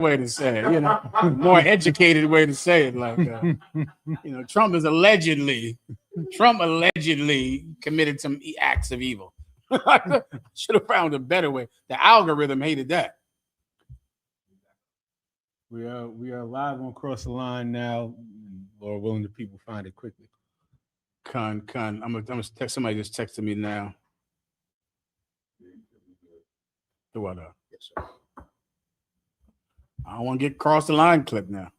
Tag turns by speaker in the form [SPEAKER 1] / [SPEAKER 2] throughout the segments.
[SPEAKER 1] way to say it, more educated way to say it. Like, Trump allegedly committed some acts of evil. Should have found a better way. The algorithm hated that.
[SPEAKER 2] We are live on Cross the Line now. Lord willing, the people find it quickly.
[SPEAKER 1] I'm gonna text somebody. Just texted me now. The what? Yes, sir. I don't want to get Cross the Line clip now.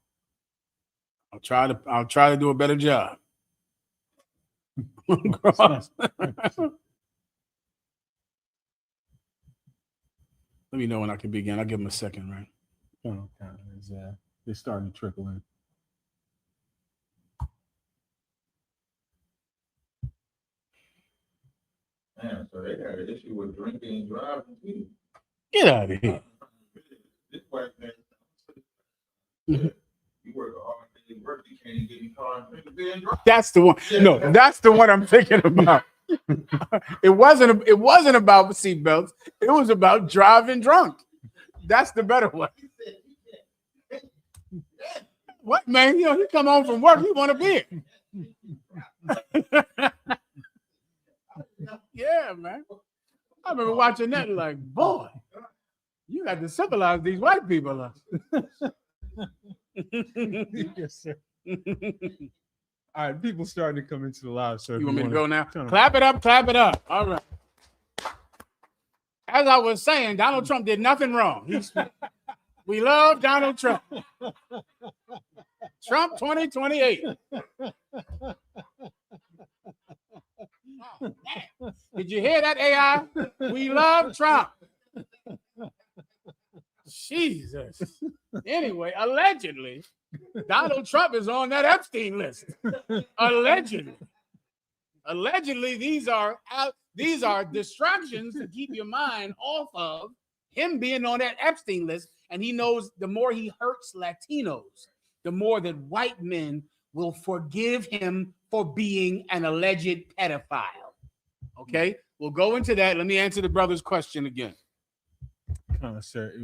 [SPEAKER 1] I'll try to do a better job. Let me know when I can begin. I'll give them a second, right?
[SPEAKER 2] They're starting to trickle in.
[SPEAKER 3] Man, so they had an issue with drinking and driving too.
[SPEAKER 1] Get out of here.
[SPEAKER 3] This white man, you work a hard day at work, you can't even get in your car and drink and drive.
[SPEAKER 1] That's the one. No, that's the one I'm thinking about. It wasn't about seatbelts. It was about driving drunk. That's the better one. What, man? You come home from work, you want a beer. Yeah, man. I remember watching that like, boy, you got to civilize these white people.
[SPEAKER 2] Yes, sir. All right, people starting to come into the live. So
[SPEAKER 1] you want me to go now? Clap it up. All right. As I was saying, Donald Trump did nothing wrong. We love Donald Trump. Trump 2028. Did you hear that, AI? We love Trump. Jesus. Anyway, allegedly, Donald Trump is on that Epstein list. Allegedly. Allegedly, these are distractions to keep your mind off of him being on that Epstein list. And he knows the more he hurts Latinos, the more that white men will forgive him for being an alleged pedophile. Okay, we'll go into that. Let me answer the brother's question again.
[SPEAKER 2] Sir, it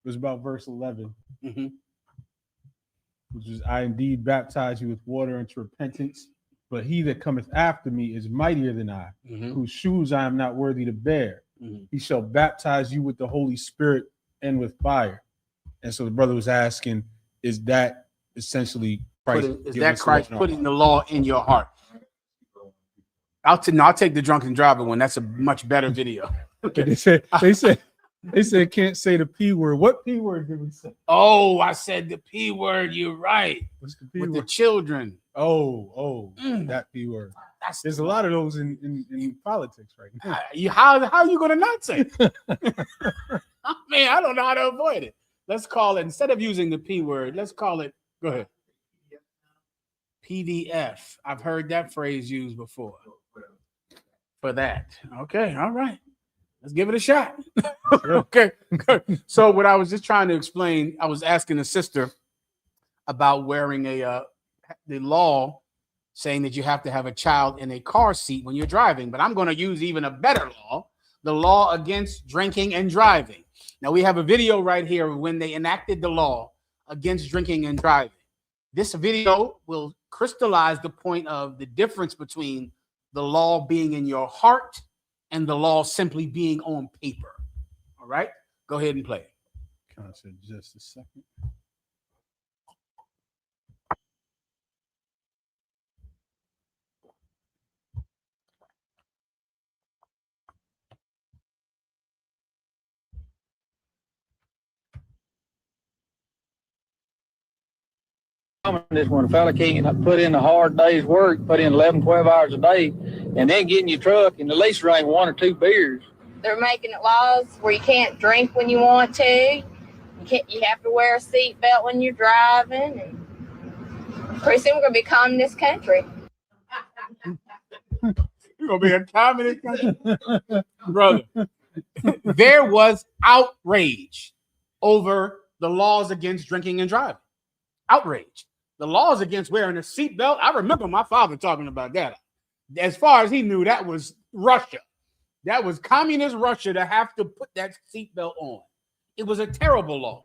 [SPEAKER 2] was about verse 11, which is, I indeed baptize you with water unto repentance, but he that cometh after me is mightier than I, whose shoes I am not worthy to bear. He shall baptize you with the Holy Spirit and with fire. And so the brother was asking, is that essentially Christ?
[SPEAKER 1] Is that Christ putting the law in your heart? I'll take the drunken driver one. That's a much better video.
[SPEAKER 2] Okay. They said can't say the P word. What P word did we say?
[SPEAKER 1] Oh, I said the P word. You're right.
[SPEAKER 2] What's the P
[SPEAKER 1] with
[SPEAKER 2] word?
[SPEAKER 1] The children.
[SPEAKER 2] That P word. There's a lot of those in politics right now.
[SPEAKER 1] How are you going to not say it? Man, I don't know how to avoid it. Let's call it, instead of using the P word, let's call it, go ahead. PDF. I've heard that phrase used before. For that. Okay, all right. Let's give it a shot. Okay, good. So what I was just trying to explain, I was asking a sister about wearing the law saying that you have to have a child in a car seat when you're driving, but I'm going to use even a better law, the law against drinking and driving. Now we have a video right here when they enacted the law against drinking and driving. This video will crystallize the point of the difference between the law being in your heart and the law simply being on paper. All right, go ahead and play it.
[SPEAKER 2] Just a second.
[SPEAKER 4] This when a fella can't put in a hard day's work, put in 11, 12 hours a day, and then get in your truck and at least drink 1 or 2 beers.
[SPEAKER 5] They're making it laws where you can't drink when you want to. You have to wear a seatbelt when you're driving. And pretty soon we're going to be a communist country.
[SPEAKER 1] You're going to be a communist country? Brother, there was outrage over the laws against drinking and driving. Outrage. The laws against wearing a seatbelt, I remember my father talking about that. As far as he knew, that was Russia. That was communist Russia to have to put that seatbelt on. It was a terrible law.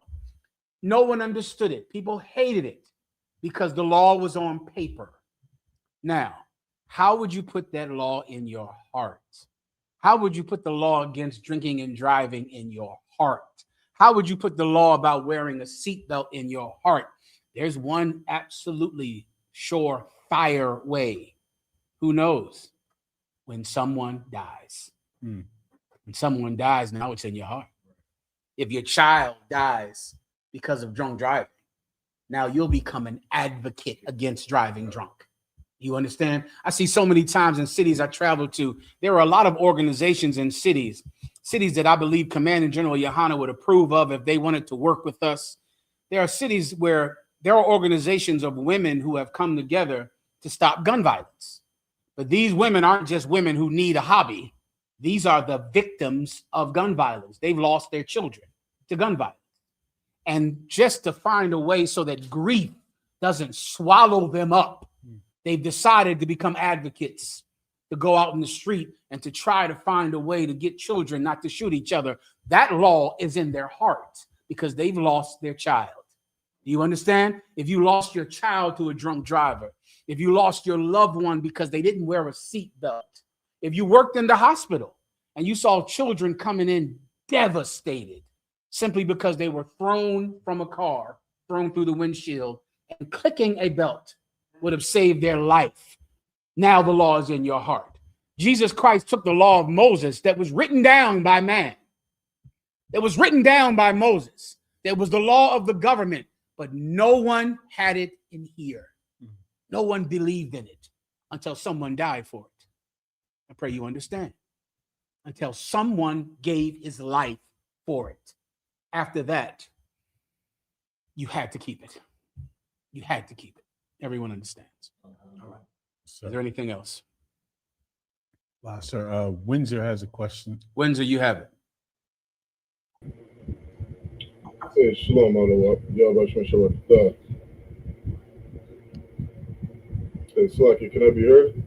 [SPEAKER 1] No one understood it. People hated it because the law was on paper. Now, how would you put that law in your heart? How would you put the law against drinking and driving in your heart? How would you put the law about wearing a seatbelt in your heart? There's one absolutely surefire way. Who knows? When someone dies. When someone dies, now it's in your heart. If your child dies because of drunk driving, now you'll become an advocate against driving drunk. You understand? I see so many times in cities I travel to, there are a lot of organizations in cities that I believe Commanding General Yohana would approve of if they wanted to work with us. There are cities where there are organizations of women who have come together to stop gun violence. But these women aren't just women who need a hobby. These are the victims of gun violence. They've lost their children to gun violence. And just to find a way so that grief doesn't swallow them up, they've decided to become advocates, to go out in the street and to try to find a way to get children not to shoot each other. That law is in their heart because they've lost their child. Do you understand? If you lost your child to a drunk driver, if you lost your loved one because they didn't wear a seatbelt, if you worked in the hospital and you saw children coming in devastated simply because they were thrown from a car, thrown through the windshield, and clicking a belt would have saved their life. Now the law is in your heart. Jesus Christ took the law of Moses that was written down by man, that was written down by Moses, that was the law of the government, but no one had it in here. No one believed in it until someone died for it. I pray you understand. Until someone gave his life for it. After that, you had to keep it. You had to keep it. Everyone understands. All right.
[SPEAKER 2] So,
[SPEAKER 1] is there anything else?
[SPEAKER 2] Sir, Windsor has a question.
[SPEAKER 1] Windsor, you have it.
[SPEAKER 3] Hey, shalom, Hey, Slaki, can I be heard?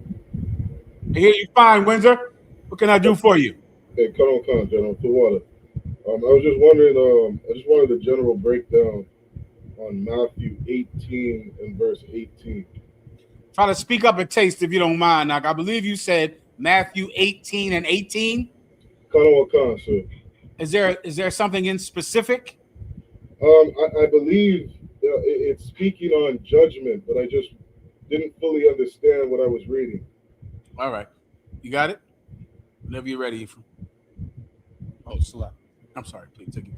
[SPEAKER 1] I hear you fine, Windsor. What can I do for you?
[SPEAKER 3] Hey, come on, General, to water. I was just wondering, I just wanted a general breakdown on Matthew 18 and verse 18.
[SPEAKER 1] Try to speak up a taste if you don't mind. Like, I believe you said Matthew 18 and 18.
[SPEAKER 3] Sir.
[SPEAKER 1] Is there something in specific?
[SPEAKER 3] I believe it's speaking on judgment, but I just didn't fully understand what I was reading.
[SPEAKER 1] All right. You got it? Whenever you're ready.
[SPEAKER 2] Oh, slap.
[SPEAKER 1] I'm sorry. Please take it.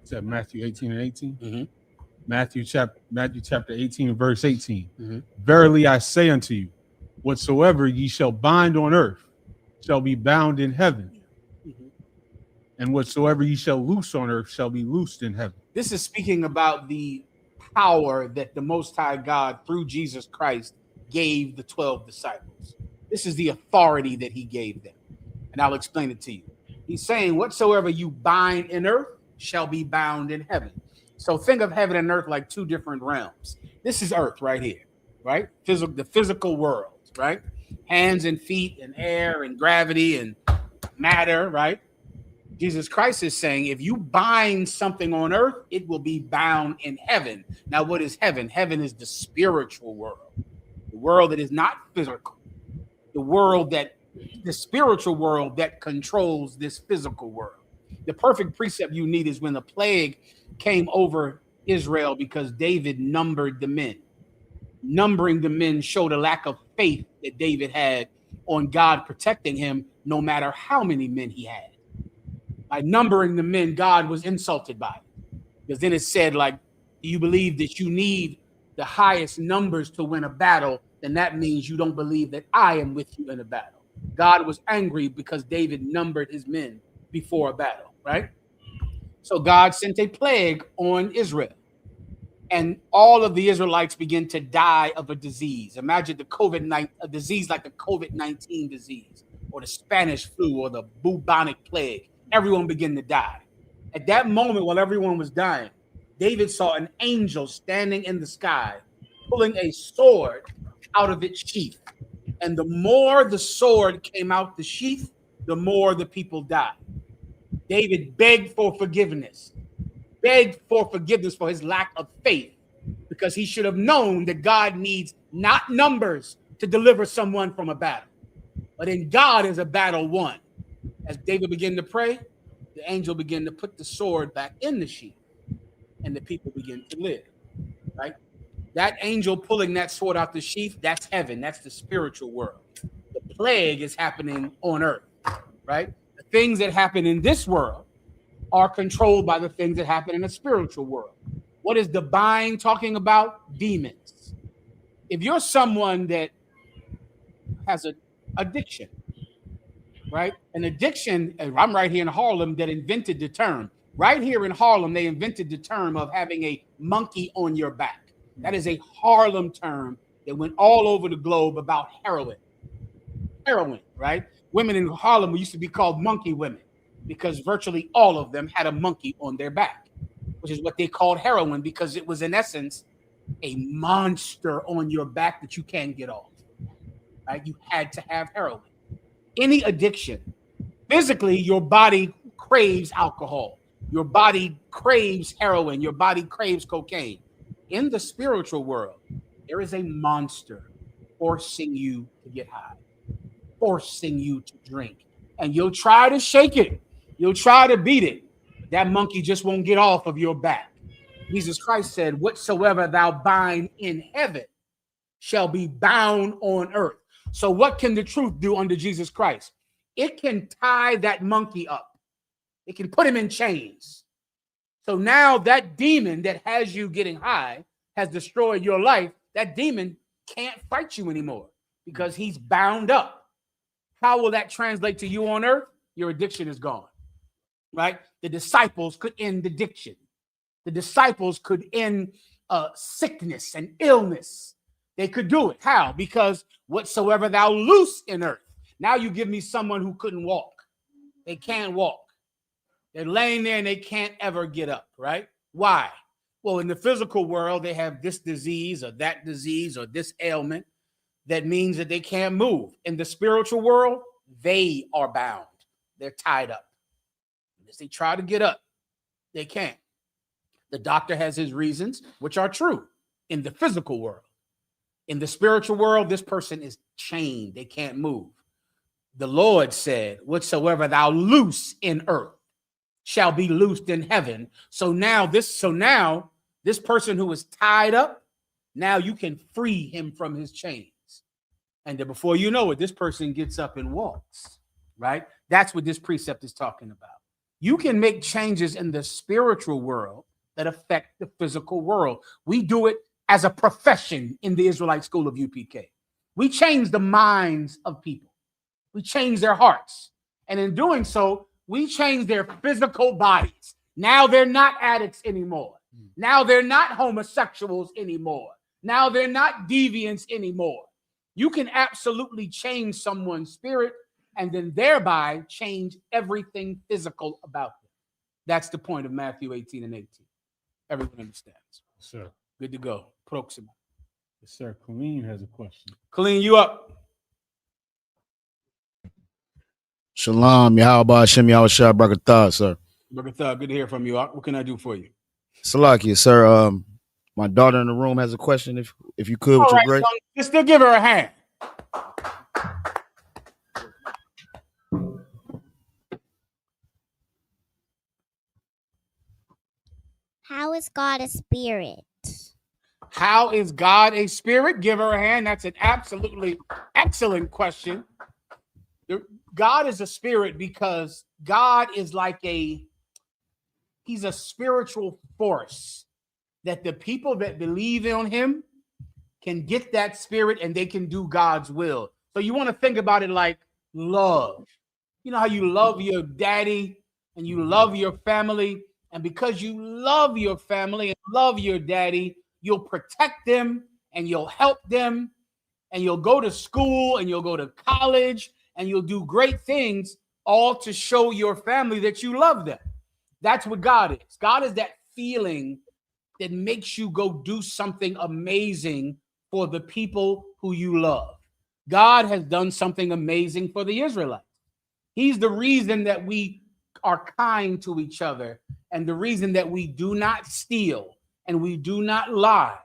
[SPEAKER 2] Is that Matthew 18 and 18?
[SPEAKER 1] Mm-hmm.
[SPEAKER 2] Matthew chapter 18, verse 18.
[SPEAKER 1] Mm-hmm.
[SPEAKER 2] Verily I say unto you, whatsoever ye shall bind on earth shall be bound in heaven. Mm-hmm. And whatsoever ye shall loose on earth shall be loosed in heaven.
[SPEAKER 1] This is speaking about the power that the Most High God, through Jesus Christ, gave the 12 disciples. This is the authority that he gave them. And I'll explain it to you. He's saying, whatsoever you bind in earth shall be bound in heaven. So think of heaven and earth like two different realms. This is earth right here, right? The physical world, right? Hands and feet and air and gravity and matter, right? Jesus Christ is saying, if you bind something on earth, it will be bound in heaven. Now, what is heaven? Heaven is the spiritual world, the world that is not physical, the spiritual world that controls this physical world. The perfect precept you need is when the plague came over Israel because David numbered the men. Numbering the men showed a lack of faith that David had on God protecting him, no matter how many men he had. By numbering the men, God was insulted by it. Because then it said, like, do you believe that you need the highest numbers to win a battle? Then that means you don't believe that I am with you in a battle. God was angry because David numbered his men before a battle, right? So God sent a plague on Israel. And all of the Israelites begin to die of a disease. Imagine a disease like the COVID-19 disease or the Spanish flu or the bubonic plague. Everyone began to die. At that moment, while everyone was dying, David saw an angel standing in the sky, pulling a sword out of its sheath. And the more the sword came out the sheath, the more the people died. David begged for forgiveness. begged for forgiveness for his lack of faith, because he should have known that God needs not numbers to deliver someone from a battle, but in God is a battle won. As David began to pray, the angel began to put the sword back in the sheath, and the people begin to live, right? That angel pulling that sword out the sheath, that's heaven. That's the spiritual world. The plague is happening on earth, right? The things that happen in this world are controlled by the things that happen in the spiritual world. What is the bind talking about? Demons. If you're someone that has an addiction, right? An addiction, I'm right here in Harlem that invented the term. Right here in Harlem, they invented the term of having a monkey on your back. That is a Harlem term that went all over the globe about heroin. Heroin, right? Women in Harlem used to be called monkey women because virtually all of them had a monkey on their back, which is what they called heroin, because it was in essence a monster on your back that you can't get off, right? You had to have heroin. Any addiction, physically, your body craves alcohol. Your body craves heroin. Your body craves cocaine. In the spiritual world, there is a monster forcing you to get high, forcing you to drink. And you'll try to shake it. You'll try to beat it. That monkey just won't get off of your back. Jesus Christ said, whatsoever thou bind in heaven shall be bound on earth. So what can the truth do under Jesus Christ? It can tie that monkey up. It can put him in chains. So now that demon that has you getting high has destroyed your life. That demon can't fight you anymore because he's bound up. How will that translate to you on earth? Your addiction is gone, right? The disciples could end addiction. The disciples could end sickness and illness. They could do it. How? Because whatsoever thou loose in earth. Now you give me someone who couldn't walk. They can't walk. They're laying there and they can't ever get up, right? Why? Well, in the physical world, they have this disease or this ailment that means that they can't move. In the spiritual world, they are bound. They're tied up. As they try to get up, they can't. The doctor has his reasons, which are true in the physical world. In the spiritual world, this person is chained. They can't move. The Lord said, whatsoever thou loose in earth shall be loosed in heaven. So now this person who is tied up, now you can free him from his chains. And then before you know it, this person gets up and walks, right? That's what this precept is talking about. You can make changes in the spiritual world that affect the physical world. We do it as a profession in the Israelite School of UPK. We change the minds of people. We change their hearts. And in doing so, we change their physical bodies. Now they're not addicts anymore. Now they're not homosexuals anymore. Now they're not deviants anymore. You can absolutely change someone's spirit and then thereby change everything physical about them. That's the point of Matthew 18 and 18. Everyone understands.
[SPEAKER 2] Sir.
[SPEAKER 1] Good to go. Proxima.
[SPEAKER 2] Yes, sir. Colleen has a question.
[SPEAKER 1] Colleen, you up?
[SPEAKER 6] Shalom, Yahweh Hashem, Yahweh Shah, Barakatah, sir.
[SPEAKER 1] Barakatah, good to hear from you. What can I do for you?
[SPEAKER 6] Salakia, sir. My daughter in the room has a question. If you could, with your grace.
[SPEAKER 1] Just still give her a hand.
[SPEAKER 7] How is God a spirit?
[SPEAKER 1] How is God a spirit? Give her a hand. That's an absolutely excellent question. God is a spirit because God is like he's a spiritual force that the people that believe on him can get that spirit and they can do God's will. So you want to think about it like love. You know how you love your daddy and you love your family, and because you love your family and love your daddy, you'll protect them and you'll help them and you'll go to school and you'll go to college and you'll do great things, all to show your family that you love them. That's what God is. God is that feeling that makes you go do something amazing for the people who you love. God has done something amazing for the Israelites. He's the reason that we are kind to each other. And the reason that we do not steal and we do not lie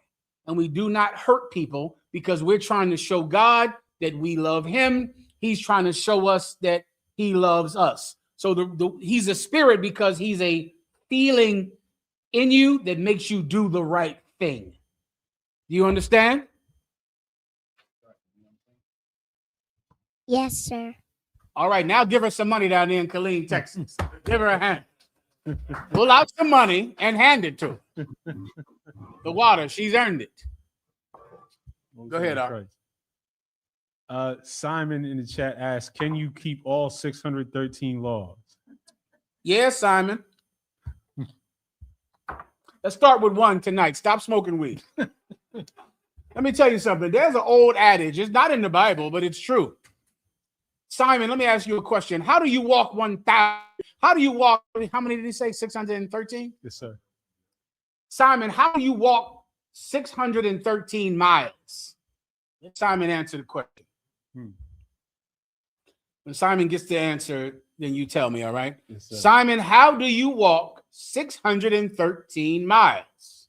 [SPEAKER 1] and we do not hurt people, because we're trying to show God that we love him. He's trying to show us that he loves us. So he's a spirit because he's a feeling in you that makes you do the right thing. Do you understand?
[SPEAKER 7] Yes, sir.
[SPEAKER 1] All right, now give her some money down there in Killeen, Texas. Give her a hand. Pull out some money and hand it to her. The water, she's earned it. Go ahead, Art.
[SPEAKER 2] Simon in the chat asked, can you keep all 613 laws?
[SPEAKER 1] Yeah, Simon. Let's start with one tonight. Stop smoking weed. Let me tell you something. There's an old adage. It's not in the Bible, but it's true. Simon, let me ask you a question. How do you walk 1,000? How do you walk? How many did he say? 613?
[SPEAKER 2] Yes, sir.
[SPEAKER 1] Simon, how do you walk 613 miles? Let Simon answer the question. When Simon gets the answer, then you tell me, all right?
[SPEAKER 2] Yes, sir.
[SPEAKER 1] Simon, how do you walk 613 miles?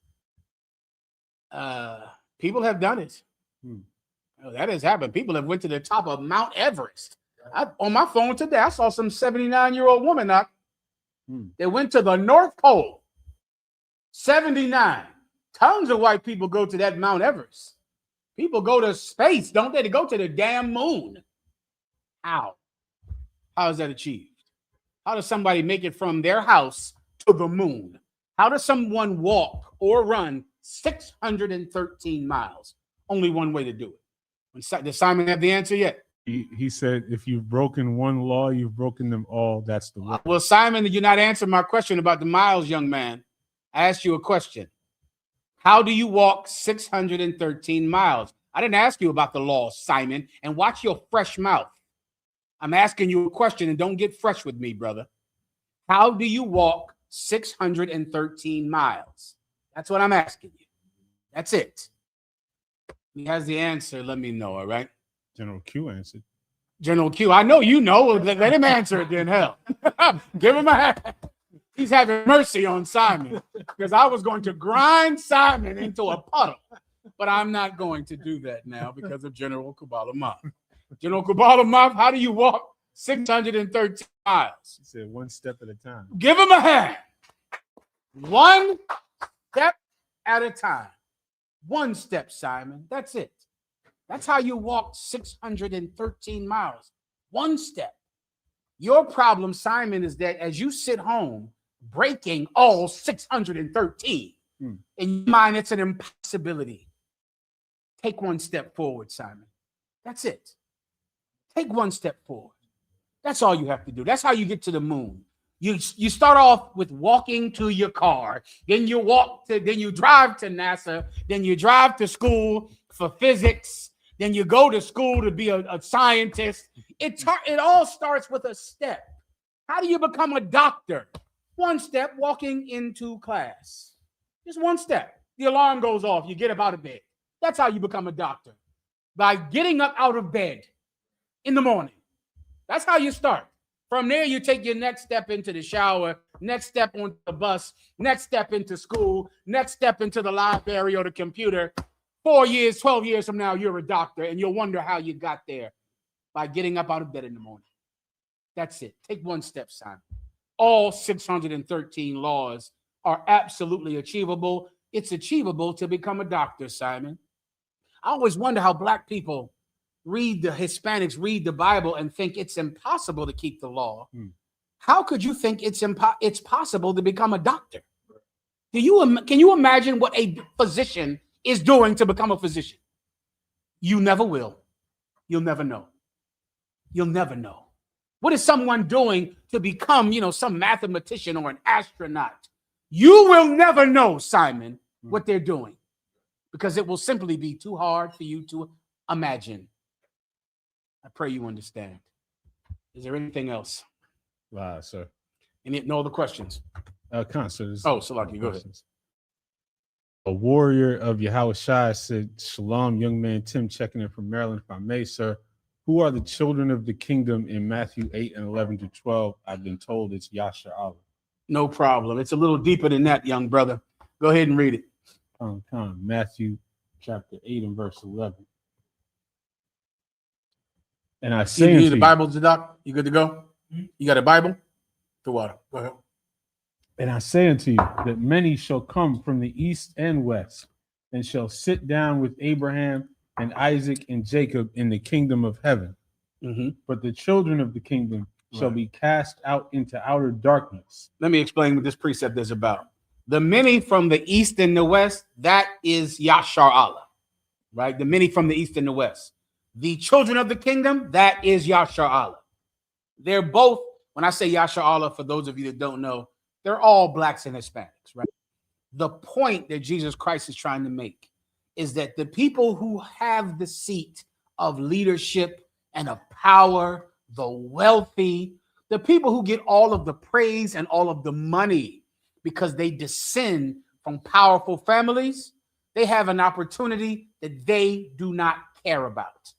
[SPEAKER 1] People have done it. Oh, that has happened. People have went to the top of Mount Everest. On my phone today, I saw some 79-year-old woman up. They went to the North Pole. 79. Tons of white people go to that Mount Everest. People go to space, don't they? They go to the damn moon. How? How is that achieved? How does somebody make it from their house to the moon? How does someone walk or run 613 miles? Only one way to do it. Does Simon have the answer yet?
[SPEAKER 2] He said, if you've broken one law, you've broken them all. That's the way.
[SPEAKER 1] Well, Simon, you're not answering my question about the miles, young man. I asked you a question. How do you walk 613 miles? I didn't ask you about the law, Simon, and watch your fresh mouth. I'm asking you a question, and don't get fresh with me, brother. How do you walk 613 miles? That's what I'm asking you. That's it. He has the answer. Let me know, all right?
[SPEAKER 2] General Q answered.
[SPEAKER 1] General Q, I know you know. Let him answer it then, hell. Give him a hand. He's having mercy on Simon, because I was going to grind Simon into a puddle, but I'm not going to do that now because of General Kabbalah Mouth. General Kabbalah Mouth, how do you walk 613 miles?
[SPEAKER 2] He said one step at a time.
[SPEAKER 1] Give him a hand. One step at a time. One step, Simon. That's it. That's how you walk 613 miles. One step. Your problem, Simon, is that as you sit home, breaking all 613, in your mind, it's an impossibility. Take one step forward, Simon. That's it. Take one step forward. That's all you have to do. That's how you get to the moon. You start off with walking to your car, then you drive to NASA, then you drive to school for physics, then you go to school to be a scientist. It all starts with a step. How do you become a doctor? One step, walking into class. Just one step. The alarm goes off. You get up out of bed. That's how you become a doctor. By getting up out of bed in the morning. That's how you start. From there, you take your next step into the shower, next step on the bus, next step into school, next step into the library or the computer. 4 years, 12 years from now, you're a doctor, and you'll wonder how you got there by getting up out of bed in the morning. That's it. Take one step, Simon. All 613 laws are absolutely achievable. It's achievable to become a doctor, Simon. I always wonder how Black people Hispanics read the Bible and think it's impossible to keep the law. How could you think it's possible to become a doctor? Can you imagine what a physician is doing to become a physician? You never will. You'll never know. You'll never know. What is someone doing to become, some mathematician or an astronaut? You will never know, Simon, what they're doing, because it will simply be too hard for you to imagine. I pray you understand. Is there anything else?
[SPEAKER 2] Wow, sir.
[SPEAKER 1] No other questions?
[SPEAKER 2] Concerts.
[SPEAKER 1] Oh, Salaki, go ahead.
[SPEAKER 2] A warrior of Yahweh Shai said, Shalom, young man Tim checking in from Maryland, if I may, sir. Who are the children of the kingdom in Matthew 8 and 11 to 12? I've been told it's Yasha Allah.
[SPEAKER 1] No problem. It's a little deeper than that, young brother. Go ahead and read it.
[SPEAKER 2] Matthew chapter 8 and verse 11. And I say
[SPEAKER 1] you
[SPEAKER 2] unto
[SPEAKER 1] the
[SPEAKER 2] you,
[SPEAKER 1] Bible, Zadok? You good to go? You got a Bible? The water. Go ahead.
[SPEAKER 2] and I say unto you that many shall come from the east and west, and shall sit down with Abraham and Isaac and Jacob in the kingdom of heaven. But the children of the kingdom shall be cast out into outer darkness.
[SPEAKER 1] Let me explain what this precept is about. The many from the east and the west, that is Yashar Allah, right? The many from the east and the west. The children of the kingdom, that is Yashar Allah. They're both, when I say Yashar Allah, for those of you that don't know, they're all blacks and Hispanics, right? The point that Jesus Christ is trying to make is that the people who have the seat of leadership and of power, the wealthy, the people who get all of the praise and all of the money because they descend from powerful families, they have an opportunity that they do not care about.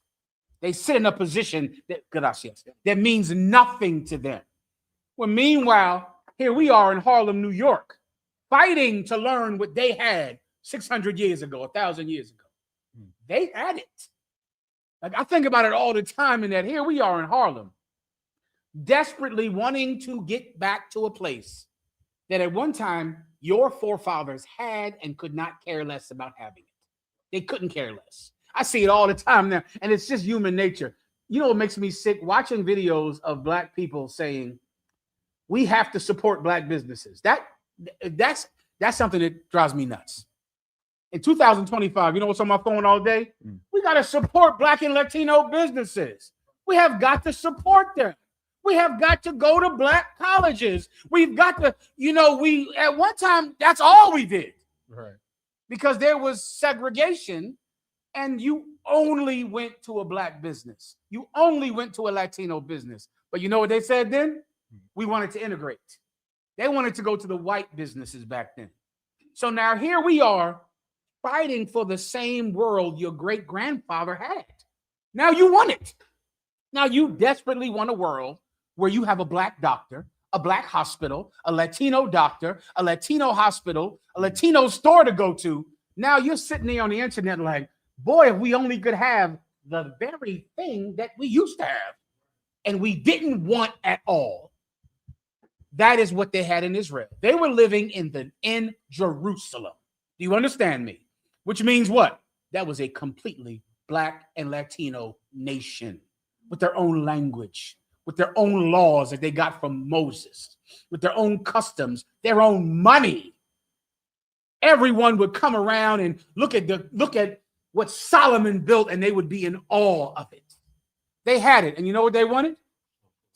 [SPEAKER 1] They sit in a position that means nothing to them. Well, meanwhile, here we are in Harlem, New York, fighting to learn what they had 600 years ago, 1,000 years ago. They had it. Like, I think about it all the time, and that here we are in Harlem, desperately wanting to get back to a place that at one time your forefathers had and could not care less about having it. They couldn't care less. I see it all the time now, and it's just human nature. You know what makes me sick? Watching videos of black people saying, we have to support black businesses. That's something that drives me nuts. In 2025, you know what's on my phone all day? We got to support black and Latino businesses. We have got to support them. We have got to go to black colleges. We've got to, we at one time, that's all we did.
[SPEAKER 2] Right.
[SPEAKER 1] Because there was segregation and you only went to a black business. You only went to a Latino business. But you know what they said then? We wanted to integrate. They wanted to go to the white businesses back then. So now here we are fighting for the same world your great-grandfather had. Now you want it. Now you desperately want a world where you have a black doctor, a black hospital, a Latino doctor, a Latino hospital, a Latino store to go to. Now you're sitting there on the internet like, boy, if we only could have the very thing that we used to have and we didn't want at all. That is what they had in Israel. They were living in Jerusalem. Do you understand me? Which means what? That was a completely black and Latino nation with their own language, with their own laws that they got from Moses, with their own customs, their own money. Everyone would come around and look at what Solomon built, and they would be in awe of it. They had it, and you know what they wanted?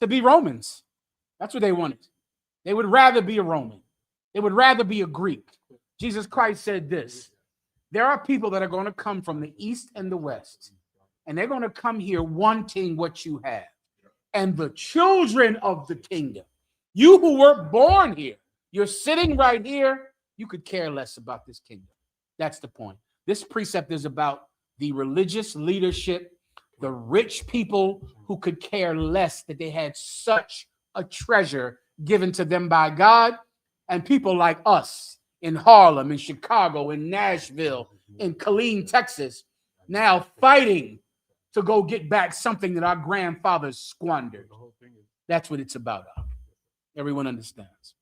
[SPEAKER 1] To be Romans. That's what they wanted. They would rather be a Roman. They would rather be a Greek. Jesus Christ said this: there are people that are going to come from the east and the west, and they're going to come here wanting what you have. And the children of the kingdom, you who were born here, you're sitting right here, you could care less about this kingdom. That's the point. This precept is about the religious leadership, the rich people who could care less that they had such a treasure given to them by God, and people like us in Harlem, in Chicago, in Nashville, in Killeen, Texas, now fighting to go get back something that our grandfathers squandered. That's what it's about. Everyone understands.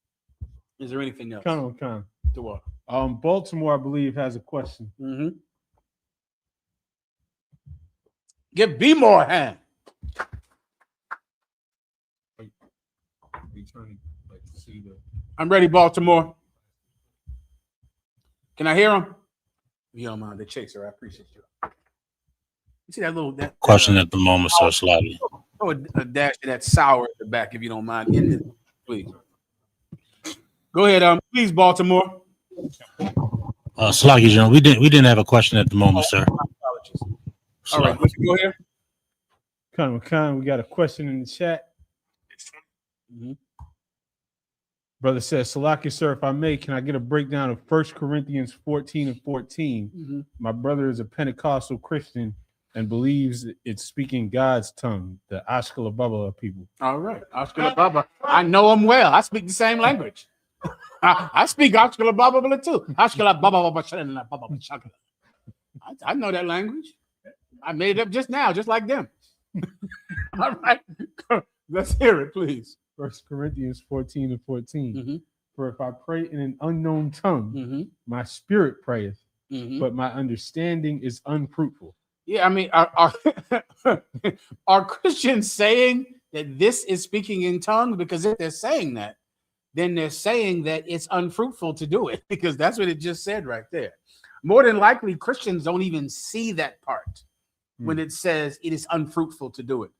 [SPEAKER 1] Is there anything else?
[SPEAKER 2] Come on. Baltimore, I believe, has a question.
[SPEAKER 1] Give B more a hand. I'm ready, Baltimore. Can I hear him? You don't mind the chaser. I appreciate you. You see that little
[SPEAKER 8] question at the moment, so slightly.
[SPEAKER 1] Throw a dash of that sour at the back, if you don't mind. In this, please. Go ahead, please, Baltimore.
[SPEAKER 8] Sluggy, we didn't have a question at the moment, sir.
[SPEAKER 1] All right, let's go here.
[SPEAKER 2] Khan, we got a question in the chat. Brother says, Salaki, sir, if I may, can I get a breakdown of 1 Corinthians 14 and 14? My brother is a Pentecostal Christian. and believes it's speaking God's tongue, the Ashkelababa people.
[SPEAKER 1] All right. Ashkelababa. I know them well. I speak the same language. I speak Ashkelababa too. Ashkelababa. I know that language. I made it up just now, just like them. All right. Let's hear it, please.
[SPEAKER 2] 1 Corinthians 14 and 14.
[SPEAKER 1] Mm-hmm.
[SPEAKER 2] For if I pray in an unknown tongue,
[SPEAKER 1] Mm-hmm.
[SPEAKER 2] my spirit prayeth,
[SPEAKER 1] Mm-hmm.
[SPEAKER 2] but my understanding is unfruitful.
[SPEAKER 1] Yeah, I mean, are Christians saying that this is speaking in tongues? Because if they're saying that, then they're saying that it's unfruitful to do it, because that's what it just said right there. More than likely, Christians don't even see that part when it says it is unfruitful to do it.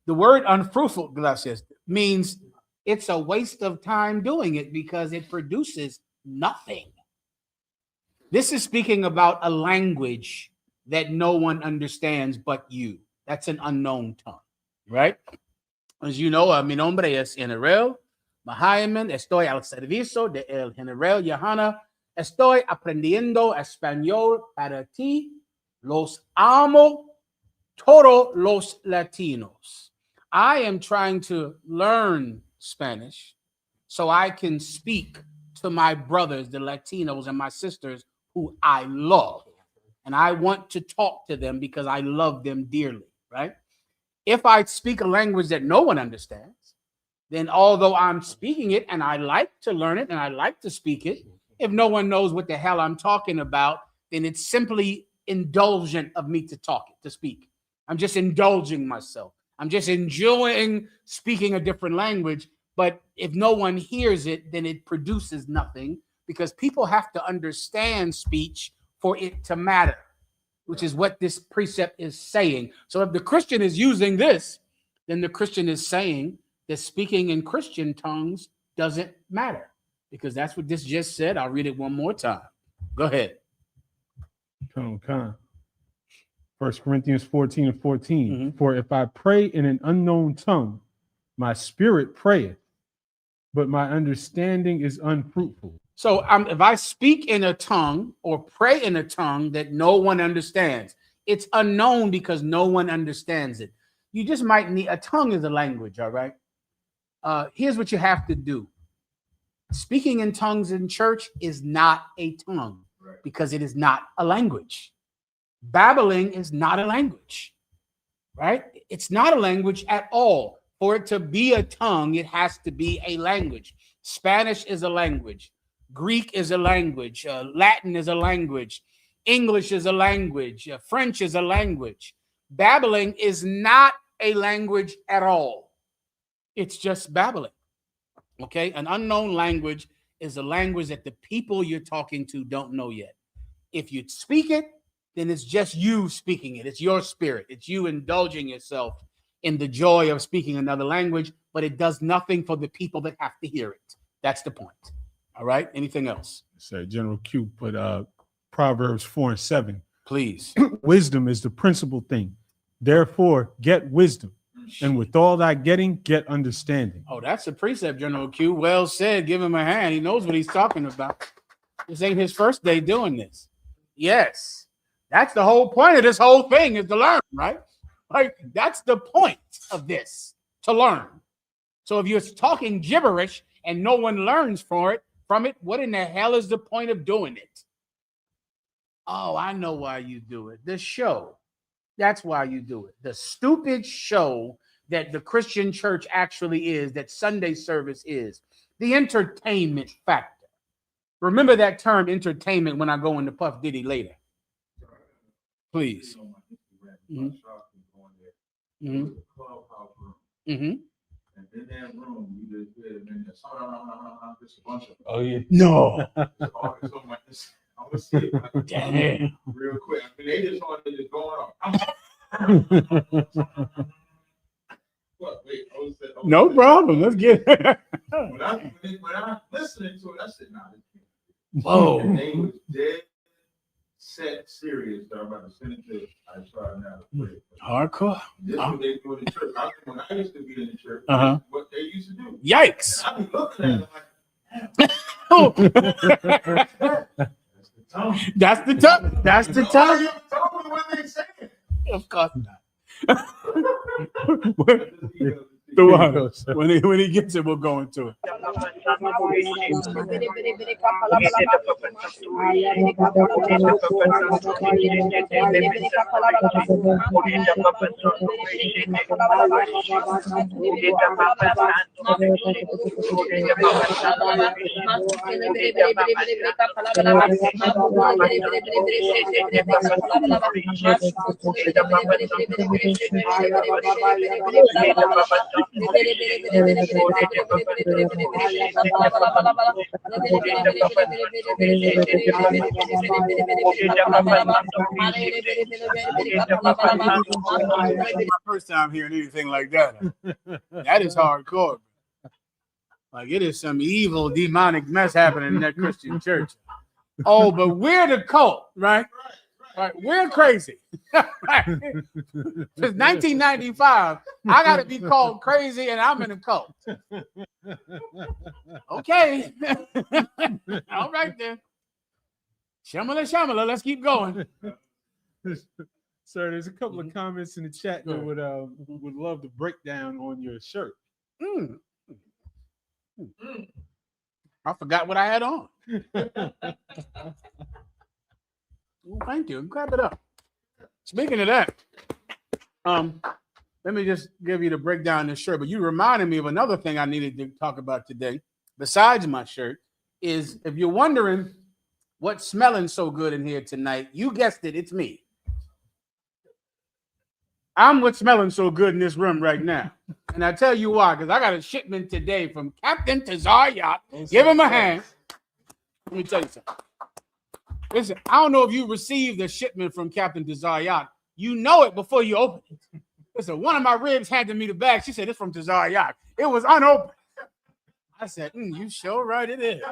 [SPEAKER 1] The word unfruitful, gracias, means it's a waste of time doing it because it produces nothing. This is speaking about a language that no one understands but you. That's an unknown tongue, right? As you know, mi nombre es General Mahayaman. Estoy al servicio de el General Johanna. Estoy aprendiendo español para ti. Los amo, todos los latinos. I am trying to learn Spanish so I can speak to my brothers, the Latinos, and my sisters who I love. And I want to talk to them because I love them dearly, right? If I speak a language that no one understands, then although I'm speaking it and I like to learn it and I like to speak it, if no one knows what the hell I'm talking about, then it's simply indulgent of me to talk it, to speak. I'm just indulging myself. I'm just enjoying speaking a different language. But if no one hears it, then it produces nothing, because people have to understand speech for it to matter, which is what this precept is saying. So if the Christian is using this, then the Christian is saying that speaking in Christian tongues doesn't matter, because that's what this just said. I'll read it one more time. Go ahead.
[SPEAKER 2] 1 Corinthians 14 and 14.
[SPEAKER 1] Mm-hmm.
[SPEAKER 2] For if I pray in an unknown tongue, my spirit prayeth, but my understanding is unfruitful.
[SPEAKER 1] So if I speak in a tongue or pray in a tongue that no one understands, it's unknown because no one understands it. You just might need, a tongue is a language, all right? Here's what you have to do. Speaking in tongues in church is not a tongue, because it is not a language. Babbling is not a language, right? It's not a language at all. For it to be a tongue, it has to be a language. Spanish is a language. Greek is a language. Latin is a language. English is a language. French is a language. Babbling is not a language at all. It's just babbling. Okay? An unknown language is a language that the people you're talking to don't know yet. If you speak it, then it's just you speaking it. It's your spirit. It's you indulging yourself in the joy of speaking another language, but it does nothing for the people that have to hear it. That's the point. All right? Anything else?
[SPEAKER 2] So General Q put Proverbs 4 and 7.
[SPEAKER 1] Please.
[SPEAKER 2] Wisdom is the principal thing. Therefore, get wisdom. And with all that getting, get understanding.
[SPEAKER 1] Oh, that's a precept, General Q. Well said. Give him a hand. He knows what he's talking about. This ain't his first day doing this. Yes. That's the whole point of this whole thing, is to learn, right? Like, that's the point of this, to learn. So if you're talking gibberish and no one learns from it, what in the hell is the point of doing it? Oh, I know why you do it. The show. That's why you do it. The stupid show that the Christian church actually is, that Sunday service is. The entertainment factor. Remember that term, entertainment, when I go into Puff Diddy later. Please. Mm-hmm. Mm-hmm. Mm-hmm.
[SPEAKER 9] And in that room, you just did, and there's just a bunch of.
[SPEAKER 2] Oh, yeah.
[SPEAKER 1] No.
[SPEAKER 9] I'm gonna see it like,
[SPEAKER 1] Damn.
[SPEAKER 9] real quick. I mean, they just started just going off. What? Wait,
[SPEAKER 1] No problem. Let's get it.
[SPEAKER 9] When I listening to it, I said, "Nah."
[SPEAKER 1] Whoa.
[SPEAKER 9] And they was dead set serious. So I'm about to send it to. I try now to pray.
[SPEAKER 1] Hardcore.
[SPEAKER 9] This is what they do in the church. When I used to be in the church,
[SPEAKER 1] Uh-huh.
[SPEAKER 9] what they used to do.
[SPEAKER 1] Yikes.
[SPEAKER 9] I be looking at them like,
[SPEAKER 1] That's the tongue. That's the tongue.
[SPEAKER 9] Tell me what they saying.
[SPEAKER 1] Of course not. The one. When he gets it, we'll go into it. My first time hearing anything like that. That is hardcore. Like it is some evil demonic mess happening in that Christian church. Oh, but we're the cult, right? Right. We're crazy. Right. Since 1995, I got to be called crazy, and I'm in a cult. Okay. All right then. Shamala, let's keep going.
[SPEAKER 2] Sir, there's a couple of comments in the chat that would love the breakdown on your shirt.
[SPEAKER 1] I forgot what I had on. Well, thank you. Grab it up. Speaking of that, let me just give you the breakdown of the shirt. But you reminded me of another thing I needed to talk about today, besides my shirt, is if you're wondering what's smelling so good in here tonight, you guessed it, it's me. I'm what's smelling so good in this room right now. And I tell you why, because I got a shipment today from Captain Tazar. Give him a hand. Let me tell you something. Listen, I don't know if you received a shipment from Captain Tazar. You know it before you open it. Listen, one of my ribs handed me the bag. She said, it's from Tazar. It was unopened. I said, you sure right it is.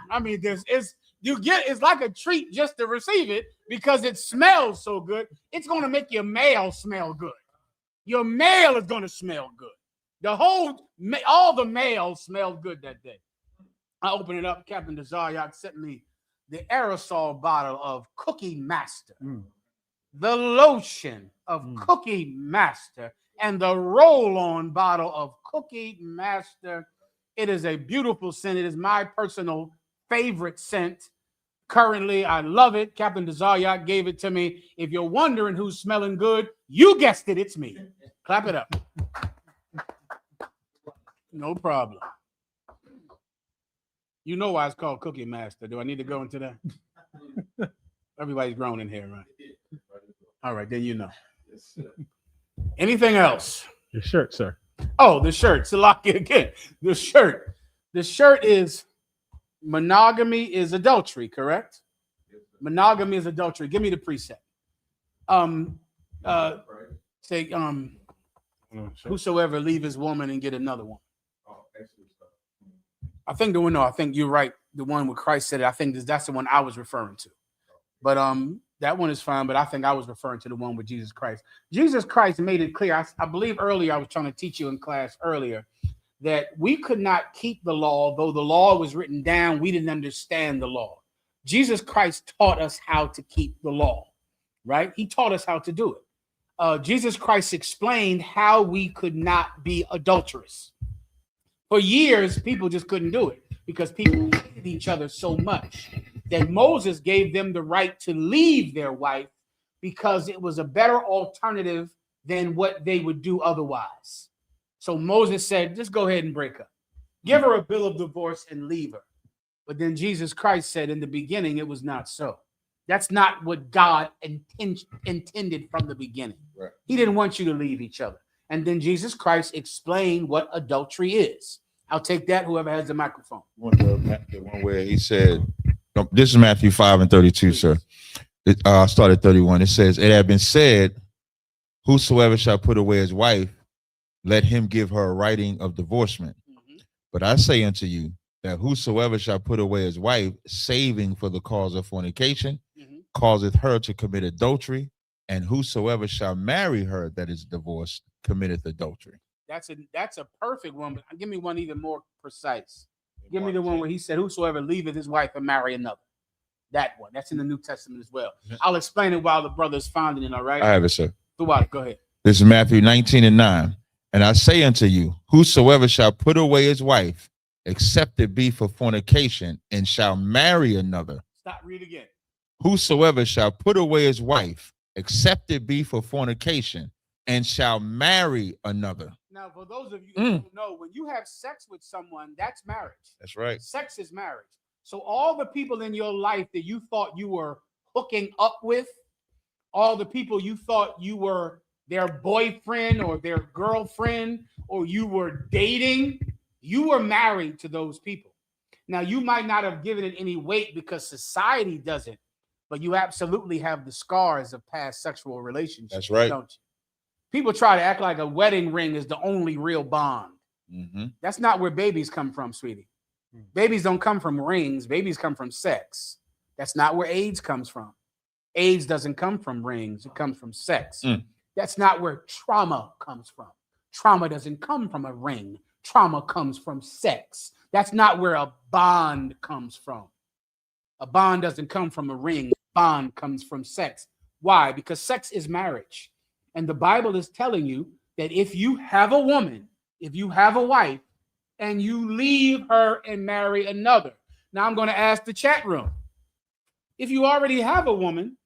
[SPEAKER 1] I mean, it's like a treat just to receive it because it smells so good. It's going to make your mail smell good. Your mail is going to smell good. All the mail smelled good that day. I opened it up. Captain Tazar sent me the aerosol bottle of Cookie Master, the lotion of Cookie Master, and the roll-on bottle of Cookie Master. It is a beautiful scent. It is my personal favorite scent. Currently, I love it. Captain Tazar gave it to me. If you're wondering who's smelling good, you guessed it. It's me. Clap it up. No problem. You know why it's called Cookie Master. Do I need to go into that? Everybody's grown in here, right? All right, then you know. Anything else?
[SPEAKER 2] Your shirt, sir.
[SPEAKER 1] Oh, the shirt. Salaki again. The shirt. The shirt is monogamy is adultery, correct? Monogamy is adultery. Give me the precept. Say, whosoever leave his woman and get another one. I think the one. No, I think you're right. The one where Christ said it. I think that's the one I was referring to. But that one is fine. But I think I was referring to the one with Jesus Christ. Jesus Christ made it clear. I believe earlier I was trying to teach you in class earlier that we could not keep the law, though the law was written down. We didn't understand the law. Jesus Christ taught us how to keep the law, right? He taught us how to do it. Jesus Christ explained how we could not be adulterous. For years, people just couldn't do it because people hated each other so much that Moses gave them the right to leave their wife because it was a better alternative than what they would do otherwise. So Moses said, just go ahead and break up. Give her a bill of divorce and leave her. But then Jesus Christ said in the beginning, it was not so. That's not what God intended from the beginning. Right. He didn't want you to leave each other. And then Jesus Christ explained what adultery is. I'll take that, whoever has the microphone.
[SPEAKER 10] The one where he said, this is Matthew 5:32, sir. I started 31. It says, it had been said, whosoever shall put away his wife, let him give her a writing of divorcement. But I say unto you that whosoever shall put away his wife, saving for the cause of fornication, causeth her to commit adultery, and whosoever shall marry her that is divorced committeth adultery.
[SPEAKER 1] That's a perfect one, but give me one even more precise. Give me the one where he said, whosoever leaveth his wife and marry another. That one. That's in the New Testament as well. I'll explain it while the brother's finding it, all right?
[SPEAKER 10] I have it, sir.
[SPEAKER 1] Go ahead.
[SPEAKER 10] This is Matthew 19:9. And I say unto you, whosoever shall put away his wife, except it be for fornication, and shall marry another.
[SPEAKER 1] Stop, read again.
[SPEAKER 10] Whosoever shall put away his wife, except it be for fornication, and shall marry another.
[SPEAKER 1] Now, for those of you who don't know, when you have sex with someone, that's marriage.
[SPEAKER 10] That's right.
[SPEAKER 1] Sex is marriage. So all the people in your life that you thought you were hooking up with, all the people you thought you were their boyfriend or their girlfriend, or you were dating, you were married to those people. Now, you might not have given it any weight because society doesn't, but you absolutely have the scars of past sexual relationships.
[SPEAKER 10] That's right.
[SPEAKER 1] Don't you? People try to act like a wedding ring is the only real bond. That's not where babies come from, sweetie. Babies don't come from rings. Babies come from sex. That's not where AIDS comes from. AIDS doesn't come from rings. It comes from sex. That's not where trauma comes from. Trauma doesn't come from a ring. Trauma comes from sex. That's not where a bond comes from. A bond doesn't come from a ring. A bond comes from sex. Why? Because sex is marriage. And the Bible is telling you that if you have a woman, if you have a wife, and you leave her and marry another. Now I'm going to ask the chat room. If you already have a woman,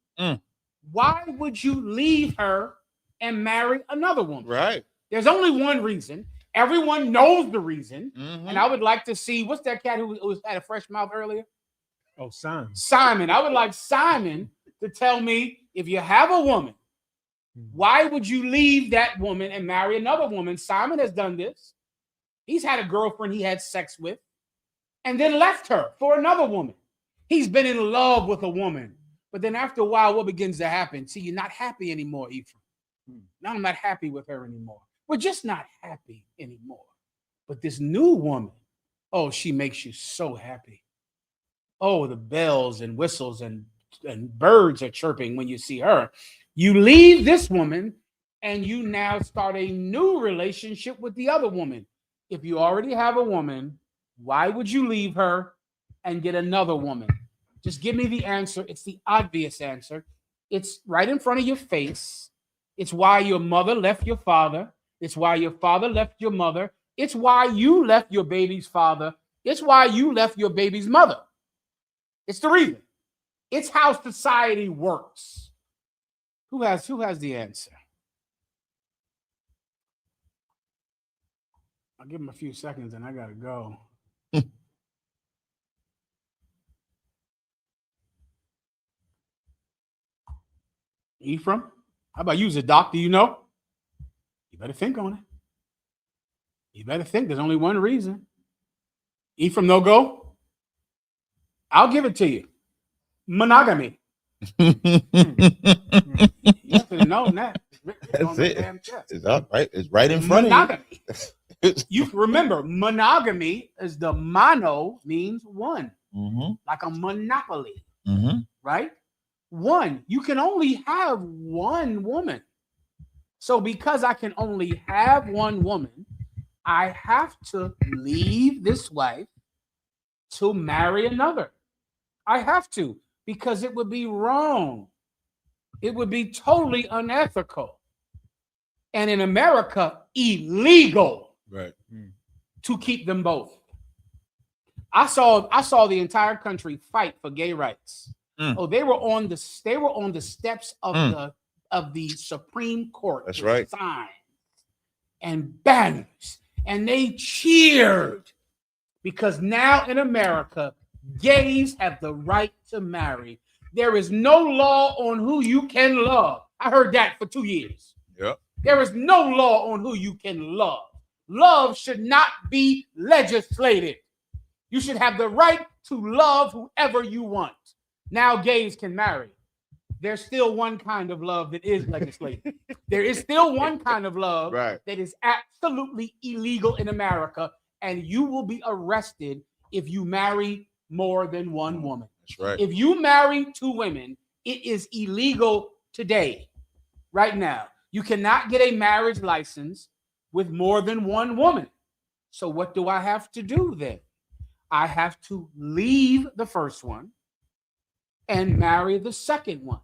[SPEAKER 1] why would you leave her and marry another woman?
[SPEAKER 10] Right.
[SPEAKER 1] There's only one reason. Everyone knows the reason. And I would like to see, what's that cat who had a fresh mouth earlier?
[SPEAKER 2] Oh, Simon.
[SPEAKER 1] Simon. I would like Simon to tell me, if you have a woman, why would you leave that woman and marry another woman? Simon has done this. He's had a girlfriend he had sex with and then left her for another woman. He's been in love with a woman. But then after a while, what begins to happen? See, you're not happy anymore, Ephraim. Now I'm not happy with her anymore. We're just not happy anymore. But this new woman, oh, she makes you so happy. Oh, the bells and whistles and birds are chirping when you see her. You leave this woman and you now start a new relationship with the other woman. If you already have a woman, why would you leave her and get another woman? Just give me the answer. It's the obvious answer. It's right in front of your face. It's why your mother left your father. It's why your father left your mother. It's why you left your baby's father. It's why you left your baby's mother. It's the reason. It's how society works. Who has the answer? I'll give him a few seconds and I gotta go. Ephraim, how about you as a doctor? You know? You better think on it. You better think. There's only one reason. Ephraim, no go? I'll give it to you. Monogamy. You have to know that.
[SPEAKER 10] That's it. It's up, right? It's right in front of you.
[SPEAKER 1] You remember, monogamy is the mono means one, like a monopoly, right? One. You can only have one woman. So because I can only have one woman, I have to leave this wife to marry another. I have to, because it would be wrong. It would be totally unethical. And in America, illegal.
[SPEAKER 10] Right.
[SPEAKER 1] To keep them both. I saw the entire country fight for gay rights. Oh, they were on the steps of the Supreme Court.
[SPEAKER 10] That's right.
[SPEAKER 1] Signs and banners, and they cheered because now in America, gays have the right to marry. There is no law on who you can love. I heard that for 2 years.
[SPEAKER 10] Yep.
[SPEAKER 1] There is no law on who you can love. Love should not be legislated. You should have the right to love whoever you want. Now gays can marry. There's still one kind of love that is legislated. There is still one kind of love that is absolutely illegal in America, and you will be arrested if you marry more than one woman.
[SPEAKER 10] That's right.
[SPEAKER 1] If you marry two women, it is illegal today, right now. You cannot get a marriage license with more than one woman. So what do I have to do then? I have to leave the first one and marry the second one.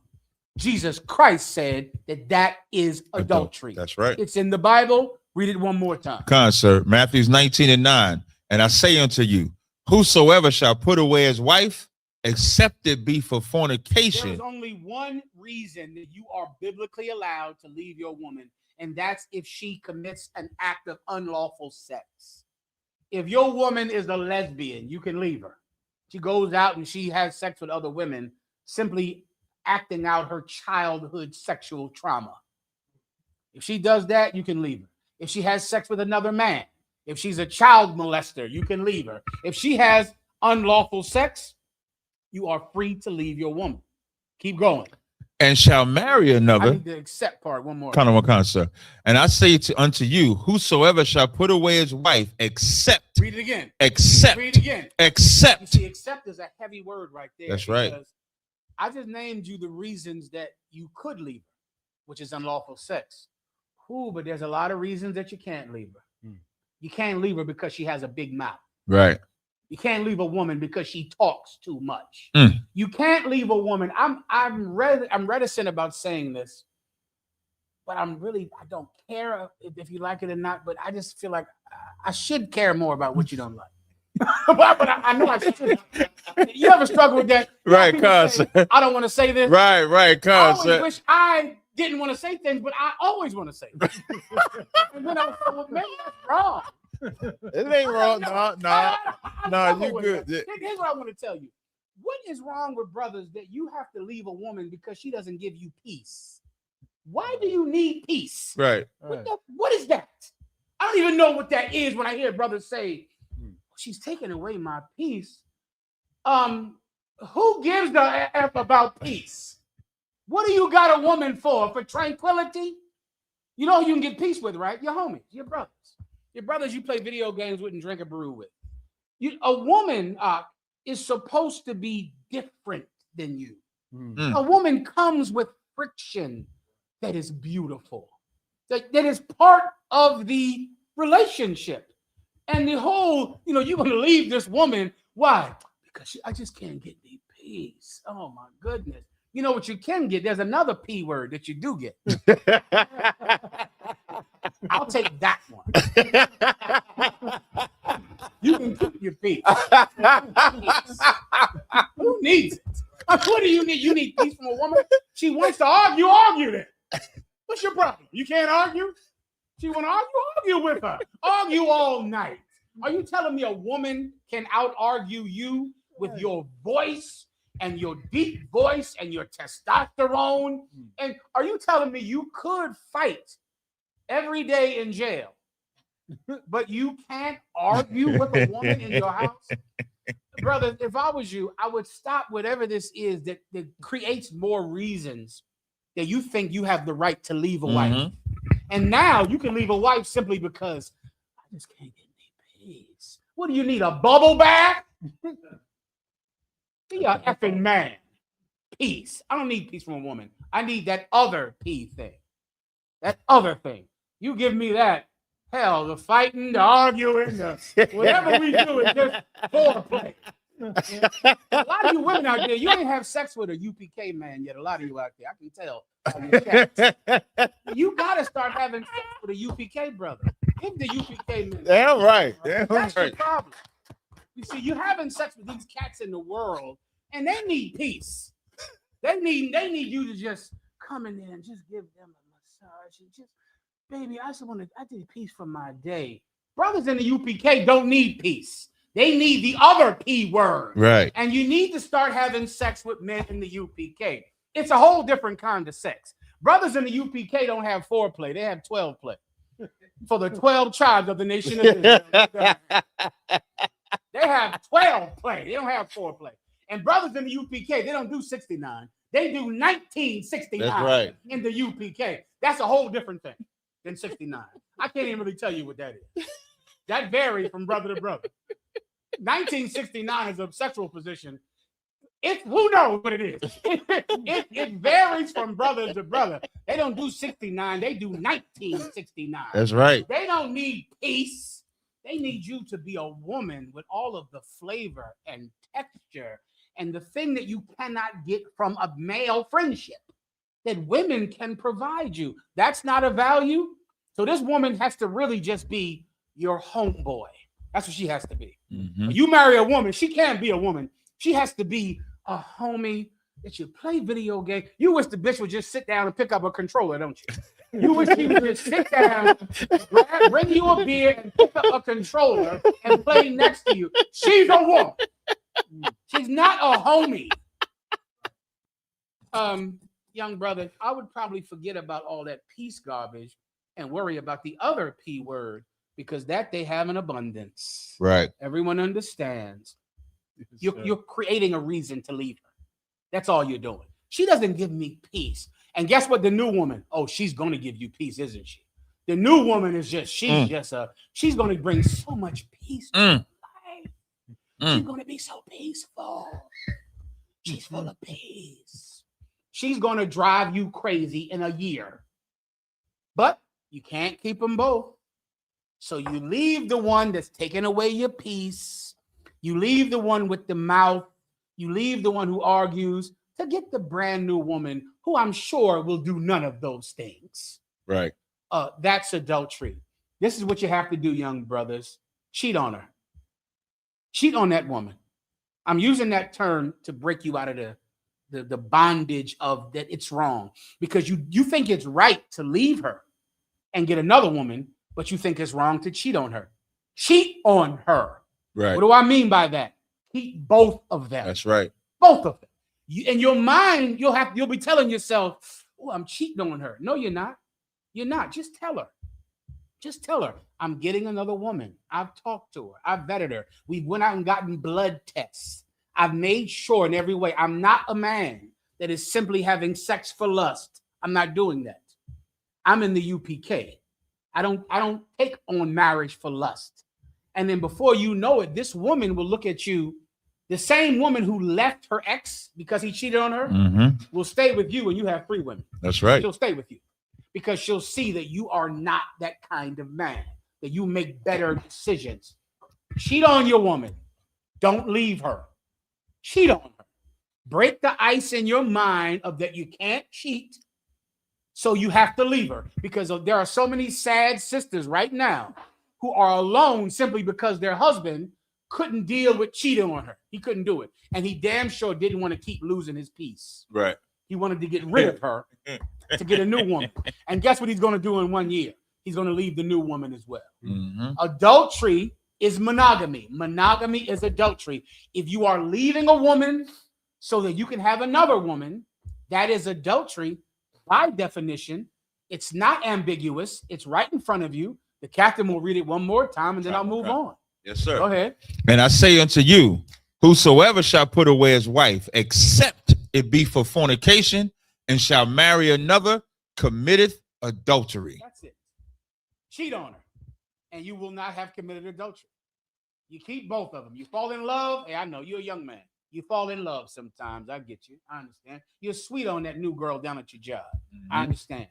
[SPEAKER 1] Jesus Christ said that is adultery.
[SPEAKER 10] That's right.
[SPEAKER 1] It's in the Bible. Read it one more time.
[SPEAKER 10] Come on, sir. Matthew 19:9. And I say unto you, whosoever shall put away his wife, except it be for fornication.
[SPEAKER 1] There's only one reason that you are biblically allowed to leave your woman, and that's if she commits an act of unlawful sex. If your woman is a lesbian, you can leave her. She goes out and she has sex with other women, simply acting out her childhood sexual trauma. If she does that, you can leave her. If she has sex with another man, if she's a child molester, you can leave her. If she has unlawful sex, you are free to leave your woman. Keep going.
[SPEAKER 10] And shall marry another.
[SPEAKER 1] I need the accept part one more.
[SPEAKER 10] Kind of, sir. And I say unto you, whosoever shall put away his wife, except.
[SPEAKER 1] Read it again.
[SPEAKER 10] Except.
[SPEAKER 1] Read it again.
[SPEAKER 10] Except.
[SPEAKER 1] You see, except is a heavy word right there.
[SPEAKER 10] That's right.
[SPEAKER 1] I just named you the reasons that you could leave her, which is unlawful sex. But there's a lot of reasons that you can't leave her. You can't leave her because she has a big mouth.
[SPEAKER 10] Right.
[SPEAKER 1] You can't leave a woman because she talks too much. You can't leave a woman. I'm reticent about saying this, but I don't care if you like it or not. But I just feel like I should care more about what you don't like. but I know I should. You ever struggle with that?
[SPEAKER 10] Right, cuz.
[SPEAKER 1] I don't want to say this.
[SPEAKER 10] Right, cuz.
[SPEAKER 1] I always wish I didn't want to say things, but I always want to say things. And then I was like, well, maybe that's wrong.
[SPEAKER 10] It ain't wrong. No, you good.
[SPEAKER 1] Here's what I want to tell you. What is wrong with brothers that you have to leave a woman because she doesn't give you peace? Why do you need peace?
[SPEAKER 10] Right.
[SPEAKER 1] What is that? I don't even know what that is when I hear brothers say, she's taking away my peace. Who gives the F about peace? What do you got a woman for? For tranquility? You know who you can get peace with, right? Your homies, your brothers. Your brothers you play video games with and drink a brew with. A woman is supposed to be different than you. A woman comes with friction that is beautiful. That is part of the relationship. And the whole, you're going to leave this woman. Why? Because I just can't get the peace. Oh, my goodness. You know what you can get? There's another P word that you do get. I'll take that one. You can keep your peace. Who needs it? What do you need? You need peace from a woman? She wants to argue, argue then. What's your problem? You can't argue? She want to argue with her. Argue all night. Are you telling me a woman can out-argue you with your voice and your deep voice and your testosterone? And are you telling me you could fight every day in jail, but you can't argue with a woman in your house? Brother, if I was you, I would stop whatever this is that creates more reasons that you think you have the right to leave a wife. And now you can leave a wife simply because I just can't get any peace. What do you need, a bubble bath? Be a effing man. Peace. I don't need peace from a woman. I need that other P thing. That other thing. You give me that. Hell, the fighting, the arguing, whatever we do is just foreplay. A lot of you women out there, you ain't have sex with a UPK man yet. A lot of you out there, I can tell. You gotta start having sex with a UPK brother. Give the UPK man.
[SPEAKER 10] Damn right.
[SPEAKER 1] That's the problem. You see, you're having sex with these cats in the world, and they need peace. They need you to just come in there and just give them a massage and just, baby, I need peace for my day. Brothers in the UPK don't need peace. They need the other P word.
[SPEAKER 10] Right.
[SPEAKER 1] And you need to start having sex with men in the UPK. It's a whole different kind of sex. Brothers in the UPK don't have foreplay. They have 12 play. For the 12 tribes of the nation of Israel. They have 12 play. They don't have foreplay. And brothers in the UPK, they don't do 69. They do 1969.
[SPEAKER 10] That's right.
[SPEAKER 1] In the UPK. That's a whole different thing than 69. I can't even really tell you what that is. That varies from brother to brother. 1969 is a sexual position. Who knows what it is? It varies from brother to brother. They don't do 69. They do 1969.
[SPEAKER 10] That's right.
[SPEAKER 1] They don't need peace. They need you to be a woman with all of the flavor and texture and the thing that you cannot get from a male friendship that women can provide you. That's not a value. So this woman has to really just be your homeboy. That's what she has to be.
[SPEAKER 10] Mhm.
[SPEAKER 1] When you marry a woman, she can't be a woman. She has to be a homie that you play video game. You wish the bitch would just sit down and pick up a controller, don't you? You wish she would just sit down, bring you a beer, and pick up a controller and play next to you. She's a woman. She's not a homie. Young brother, I would probably forget about all that peace garbage and worry about the other P word, because that they have in abundance.
[SPEAKER 10] Right.
[SPEAKER 1] Everyone understands. You're creating a reason to leave her. That's all you're doing. She doesn't give me peace. And guess what? The new woman, oh, she's going to give you peace, isn't she? The new woman is just, she's going to bring so much peace to your life. She's going to be so peaceful. She's full of peace. She's going to drive you crazy in a year. But you can't keep them both. So you leave the one that's taking away your peace. You leave the one with the mouth. You leave the one who argues to get the brand new woman who I'm sure will do none of those things.
[SPEAKER 10] Right.
[SPEAKER 1] That's adultery. This is what you have to do, young brothers. Cheat on her. Cheat on that woman. I'm using that term to break you out of the bondage of that it's wrong, because you think it's right to leave her and get another woman, but you think it's wrong to cheat on her. Cheat on her.
[SPEAKER 10] Right.
[SPEAKER 1] What do I mean by that? Keep both of them.
[SPEAKER 10] That's right.
[SPEAKER 1] Both of them. In your mind, you'll be telling yourself, "Oh, I'm cheating on her." No, you're not. You're not. Just tell her. Just tell her, I'm getting another woman. I've talked to her. I've vetted her. We went out and gotten blood tests. I've made sure in every way. I'm not a man that is simply having sex for lust. I'm not doing that. I'm in the UPK. I don't take on marriage for lust. And then before you know it, this woman will look at you. The same woman who left her ex because he cheated on her will stay with you, and you have 3 women.
[SPEAKER 10] That's right.
[SPEAKER 1] She'll stay with you because she'll see that you are not that kind of man, that you make better decisions. Cheat on your woman. Don't leave her. Cheat on her. Break the ice in your mind of that you can't cheat, so you have to leave her, because there are so many sad sisters right now who are alone simply because their husband couldn't deal with cheating on her. He couldn't do it. And he damn sure didn't want to keep losing his peace.
[SPEAKER 10] Right.
[SPEAKER 1] He wanted to get rid of her to get a new woman. And guess what he's going to do in 1 year? He's going to leave the new woman as well. Adultery is monogamy. Monogamy is adultery. If you are leaving a woman so that you can have another woman, that is adultery. By definition, it's not ambiguous. It's right in front of you. The captain will read it one more time, and then I'll move on.
[SPEAKER 10] Yes, sir.
[SPEAKER 1] Go ahead.
[SPEAKER 10] And I say unto you, whosoever shall put away his wife, except it be for fornication, and shall marry another, committeth adultery.
[SPEAKER 1] That's it. Cheat on her, and you will not have committed adultery. You keep both of them. You fall in love. Hey, I know you're a young man. You fall in love sometimes. I get you. I understand. You're sweet on that new girl down at your job. I understand.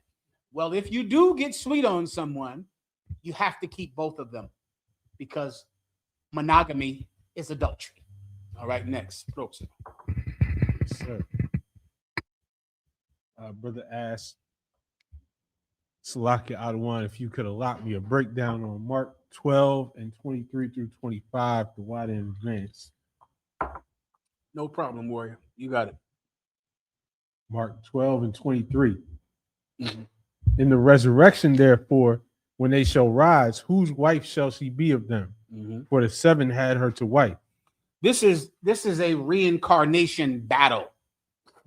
[SPEAKER 1] Well, if you do get sweet on someone, you have to keep both of them, because monogamy is adultery. All right, next. Yes,
[SPEAKER 2] sir. Brother asked Salakia Adawan if you could allot me a breakdown on Mark 12 and 23 through 25 to wide in advance.
[SPEAKER 1] No problem, warrior. You got it.
[SPEAKER 2] Mark 12 and 23. In the resurrection, therefore, when they shall rise, whose wife shall she be of them? For the 7 had her to wife.
[SPEAKER 1] This is a reincarnation battle.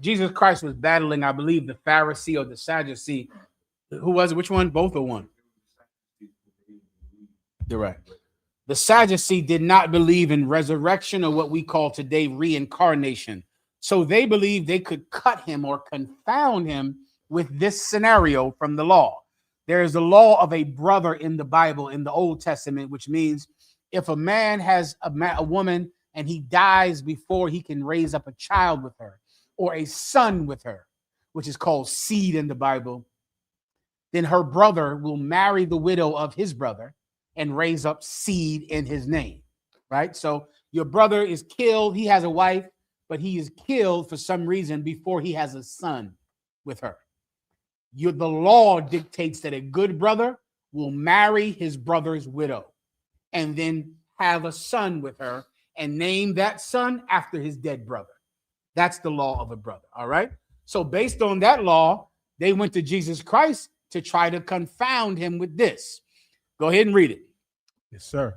[SPEAKER 1] Jesus Christ was battling, I believe, the Pharisee or the Sadducee. Who was it? Which one? Both or one? Direct. The Sadducee did not believe in resurrection, or what we call today reincarnation. So they believed they could cut him or confound him with this scenario from the law. There is a law of a brother in the Bible, in the Old Testament, which means if a man has a woman and he dies before he can raise up a child with her or a son with her, which is called seed in the Bible, then her brother will marry the widow of his brother and raise up seed in his name, right? So your brother is killed. He has a wife. but he is killed for some reason before he has a son with her. The law dictates that a good brother will marry his brother's widow and then have a son with her and name that son after his dead brother. That's the law of a brother. All right. So based on that law, they went to Jesus Christ to try to confound him with this. Go ahead and read it.
[SPEAKER 2] Yes, sir.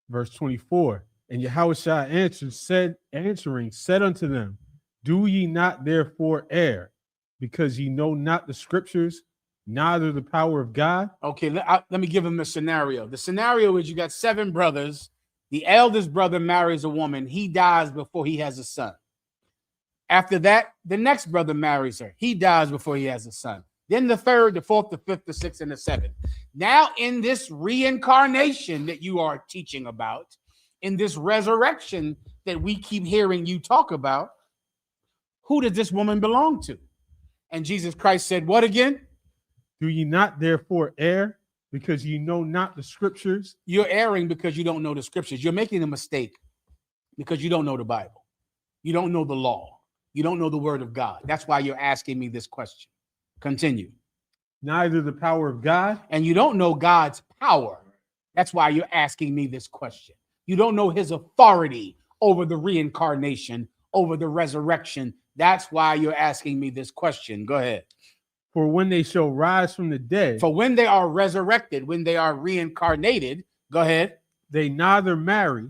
[SPEAKER 2] Verse 24. And Yahushua answering said unto them, do ye not therefore err, because ye know not the scriptures, neither the power of God?
[SPEAKER 1] Okay, let me give him a scenario. The scenario is you got 7 brothers. The eldest brother marries a woman. He dies before he has a son. After that, the next brother marries her. He dies before he has a son. Then the third, the fourth, the fifth, the sixth, and the seventh. Now, in this reincarnation that you are teaching about, in this resurrection that we keep hearing you talk about, who does this woman belong to? And Jesus Christ said, what again?
[SPEAKER 2] Do ye not therefore err, because ye know not the scriptures?
[SPEAKER 1] You're erring because you don't know the scriptures. You're making a mistake because you don't know the Bible. You don't know the law. You don't know the word of God. That's why you're asking me this question. Continue.
[SPEAKER 2] Neither the power of God.
[SPEAKER 1] And you don't know God's power. That's why you're asking me this question. You don't know his authority over the reincarnation, over the resurrection. That's why you're asking me this question. Go ahead.
[SPEAKER 2] For when they shall rise from the dead.
[SPEAKER 1] For when they are resurrected, when they are reincarnated, go ahead.
[SPEAKER 2] They neither marry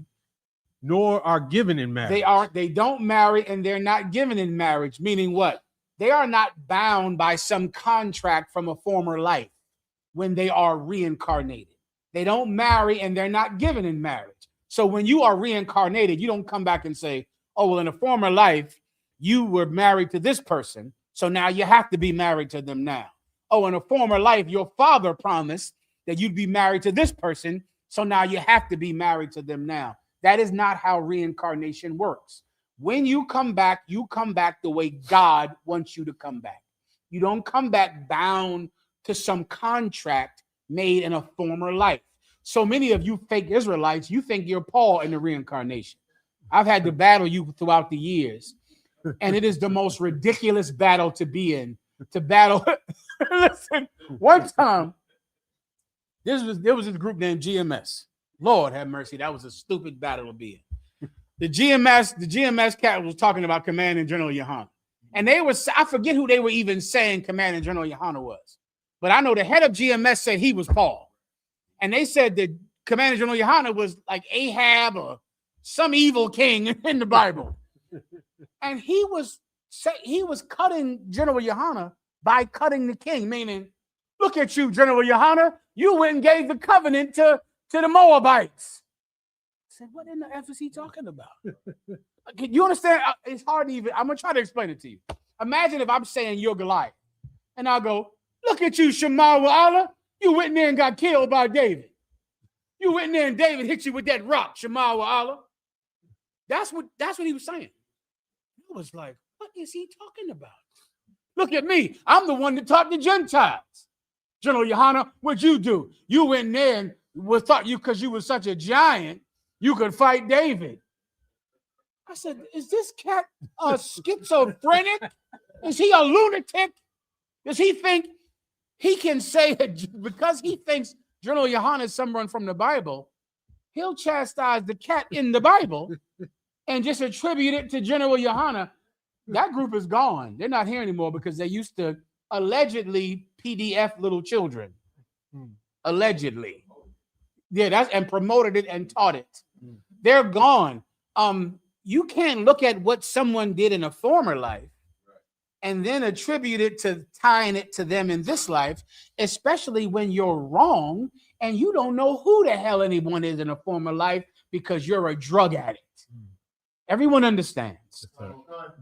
[SPEAKER 2] nor are given in marriage.
[SPEAKER 1] They don't marry and they're not given in marriage, meaning what? They are not bound by some contract from a former life when they are reincarnated. They don't marry and they're not given in marriage. So when you are reincarnated, you don't come back and say, oh, well, in a former life, you were married to this person, so now you have to be married to them now. Oh, in a former life, your father promised that you'd be married to this person, so now you have to be married to them now. That is not how reincarnation works. When you come back the way God wants you to come back. You don't come back bound to some contract made in a former life. So many of you fake Israelites, you think you're Paul in the reincarnation. I've had to battle you throughout the years, and it is the most ridiculous battle to be in. To battle. Listen, one time, there was this group named GMS. Lord have mercy, that was a stupid battle to be in. The GMS cat was talking about Commanding General Yohana. And I forget who they were even saying Commanding General Yohana was. But I know the head of GMS said he was Paul. And they said that Commanding General Yohana was like Ahab or some evil king in the Bible. And he was cutting General Yohana by cutting the king, meaning, look at you, General Yohana, you went and gave the covenant to the Moabites. I said, what in the F is he talking about? Can you understand? It's hard to even, I'm going to try to explain it to you. Imagine if I'm saying you're Goliath, and I'll go, look at you, Shema Wa'ala, you went in there and got killed by David. You went in there and David hit you with that rock, Shema Wa'ala. That's what he was saying. I was like, what is he talking about? Look at me. I'm the one that taught the Gentiles. General Yohana, what'd you do? You went in there and thought you, because you were such a giant, you could fight David. I said, is this cat a schizophrenic? Is he a lunatic? Does he think he can say it because he thinks General Yohana is someone from the Bible? He'll chastise the cat in the Bible and just attribute it to General Yohana. That group is gone. They're not here anymore because they used to allegedly PDF little children. Allegedly. Yeah, and promoted it and taught it. They're gone. You can't look at what someone did in a former life and then attribute it to tying it to them in this life, especially when you're wrong and you don't know who the hell anyone is in a former life because you're a drug addict. Everyone understands.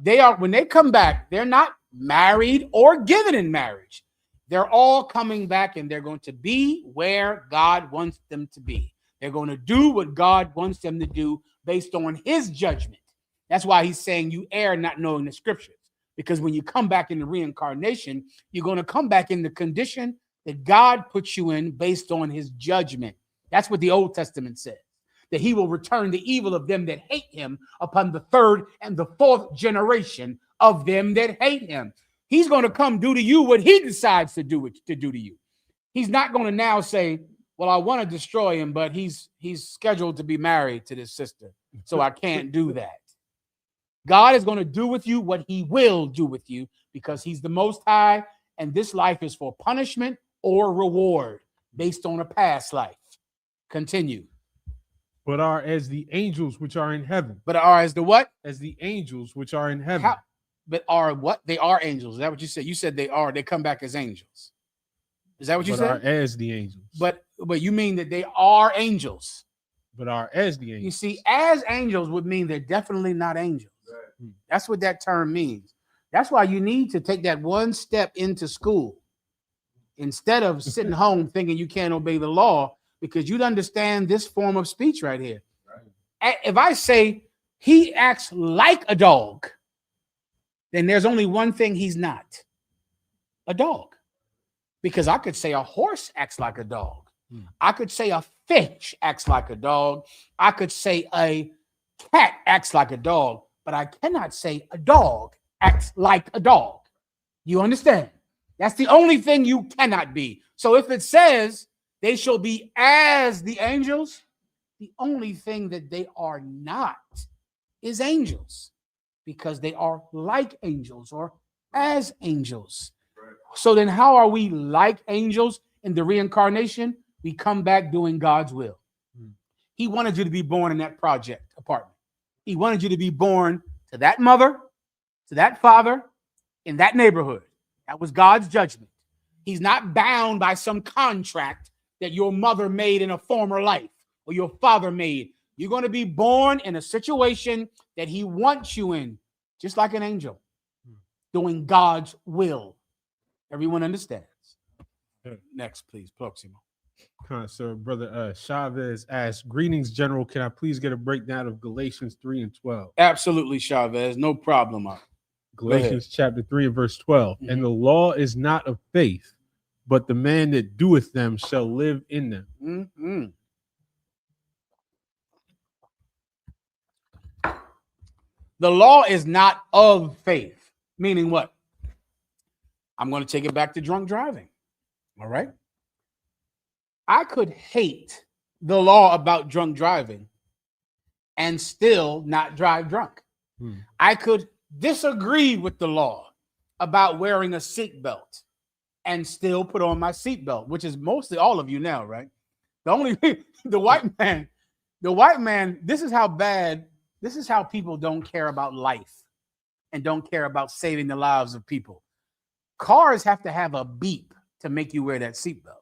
[SPEAKER 1] When they come back, they're not married or given in marriage. They're all coming back and they're going to be where God wants them to be. They're going to do what God wants them to do based on his judgment. That's why he's saying you err not knowing the scriptures. Because when you come back in the reincarnation, you're going to come back in the condition that God puts you in based on his judgment. That's what the Old Testament says. that he will return the evil of them that hate him upon the third and the fourth generation of them that hate him. He's going to come do to you what he decides to do to you. He's not going to now say, well, I want to destroy him, but he's scheduled to be married to this sister, so I can't do that. God is going to do with you what he will do with you because he's the Most High, and this life is for punishment or reward based on a past life. Continue.
[SPEAKER 2] But are as the angels which are in heaven.
[SPEAKER 1] But are as the what?
[SPEAKER 2] As the angels which are in heaven.
[SPEAKER 1] But are what? They are angels. Is that what you said? You said they are. They come back as angels. Is that what you said?
[SPEAKER 2] But are as the angels.
[SPEAKER 1] But you mean that they are angels.
[SPEAKER 2] But are as the angels.
[SPEAKER 1] You see, as angels would mean they're definitely not angels. Right. That's what that term means. That's why you need to take that one step into school instead of sitting home thinking you can't obey the law, because you'd understand this form of speech right here. Right. If I say he acts like a dog, then there's only one thing he's not: a dog. Because I could say a horse acts like a dog. I could say a fish acts like a dog. I could say a cat acts like a dog, but I cannot say a dog acts like a dog. You understand? That's the only thing you cannot be. So if it says they shall be as the angels, the only thing that they are not is angels, because they are like angels or as angels. So then how are we like angels in the reincarnation? We come back doing God's will. He wanted you to be born in that project apartment. He wanted you to be born to that mother, to that father, in that neighborhood. That was God's judgment. He's not bound by some contract that your mother made in a former life or your father made. You're going to be born in a situation that he wants you in, just like an angel, doing God's will. Everyone understands. Next, please, Proximo.
[SPEAKER 2] Sir, Brother Chavez asks, greetings, General. Can I please get a breakdown of Galatians 3 and 12?
[SPEAKER 1] Absolutely, Chavez. No problem.
[SPEAKER 2] Galatians chapter 3 and verse 12. Mm-hmm. And the law is not of faith, but the man that doeth them shall live in them.
[SPEAKER 1] Mm-hmm. The law is not of faith, meaning what? I'm going to take it back to drunk driving. All right. I could hate the law about drunk driving and still not drive drunk. I could disagree with the law about wearing a seatbelt and still put on my seatbelt, which is mostly all of you now, right? The white man, this is how people don't care about life and don't care about saving the lives of people. Cars have to have a beep to make you wear that seatbelt.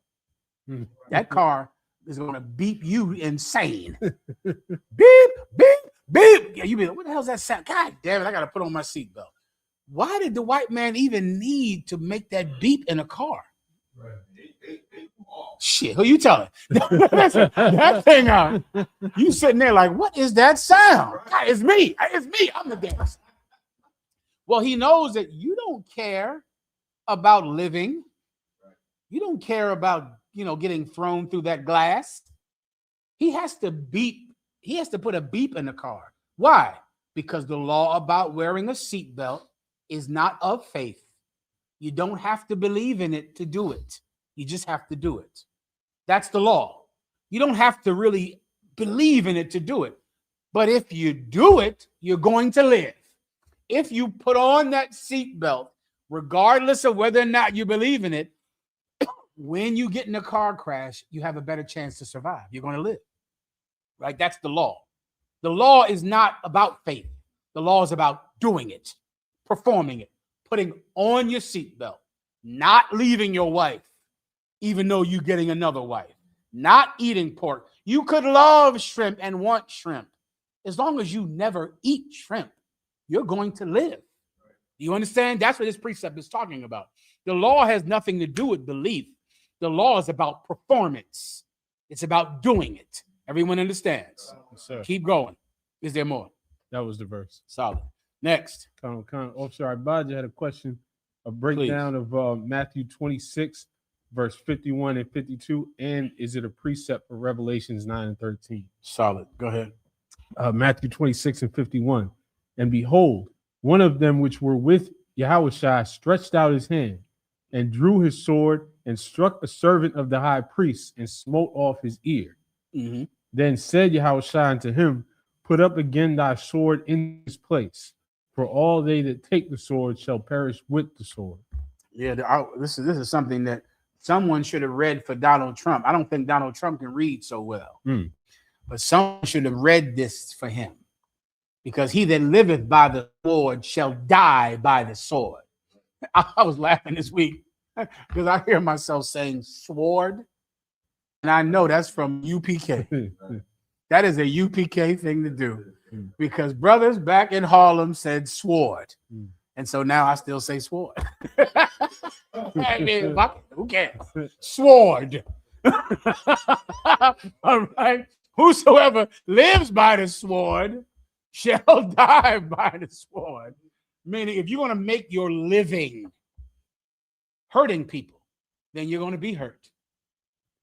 [SPEAKER 1] That car is going to beep you insane. Beep, beep, beep. Yeah, you be like, what the hell's that sound? God damn it, I got to put on my seatbelt. Why did the white man even need to make that beep in a car? Right. Shit, who you telling? that thing on. You sitting there like, what is that sound? God, it's me. I'm the dancer. Well, he knows that you don't care about living. You don't care about, getting thrown through that glass. He has to beep. He has to put a beep in the car. Why? Because the law about wearing a seatbelt is not of faith. You don't have to believe in it to do it. You just have to do it. That's the law. You don't have to really believe in it to do it. But if you do it, you're going to live. If you put on that seatbelt, regardless of whether or not you believe in it, when you get in a car crash, you have a better chance to survive. You're going to live. Right? That's the law. The law is not about faith. The law is about doing it, performing it, putting on your seatbelt, not leaving your wife, even though you're getting another wife, not eating pork. You could love shrimp and want shrimp. As long as you never eat shrimp, you're going to live. You understand? That's what this precept is talking about. The law has nothing to do with belief. The law is about performance. It's about doing it. Everyone understands?
[SPEAKER 2] Yes,
[SPEAKER 1] keep going. Is there more?
[SPEAKER 2] That was the verse.
[SPEAKER 1] Solid. Next.
[SPEAKER 2] Officer Ibaja had a question, a breakdown of Matthew 26, verse 51 and 52, and is it a precept for Revelations 9 and 13?
[SPEAKER 1] Solid. Go ahead.
[SPEAKER 2] Matthew 26 and 51. And behold, one of them which were with Yahushua stretched out his hand and drew his sword and struck a servant of the high priest and smote off his ear.
[SPEAKER 1] Mm-hmm.
[SPEAKER 2] Then said Yahushua unto him, put up again thy sword in his place, for all they that take the sword shall perish with the sword.
[SPEAKER 1] Yeah, this is something that someone should have read for Donald Trump. I don't think Donald Trump can read so well, but someone should have read this for him, because he that liveth by the sword shall die by the sword. I was laughing this week because I hear myself saying sword, and I know that's from UPK. That is a UPK thing to do, because brothers back in Harlem said sword. And so now I still say sword. I mean, who cares? Sword. All right. Whosoever lives by the sword shall die by the sword. Meaning, if you're going to make your living hurting people, then you're going to be hurt.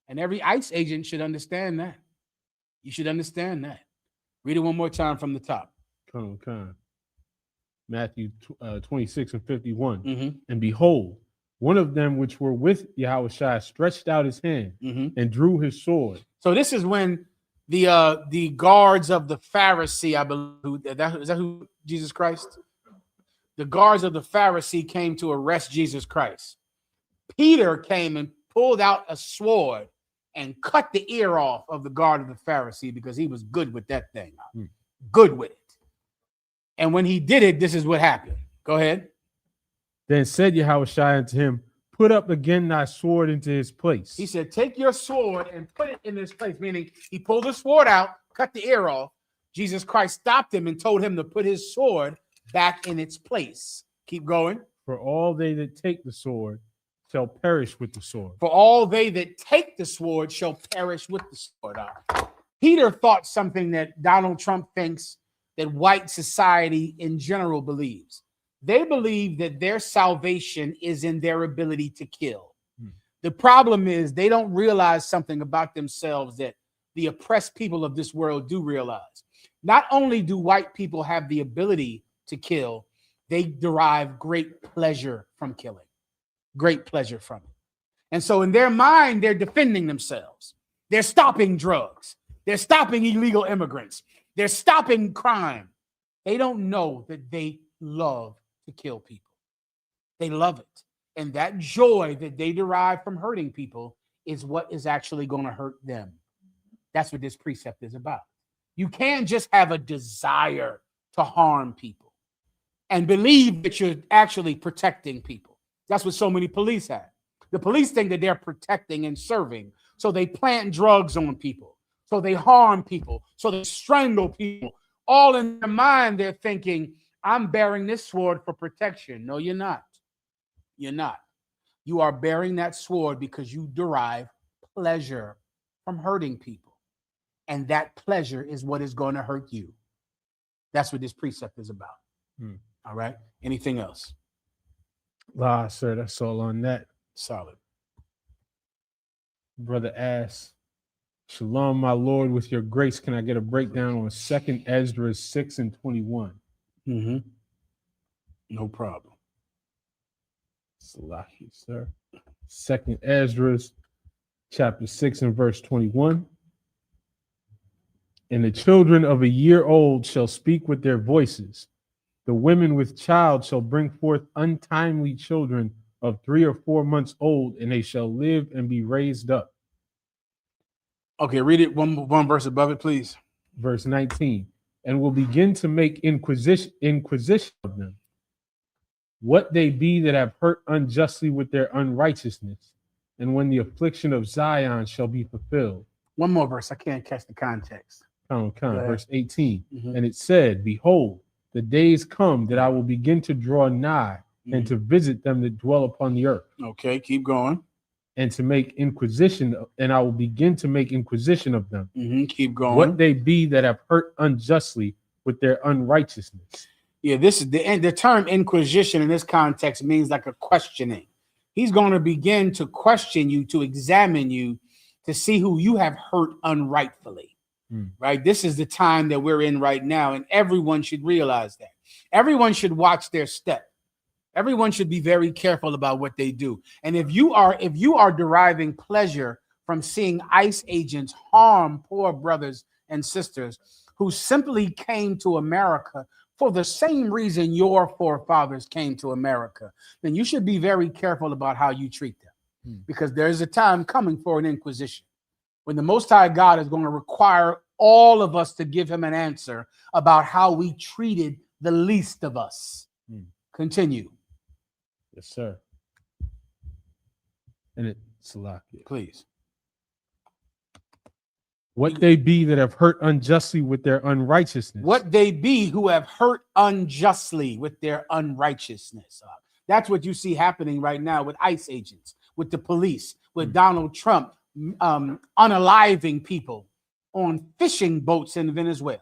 [SPEAKER 1] And every ICE agent should understand that. You should understand that. Read it one more time from the top.
[SPEAKER 2] Come on. Matthew 26 and 51.
[SPEAKER 1] Mm-hmm.
[SPEAKER 2] And behold, one of them which were with Yahushua stretched out his hand and drew his sword.
[SPEAKER 1] So this is when the guards of the Pharisee, I believe, is that who Jesus Christ? The guards of the Pharisee came to arrest Jesus Christ. Peter came and pulled out a sword and cut the ear off of the guard of the Pharisee, because he was good with that thing. Good with it. And when he did it, this is what happened. Go ahead.
[SPEAKER 2] Then said Yahushua unto him, put up again thy sword into his place.
[SPEAKER 1] He said, take your sword and put it in this place. Meaning, he pulled the sword out, cut the ear off. Jesus Christ stopped him and told him to put his sword back in its place. Keep going.
[SPEAKER 2] For all they that take the sword shall perish with the sword.
[SPEAKER 1] For all they that take the sword shall perish with the sword. Peter thought something that Donald Trump thinks that white society in general believes. They believe that their salvation is in their ability to kill. The problem is they don't realize something about themselves that the oppressed people of this world do realize. Not only do white people have the ability to kill, they derive great pleasure from killing. Great pleasure from it. And so in their mind, they're defending themselves. They're stopping drugs. They're stopping illegal immigrants. They're stopping crime. They don't know that they love to kill people. They love it. And that joy that they derive from hurting people is what is actually going to hurt them. That's what this precept is about. You can't just have a desire to harm people and believe that you're actually protecting people. That's what so many police have. The police think that they're protecting and serving. So they plant drugs on people. So they harm people. So they strangle people. All in their mind, they're thinking, I'm bearing this sword for protection. No, you're not. You're not. You are bearing that sword because you derive pleasure from hurting people. And that pleasure is what is going to hurt you. That's what this precept is about. All right. Anything else?
[SPEAKER 2] Ah, sir, that's all on that.
[SPEAKER 1] Solid.
[SPEAKER 2] Brother asks, Shalom, my Lord, with your grace, can I get a breakdown on 2nd Ezra 6 and 21?
[SPEAKER 1] No problem.
[SPEAKER 2] Salahi, sir. 2nd Ezra chapter 6 and verse 21. And the children of a year old shall speak with their voices. The women with child shall bring forth untimely children of 3 or 4 months old, and they shall live and be raised up.
[SPEAKER 1] Okay, read it one verse above it, please.
[SPEAKER 2] Verse 19. And will begin to make inquisition of them, what they be that have hurt unjustly with their unrighteousness, and when the affliction of Zion shall be fulfilled.
[SPEAKER 1] One more verse. I can't catch the context.
[SPEAKER 2] Verse 18. And it said, behold, the days come that I will begin to draw nigh and to visit them that dwell upon the earth.
[SPEAKER 1] Okay, keep going.
[SPEAKER 2] And to make inquisition, and I will begin to make inquisition of them.
[SPEAKER 1] Keep going.
[SPEAKER 2] What they be that have hurt unjustly with their unrighteousness.
[SPEAKER 1] Yeah, this is the term inquisition in this context means like a questioning. He's going to begin to question you, to examine you, to see who you have hurt unrightfully. Right? This is the time that we're in right now, and everyone should realize that. Everyone should watch their step. Everyone should be very careful about what they do. And if you are deriving pleasure from seeing ICE agents harm poor brothers and sisters who simply came to America for the same reason your forefathers came to America, then you should be very careful about how you treat them, because there's a time coming for an inquisition when the Most High God is going to require all of us to give him an answer about how we treated the least of us. Continue.
[SPEAKER 2] Yes, sir. And it, Salakia.
[SPEAKER 1] Please.
[SPEAKER 2] What they be that have hurt unjustly with their unrighteousness.
[SPEAKER 1] What they be who have hurt unjustly with their unrighteousness. That's what you see happening right now with ICE agents, with the police, with Donald Trump unaliving people on fishing boats in Venezuela.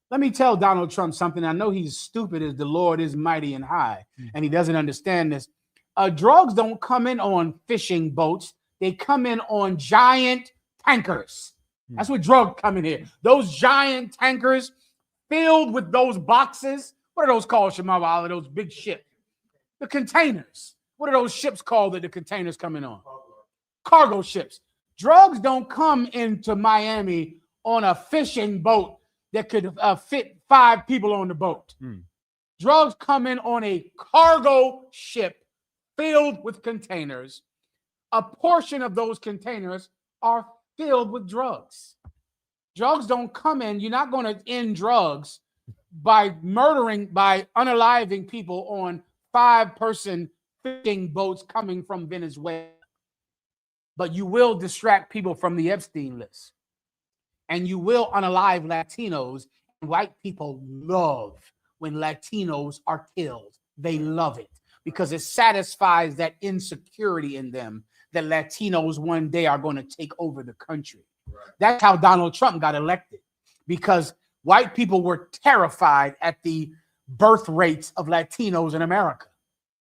[SPEAKER 1] Let me tell Donald Trump something. I know he's stupid as the Lord is mighty and high, and he doesn't understand this. Drugs don't come in on fishing boats. They come in on giant tankers. That's what drugs come in here. Those giant tankers filled with those boxes. What are those called, Shemava? Those big ships. The containers. What are those ships called that the containers come in on? Cargo ships. Drugs don't come into Miami on a fishing boat that could fit 5 people on the boat. Drugs come in on a cargo ship filled with containers. A portion of those containers are filled with drugs. Drugs don't come in. You're not going to end drugs by unaliving people on 5-person fishing boats coming from Venezuela. But you will distract people from the Epstein list. And you will unalive Latinos. White people love when Latinos are killed. They love it because it satisfies that insecurity in them that Latinos one day are going to take over the country. That's how Donald Trump got elected, because white people were terrified at the birth rates of Latinos in America.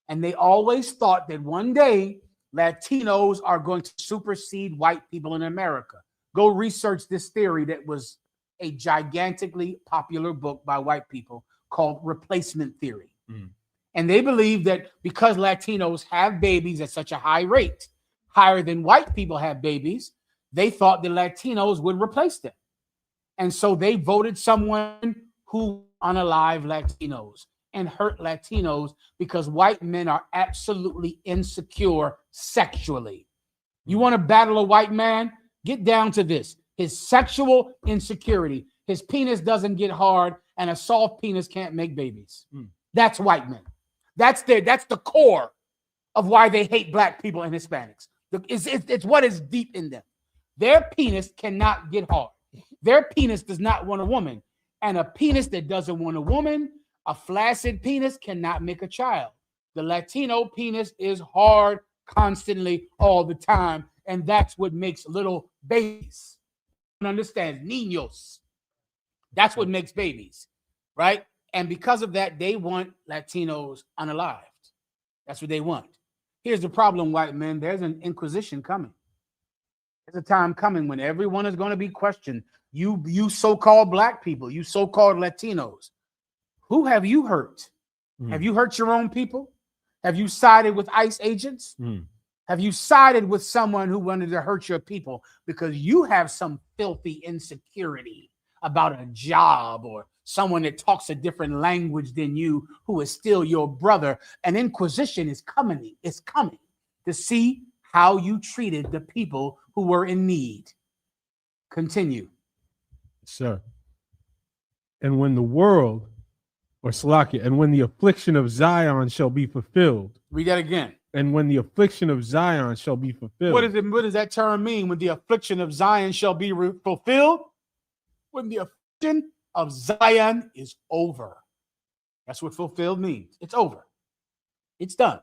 [SPEAKER 1] And they always thought that one day Latinos are going to supersede white people in America. Go research this theory that was a gigantically popular book by white people called Replacement Theory. And they believe that because Latinos have babies at such a high rate, higher than white people have babies, they thought the Latinos would replace them. And so they voted someone who unalive Latinos and hurt Latinos because white men are absolutely insecure sexually. You want to battle a white man? Get down to this. His sexual insecurity. His penis doesn't get hard, and a soft penis can't make babies. That's white men. That's the core of why they hate black people and Hispanics. It's what is deep in them. Their penis cannot get hard. Their penis does not want a woman. And a penis that doesn't want a woman, a flaccid penis, cannot make a child. The Latino penis is hard constantly all the time. And that's what makes little babies. Understand? Niños. That's what makes babies, right? And because of that, they want Latinos unalived. That's what they want. Here's the problem, white men. There's an inquisition coming. There's a time coming when everyone is going to be questioned. You so-called black people, you so-called Latinos, who have you hurt? Have you hurt your own people? Have you sided with ICE agents? Have you sided with someone who wanted to hurt your people because you have some filthy insecurity about a job or someone that talks a different language than you who is still your brother? An inquisition is coming. It's coming to see how you treated the people who were in need. Continue.
[SPEAKER 2] Sir. And when the world, or Salakia, and when the affliction of Zion shall be fulfilled.
[SPEAKER 1] Read that again.
[SPEAKER 2] And when the affliction of Zion shall be fulfilled.
[SPEAKER 1] What does that term mean? When the affliction of Zion shall be fulfilled? When the affliction of Zion is over. That's what fulfilled means. It's over. It's done.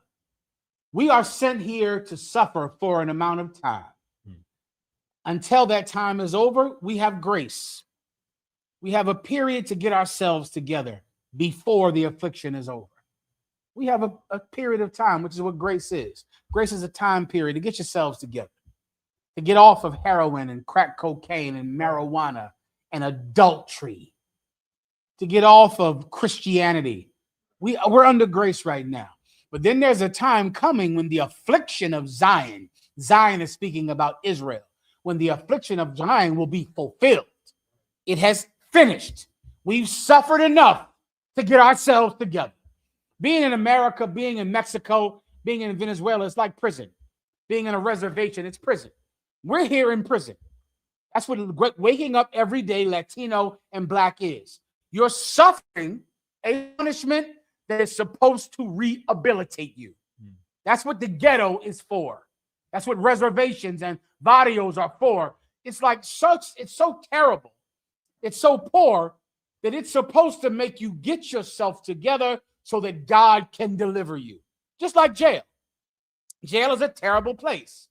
[SPEAKER 1] We are sent here to suffer for an amount of time. Until that time is over, we have grace. We have a period to get ourselves together before the affliction is over. We have a period of time, which is what grace is. Grace is a time period to get yourselves together, to get off of heroin and crack cocaine and marijuana and adultery, to get off of Christianity. We're under grace right now. But then there's a time coming when the affliction of Zion is speaking about Israel, when the affliction of Zion will be fulfilled. It has finished. We've suffered enough to get ourselves together. Being in America, being in Mexico, being in Venezuela, it's like prison. Being in a reservation, it's prison. We're here in prison. That's what waking up every day, Latino and Black is. You're suffering a punishment that is supposed to rehabilitate you. That's what the ghetto is for. That's what reservations and barrios are for. It's like it's so terrible. It's so poor that it's supposed to make you get yourself together so that God can deliver you. Just like jail. Jail is a terrible place.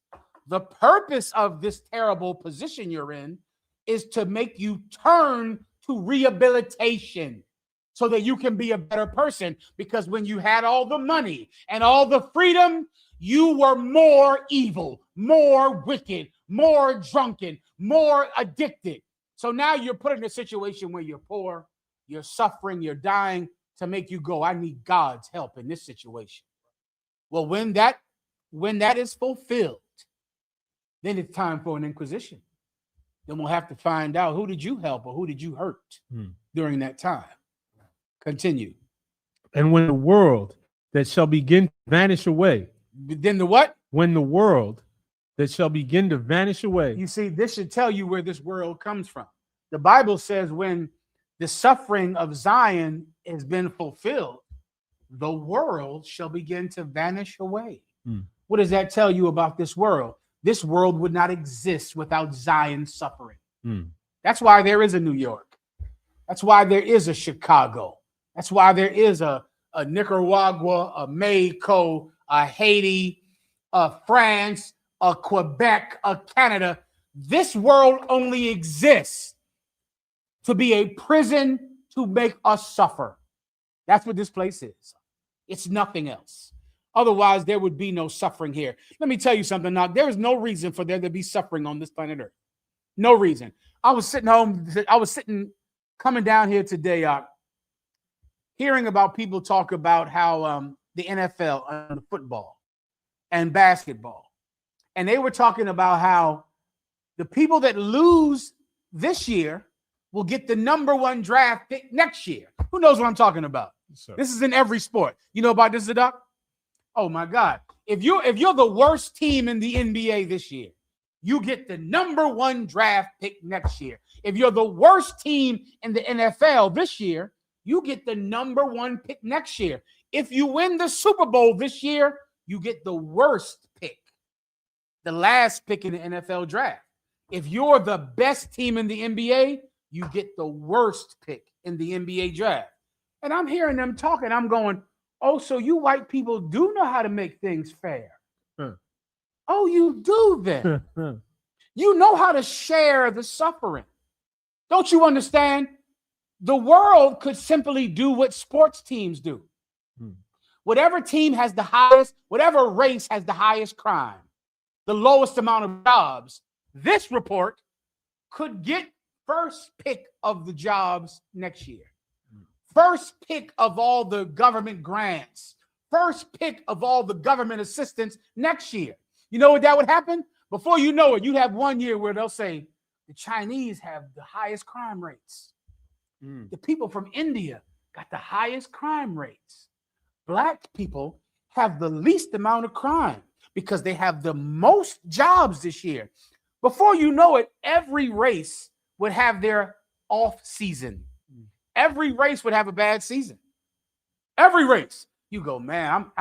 [SPEAKER 1] The purpose of this terrible position you're in is to make you turn to rehabilitation so that you can be a better person. Because when you had all the money and all the freedom, you were more evil, more wicked, more drunken, more addicted. So now you're put in a situation where you're poor, you're suffering, you're dying, to make you go, I need God's help in this situation. Well, when that is fulfilled, then it's time for an inquisition. Then we'll have to find out, who did you help or who did you hurt during that time? Continue.
[SPEAKER 2] And when the world that shall begin to vanish away.
[SPEAKER 1] Then the what?
[SPEAKER 2] When the world that shall begin to vanish away.
[SPEAKER 1] You see, this should tell you where this world comes from. The Bible says when the suffering of Zion has been fulfilled, the world shall begin to vanish away. What does that tell you about this world? This world would not exist without Zion suffering. That's why there is a New York. That's why there is a Chicago. That's why there is a Nicaragua, a Mexico, a Haiti, a France, a Quebec, a Canada. This world only exists to be a prison to make us suffer. That's what this place is. It's nothing else. Otherwise, there would be no suffering here. Let me tell you something now. There is no reason for there to be suffering on this planet Earth. No reason. I was coming down here today, hearing about people talk about how the NFL, football and basketball, and they were talking about how the people that lose this year will get the #1 draft pick next year. Who knows what I'm talking about?
[SPEAKER 2] Sir.
[SPEAKER 1] This is in every sport. You know about this, Zadok? Oh my God. If you're the worst team in the NBA this year, you get the #1 draft pick next year. If you're the worst team in the NFL this year, you get the #1 pick next year. If you win the Super Bowl this year, you get the worst pick, the last pick in the NFL draft. If you're the best team in the NBA, you get the worst pick in the NBA draft. And I'm hearing them talking. I'm going, oh, so you white people do know how to make things fair. Oh, you do then. You know how to share the suffering. Don't you understand? The world could simply do what sports teams do. Whatever team has the highest, whatever race has the highest crime, the lowest amount of jobs, this report could get first pick of the jobs next year. First pick of all the government grants. First pick of all the government assistance next year. You know what that would happen? Before you know it, you have 1 year where they'll say the Chinese have the highest crime rates. The people from India got the highest crime rates. Black people have the least amount of crime because they have the most jobs this year. Before you know it, every race would have their off season. Every race would have a bad season. Every race. You go, man,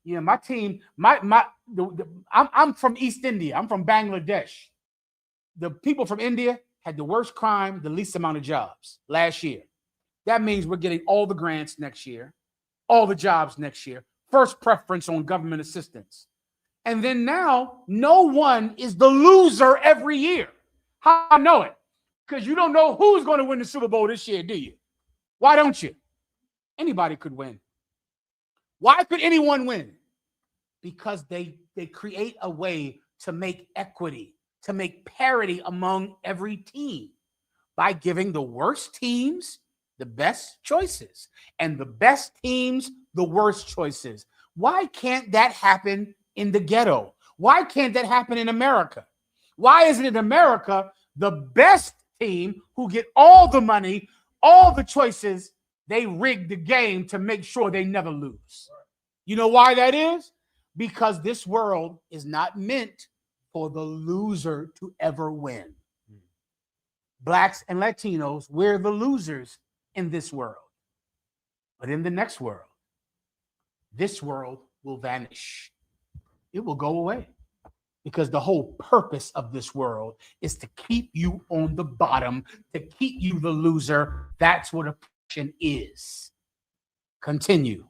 [SPEAKER 1] my team, I'm from East India. I'm from Bangladesh. The people from India had the worst crime, the least amount of jobs last year. That means we're getting all the grants next year, all the jobs next year, first preference on government assistance. And then now, no one is the loser every year. How I know it? Because you don't know who's going to win the Super Bowl this year, do you? Why don't you? Anybody could win. Why could anyone win? Because they create a way to make equity, to make parity among every team by giving the worst teams the best choices and the best teams the worst choices. Why can't that happen in the ghetto? Why can't that happen in America? Why isn't it in America the best team who get all the money, all the choices, they rig the game to make sure they never lose? You know why that is? Because this world is not meant for the loser to ever win. Blacks and Latinos, we're the losers in this world. But in the next world, this world will vanish. It will go away. Because the whole purpose of this world is to keep you on the bottom, to keep you the loser. That's what oppression is. Continue.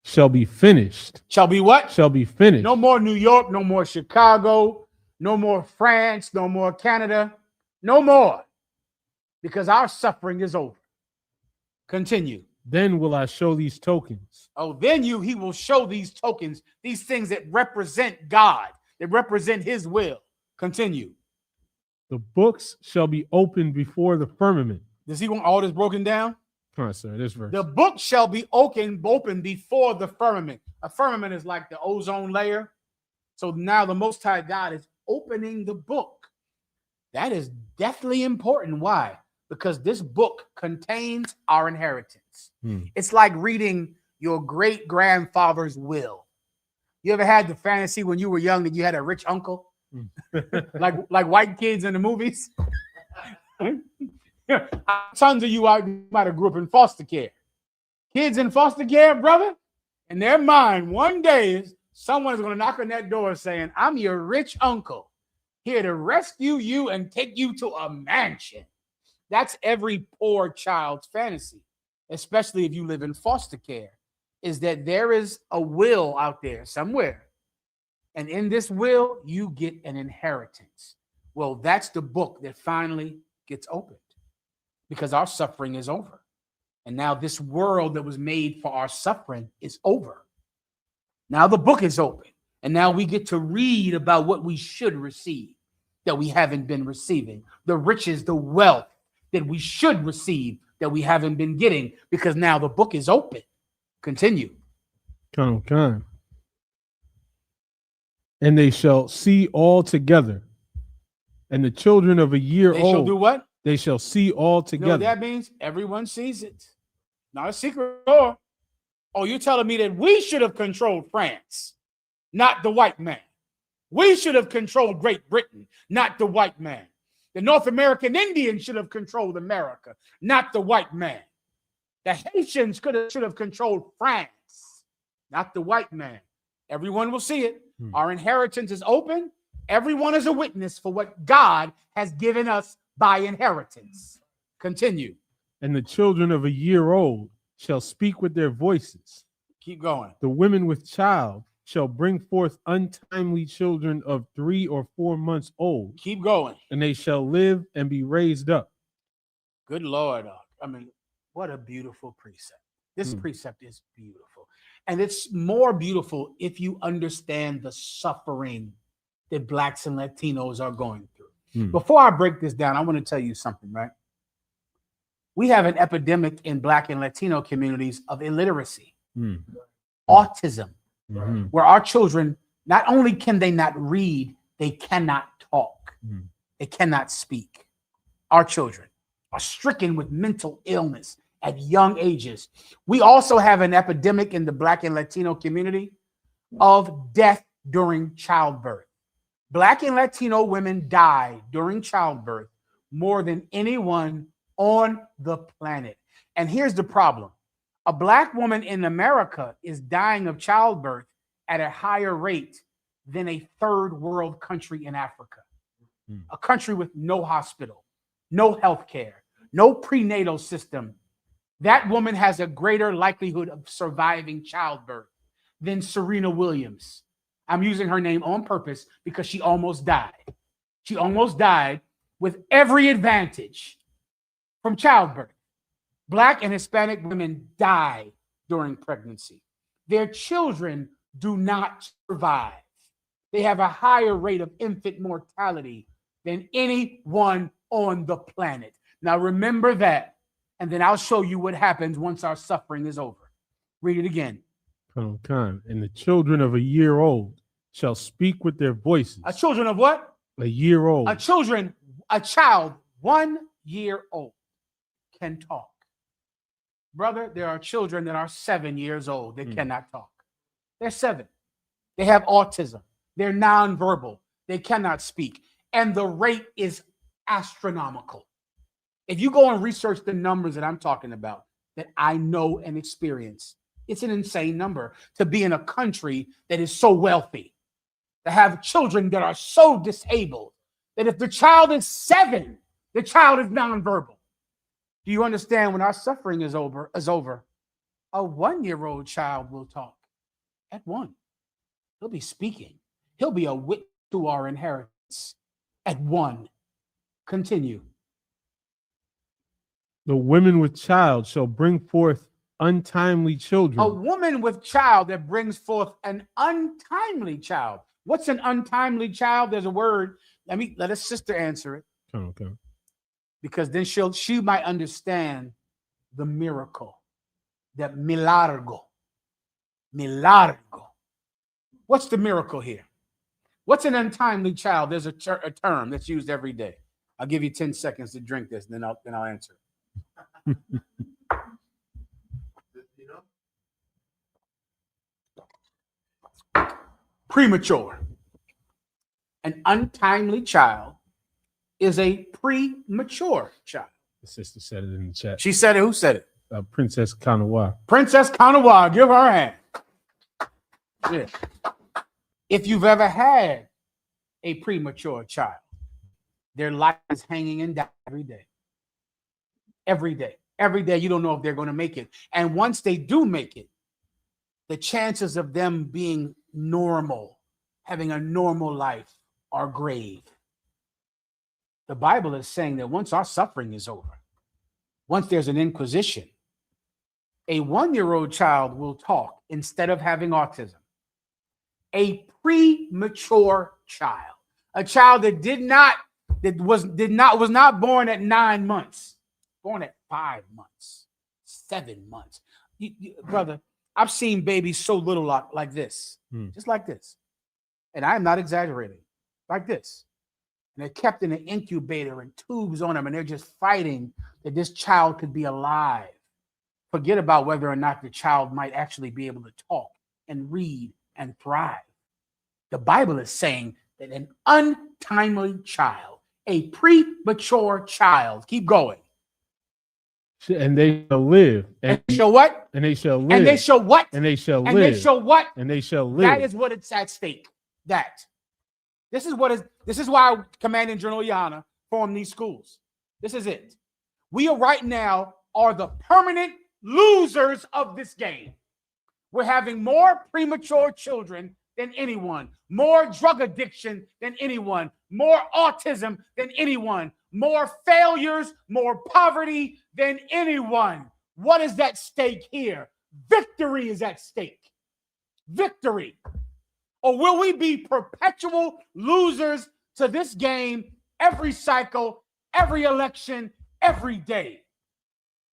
[SPEAKER 2] Shall be finished.
[SPEAKER 1] Shall be what?
[SPEAKER 2] Shall be finished.
[SPEAKER 1] No more New York, no more Chicago, no more France, no more Canada, no more. Because our suffering is over. Continue.
[SPEAKER 2] Then will I show these tokens.
[SPEAKER 1] Oh, then he will show these tokens, these things that represent God, that represent his will. Continue.
[SPEAKER 2] The books shall be opened before the firmament.
[SPEAKER 1] Does he want all this broken down?
[SPEAKER 2] Come on, sir, this verse.
[SPEAKER 1] The book shall be open before the firmament. A firmament is like the ozone layer. So now the Most High God is opening the book. That is definitely important. Why? Because this book contains our inheritance. It's like reading your great-grandfather's will. You ever had the fantasy when you were young that you had a rich uncle? like white kids in the movies? Tons of you out might have grew up in foster care. Kids in foster care, brother, in their mind, one day someone is going to knock on that door saying, I'm your rich uncle, here to rescue you and take you to a mansion. That's every poor child's fantasy, especially if you live in foster care, is that there is a will out there somewhere. And in this will, you get an inheritance. Well, that's the book that finally gets opened because our suffering is over. And now this world that was made for our suffering is over. Now the book is open. And now we get to read about what we should receive that we haven't been receiving. The riches, the wealth that we should receive that we haven't been getting because now the book is open. Continue.
[SPEAKER 2] And they shall see all together. And the children of a year old.
[SPEAKER 1] They shall do what?
[SPEAKER 2] They shall see all together.
[SPEAKER 1] You know what that means? Everyone sees it. Not a secret door. Oh, you're telling me that we should have controlled France, not the white man. We should have controlled Great Britain, not the white man. The North American Indians should have controlled America, not the white man. The Haitians should have controlled France, not the white man. Everyone will see it. Our inheritance is open. Everyone is a witness for what God has given us by inheritance. Continue.
[SPEAKER 2] And the children of a year old shall speak with their voices.
[SPEAKER 1] Keep going.
[SPEAKER 2] The women with child shall bring forth untimely children of 3 or 4 months old.
[SPEAKER 1] Keep going.
[SPEAKER 2] And they shall live and be raised up.
[SPEAKER 1] Good Lord. I mean, what a beautiful precept. This precept is beautiful. And it's more beautiful if you understand the suffering that Blacks and Latinos are going through. Before I break this down, I want to tell you something, right? We have an epidemic in Black and Latino communities of illiteracy, autism, where our children, not only can they not read, they cannot talk. They cannot speak. Our children are stricken with mental illness at young ages. We also have an epidemic in the Black and Latino community of death during childbirth. Black and Latino women die during childbirth more than anyone on the planet. And here's the problem. A Black woman in America is dying of childbirth at a higher rate than a third world country in Africa, a country with no hospital, no health care, no prenatal system. That woman has a greater likelihood of surviving childbirth than Serena Williams. I'm using her name on purpose because she almost died. She almost died with every advantage from childbirth. Black and Hispanic women die during pregnancy. Their children do not survive. They have a higher rate of infant mortality than anyone on the planet. Now remember that, and then I'll show you what happens once our suffering is over. Read it again.
[SPEAKER 2] And the children of a year old shall speak with their voices.
[SPEAKER 1] A children of what?
[SPEAKER 2] A year old.
[SPEAKER 1] A child 1 year old can talk. Brother, there are children that are 7 years old that cannot talk. They're 7. They have autism. They're nonverbal. They cannot speak. And the rate is astronomical. If you go and research the numbers that I'm talking about, that I know and experience, it's an insane number to be in a country that is so wealthy, to have children that are so disabled that if the child is 7, the child is nonverbal. Do you understand when our suffering is over, a 1-year-old child will talk at 1. He'll be speaking. He'll be a witness to our inheritance at 1. Continue.
[SPEAKER 2] The women with child shall bring forth untimely children.
[SPEAKER 1] A woman with child that brings forth an untimely child. What's an untimely child? There's a word. Let a sister answer it.
[SPEAKER 2] Okay.
[SPEAKER 1] Because then she might understand the miracle. That milagro. Milagro. What's the miracle here? What's an untimely child? There's a term that's used every day. I'll give you 10 seconds to drink this, and then I'll answer. Premature. An untimely child is a premature child.
[SPEAKER 2] The sister said it in the chat.
[SPEAKER 1] She said it. Who said it?
[SPEAKER 2] Princess Kanawa.
[SPEAKER 1] Princess Kanawa. Give her a hand. Yeah. If you've ever had a premature child, their life is hanging and dying every day. Every day. Every day, you don't know if they're going to make it. And once they do make it, the chances of them being normal, having a normal life, are grave. The Bible is saying that once our suffering is over, once there's an inquisition, a 1-year-old child will talk instead of having autism. A premature child, a child that was not born at 9 months, born at 5 months, 7 months. Brother, I've seen babies so little like this, just like this. And I am not exaggerating, like this. And they're kept in an incubator and tubes on them, and they're just fighting that this child could be alive. Forget about whether or not the child might actually be able to talk and read and thrive. The Bible is saying that an untimely child, a premature child, keep going.
[SPEAKER 2] And they shall live.
[SPEAKER 1] And they shall what?
[SPEAKER 2] And they shall live.
[SPEAKER 1] And they shall what?
[SPEAKER 2] And they shall live.
[SPEAKER 1] And they shall what?
[SPEAKER 2] And they shall live.
[SPEAKER 1] That is what it's at stake. This is why Commanding General Yana formed these schools. This is it. We are right now the permanent losers of this game. We're having more premature children than anyone, more drug addiction than anyone, more autism than anyone, more failures, more poverty than anyone. What is at stake here? Victory is at stake. Victory. Or will we be perpetual losers to this game every cycle, every election, every day?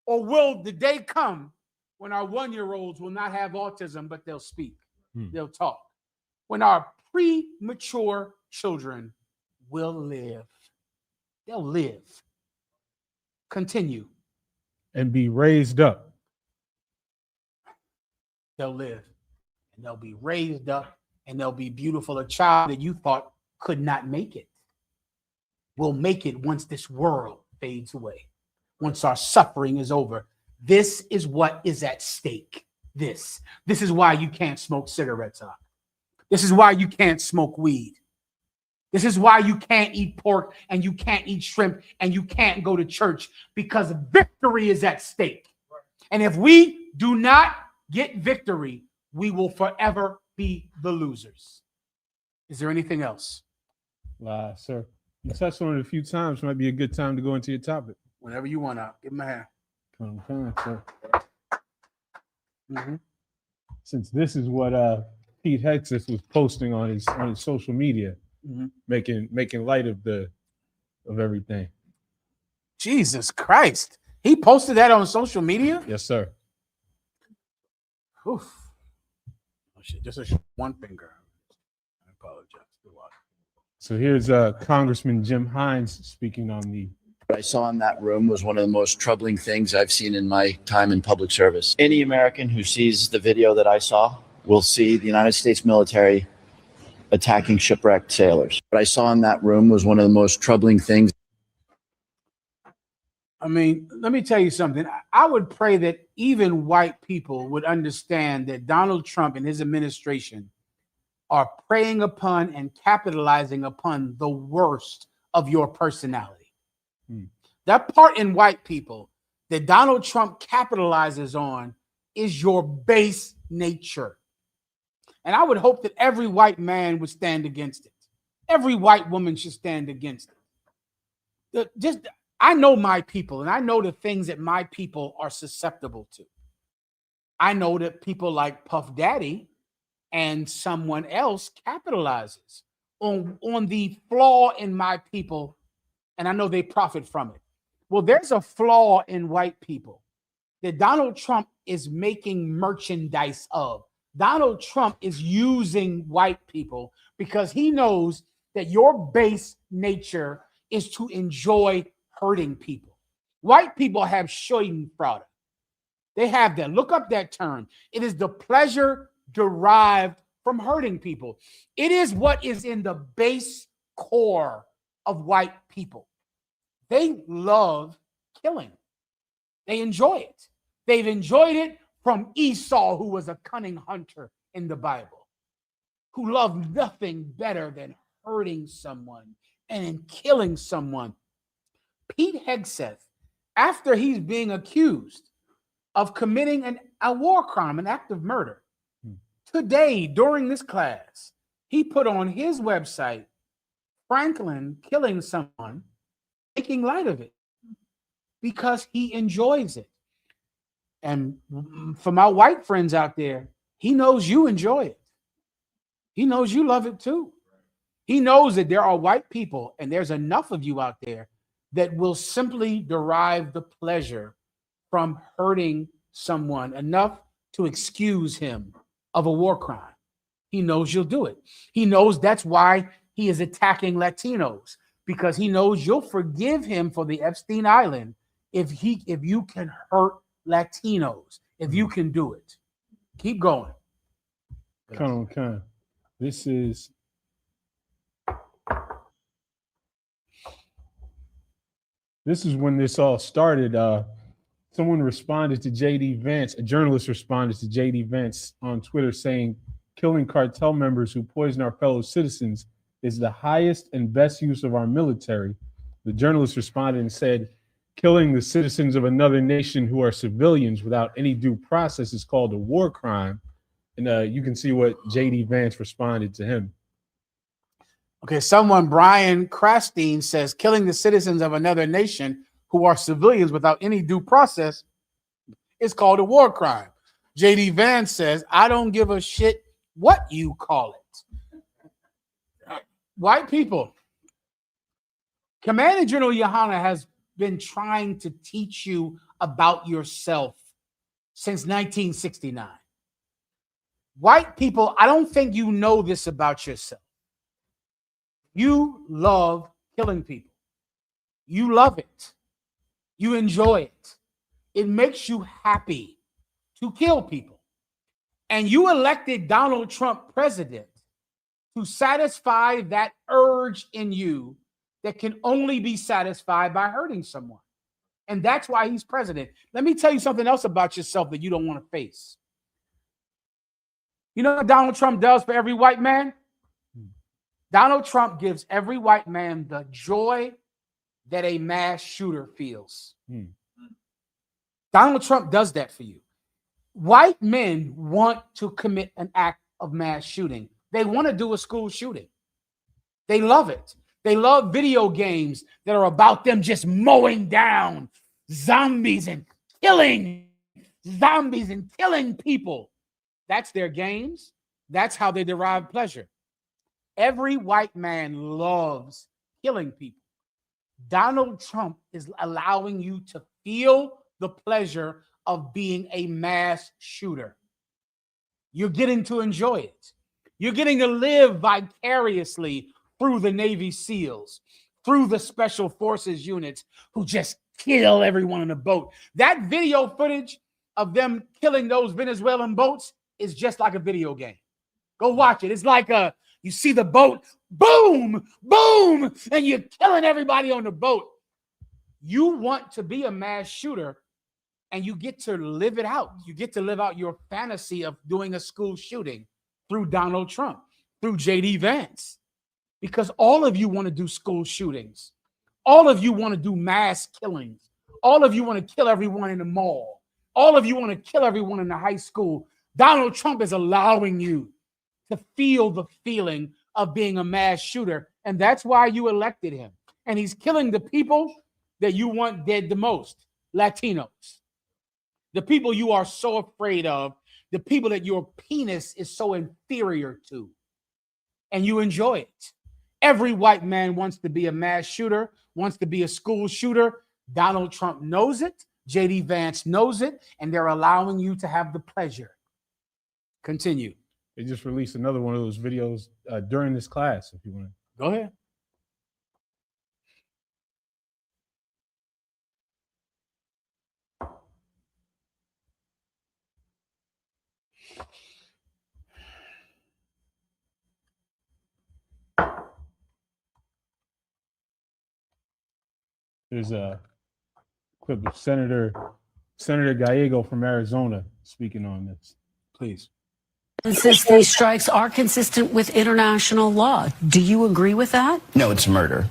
[SPEAKER 1] Or will the day come when our 1-year-olds will not have autism, but they'll speak, they'll talk? When our premature children will live. They'll live. Continue.
[SPEAKER 2] And be raised up.
[SPEAKER 1] They'll live. And they'll be raised up. And they'll be beautiful. A child that you thought could not make it will make it once this world fades away. Once our suffering is over. This is what is at stake. This is why you can't smoke cigarettes. This is why you can't smoke weed. This is why you can't eat pork and you can't eat shrimp and you can't go to church, because victory is at stake. And if we do not get victory, we will forever be the losers. Is there anything else?
[SPEAKER 2] Sir. You touched on it a few times. Might be a good time to go into your topic.
[SPEAKER 1] Whenever you want to. Give him a hand.
[SPEAKER 2] So,
[SPEAKER 1] Mhm.
[SPEAKER 2] since this is what Pete Hexus was posting on his social media,
[SPEAKER 1] Mhm.
[SPEAKER 2] making light of everything.
[SPEAKER 1] Jesus Christ. He posted that on social media?
[SPEAKER 2] Yes, sir.
[SPEAKER 1] Oof. Oh shit, just one finger. I apologize.
[SPEAKER 2] So here's Congressman Jim Hines speaking on the.
[SPEAKER 11] What I saw in that room was one of the most troubling things I've seen in my time in public service. Any American who sees the video that I saw will see the United States military attacking shipwrecked sailors. What I saw in that room was one of the most troubling things.
[SPEAKER 1] I mean, let me tell you something. I would pray that even white people would understand that Donald Trump and his administration are preying upon and capitalizing upon the worst of your personality. That part in white people that Donald Trump capitalizes on is your base nature. And I would hope that every white man would stand against it. Every white woman should stand against it. I know my people, and I know the things that my people are susceptible to. I know that people like Puff Daddy and someone else capitalizes on the flaw in my people, and I know they profit from it. Well, there's a flaw in white people that Donald Trump is making merchandise of. Donald Trump is using white people because he knows that your base nature is to enjoy hurting people. White people have Schadenfreude. They have that. Look up that term. It is the pleasure derived from hurting people. It is what is in the base core of white people. They love killing. They enjoy it. They've enjoyed it from Esau, who was a cunning hunter in the Bible, who loved nothing better than hurting someone and killing someone. Pete Hegseth, after he's being accused of committing a war crime, an act of murder, today during this class, he put on his website, Franklin killing someone, making light of it because he enjoys it. And for my white friends out there, he knows you enjoy it. He knows you love it too. He knows that there are white people, and there's enough of you out there that will simply derive the pleasure from hurting someone enough to excuse him of a war crime. He knows you'll do it. He knows that's why he is attacking Latinos, because he knows you'll forgive him for the Epstein Island if you can hurt Latinos, if you can do it. Keep going.
[SPEAKER 2] Come on. This is when this all started. Someone responded to JD Vance, a journalist responded to JD Vance on Twitter saying, killing cartel members who poison our fellow citizens is the highest and best use of our military. The journalist responded and said, killing the citizens of another nation who are civilians without any due process is called a war crime. And you can see what JD Vance responded to him.
[SPEAKER 1] Okay, Brian Krastine says, killing the citizens of another nation who are civilians without any due process is called a war crime. JD Vance says, I don't give a shit what you call it. White people, Commander General Yohana has been trying to teach you about yourself since 1969. White people, I don't think you know this about yourself. You love killing people. You love it. You enjoy it. It makes you happy to kill people. And you elected Donald Trump president to satisfy that urge in you that can only be satisfied by hurting someone. And that's why he's president. Let me tell you something else about yourself that you don't want to face. You know what Donald Trump does for every white man? Donald Trump gives every white man the joy that a mass shooter feels. Donald Trump does that for you. White men want to commit an act of mass shooting. They want to do a school shooting. They love it. They love video games that are about them just mowing down zombies and killing zombies and killing people. That's their games. That's how they derive pleasure. Every white man loves killing people. Donald Trump is allowing you to feel the pleasure of being a mass shooter. You're getting to enjoy it. You're getting to live vicariously through the Navy SEALs, through the Special Forces units who just kill everyone in a boat. That video footage of them killing those Venezuelan boats is just like a video game. Go watch it. It's like you see the boat, boom, boom, and you're killing everybody on the boat. You want to be a mass shooter, and you get to live it out. You get to live out your fantasy of doing a school shooting through Donald Trump, through J.D. Vance, because all of you want to do school shootings. All of you want to do mass killings. All of you want to kill everyone in the mall. All of you want to kill everyone in the high school. Donald Trump is allowing you to feel the feeling of being a mass shooter, and that's why you elected him. And he's killing the people that you want dead the most, Latinos. The people you are so afraid of, the people that your penis is so inferior to, and you enjoy it. Every white man wants to be a mass shooter, wants to be a school shooter. Donald Trump knows it. J.D. Vance knows it, and they're allowing you to have the pleasure. Continue.
[SPEAKER 2] They just released another one of those videos during this class, if you want to.
[SPEAKER 1] Go ahead.
[SPEAKER 2] There's a clip of Senator Gallego from Arizona speaking on this.
[SPEAKER 1] Please.
[SPEAKER 12] Since these strikes are consistent with international law, do you agree with that?
[SPEAKER 13] No, it's murder.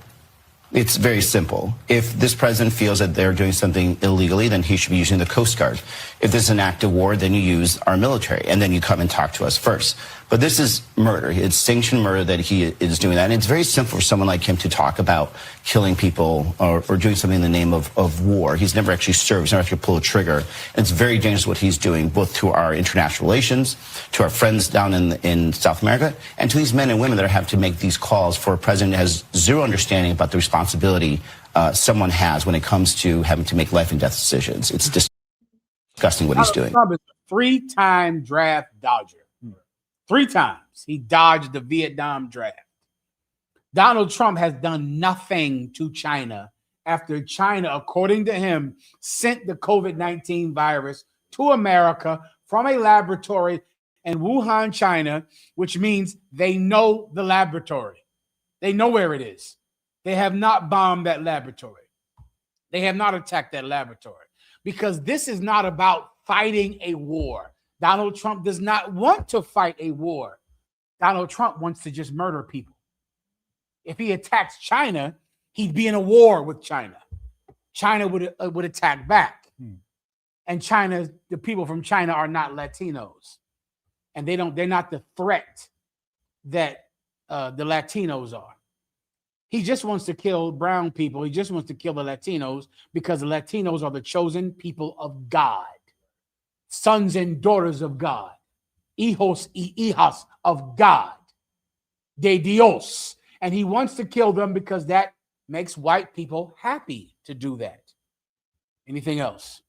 [SPEAKER 13] It's very simple. If this president feels that they're doing something illegally, then he should be using the Coast Guard. If this is an act of war, then you use our military, and then you come and talk to us first. But this is murder. It's sanctioned murder that he is doing that. And it's very simple for someone like him to talk about killing people or doing something in the name of war. He's never actually served. He's never actually pulled a trigger. And it's very dangerous what he's doing, both to our international relations, to our friends down in South America, and to these men and women that have to make these calls for a president who has zero understanding about the responsibility someone has when it comes to having to make life and death decisions. It's disgusting what he's doing.
[SPEAKER 1] Trump is a 3-time draft dodger. 3 times he dodged the Vietnam draft. Donald Trump has done nothing to China after China, according to him, sent the COVID-19 virus to America from a laboratory in Wuhan, China, which means they know the laboratory. They know where it is. They have not bombed that laboratory. They have not attacked that laboratory, because this is not about fighting a war. Donald Trump does not want to fight a war. Donald Trump wants to just murder people. If he attacks China, he'd be in a war with China. China would attack back. And China, the people from China are not Latinos. And they're not the threat that the Latinos are. He just wants to kill brown people. He just wants to kill the Latinos because the Latinos are the chosen people of God. Sons and daughters of God, hijos y hijas of God, de Dios. And he wants to kill them because that makes white people happy to do that. Anything else?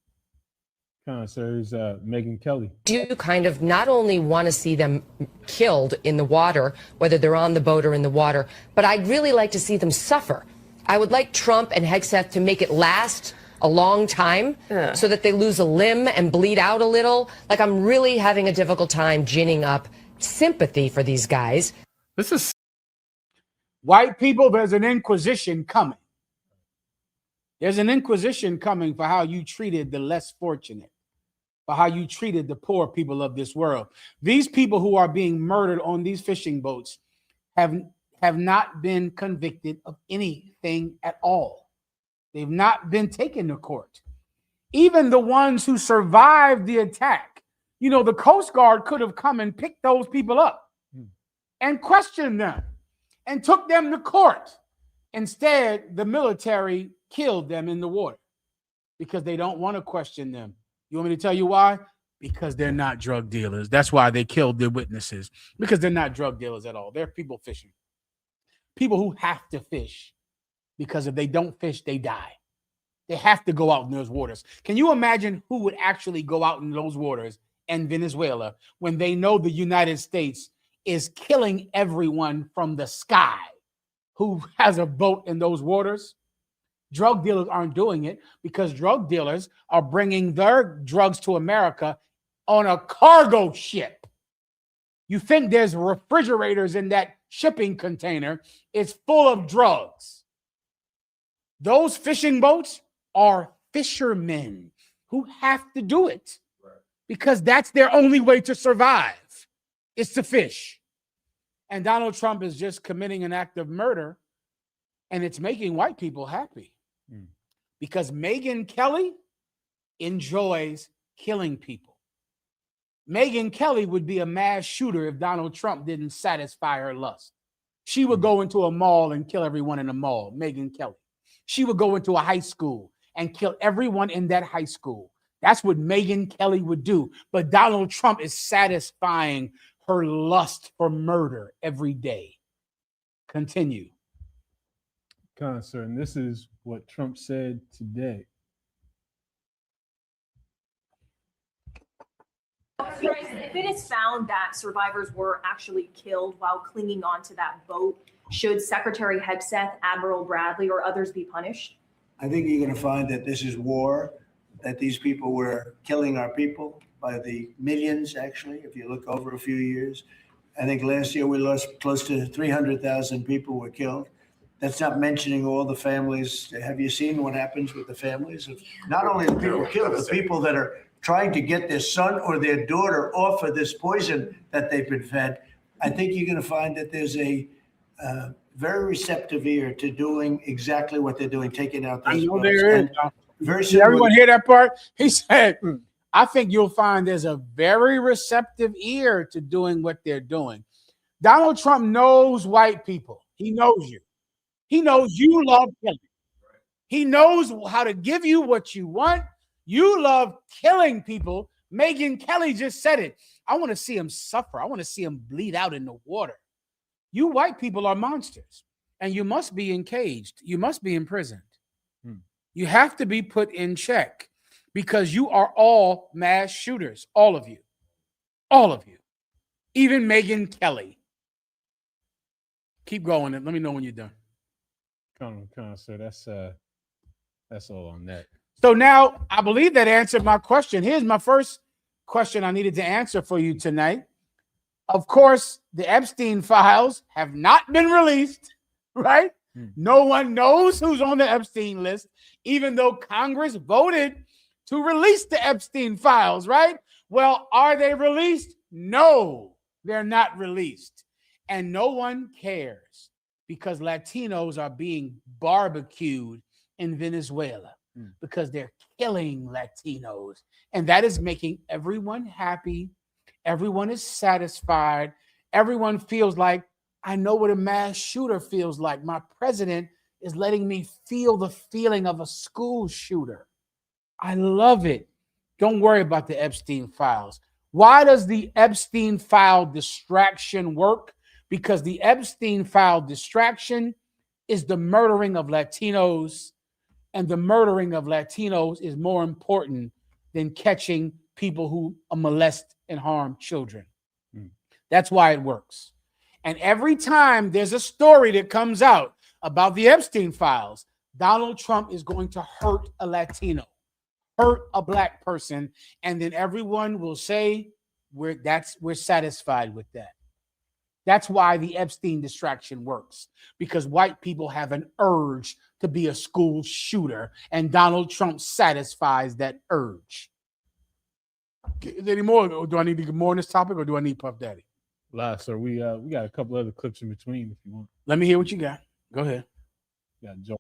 [SPEAKER 2] There's Megyn Kelly.
[SPEAKER 14] Do you kind of not only want to see them killed in the water, whether they're on the boat or in the water, but I'd really like to see them suffer. I would like Trump and Hegseth to make it last a long time so that they lose a limb and bleed out a little. Like, I'm really having a difficult time ginning up sympathy for these guys.
[SPEAKER 1] This is white people. There's an inquisition coming. There's an inquisition coming for how you treated the less fortunate, for how you treated the poor people of this world. These people who are being murdered on these fishing boats have not been convicted of anything at all. They've not been taken to court. Even the ones who survived the attack, the Coast Guard could have come and picked those people up and questioned them and took them to court. Instead, the military killed them in the water. because they don't want to question them. You want me to tell you why? Because they're not drug dealers. That's why they killed their witnesses, because they're not drug dealers at all. They're people fishing. People who have to fish, because if they don't fish, they die. They have to go out in those waters. Can you imagine who would actually go out in those waters in Venezuela when they know the United States is killing everyone from the sky who has a boat in those waters? Drug dealers aren't doing it because drug dealers are bringing their drugs to America on a cargo ship. You think there's refrigerators in that shipping container? It's full of drugs. Those fishing boats are fishermen who have to do it because that's their only way to survive, is to fish. And Donald Trump is just committing an act of murder, and it's making white people happy because Megyn Kelly enjoys killing people. Megyn Kelly would be a mass shooter if Donald Trump didn't satisfy her lust. She would go into a mall and kill everyone in the mall, Megyn Kelly. She would go into a high school and kill everyone in that high school. That's what Megyn Kelly would do. But Donald Trump is satisfying her lust for murder every day. Continue.
[SPEAKER 2] Sir, and this is what Trump said today.
[SPEAKER 15] If it is found that survivors were actually killed while clinging onto that boat, should Secretary Hegseth, Admiral Bradley, or others be punished?
[SPEAKER 16] I think you're going to find that this is war, that these people were killing our people by the millions, actually, if you look over a few years. I think last year we lost close to 300,000 people were killed. That's not mentioning all the families. Have you seen what happens with the families of not only the people killed, the people that are trying to get their son or their daughter off of this poison that they've been fed? I think you're going to find that there's a very receptive ear to doing exactly what they're doing, taking out those boats.
[SPEAKER 1] There is.
[SPEAKER 16] Very
[SPEAKER 1] Did everyone hear that part? He said, I think you'll find there's a very receptive ear to doing what they're doing. Donald Trump knows white people. He knows you. He knows you love killing. He knows how to give you what you want. You love killing people. Megyn Kelly just said it. I want to see him suffer. I want to see him bleed out in the water. You white people are monsters, and you must be encaged. You must be imprisoned. You have to be put in check because you are all mass shooters, all of you. All of you. Even Megyn Kelly. Keep going and let me know when you're done.
[SPEAKER 2] Come on, sir. That's all on that.
[SPEAKER 1] So now I believe that answered my question. Here's my first question I needed to answer for you tonight. Of course, the Epstein files have not been released, right? No one knows who's on the Epstein list, even though Congress voted to release the Epstein files, right? Well, are they released? No, they're not released. And no one cares because Latinos are being barbecued in Venezuela because they're killing Latinos. And that is making everyone happy. Everyone is satisfied. Everyone feels like, I know what a mass shooter feels like. My president is letting me feel the feeling of a school shooter. I love it. Don't worry about the Epstein files. Why does the Epstein file distraction work? Because the Epstein file distraction is the murdering of Latinos, and the murdering of Latinos is more important than catching people who molest and harm children. That's why it works. And every time there's a story that comes out about the Epstein files, Donald Trump is going to hurt a Latino, hurt a black person, and then everyone will say we're satisfied with that. That's why the Epstein distraction works, because white people have an urge to be a school shooter, and Donald Trump satisfies that urge. Is there any more? Or do I need to get more on this topic, or do I need Puff Daddy?
[SPEAKER 2] Last, sir, we got a couple other clips in between if you want.
[SPEAKER 1] Let me hear what you got. Go ahead.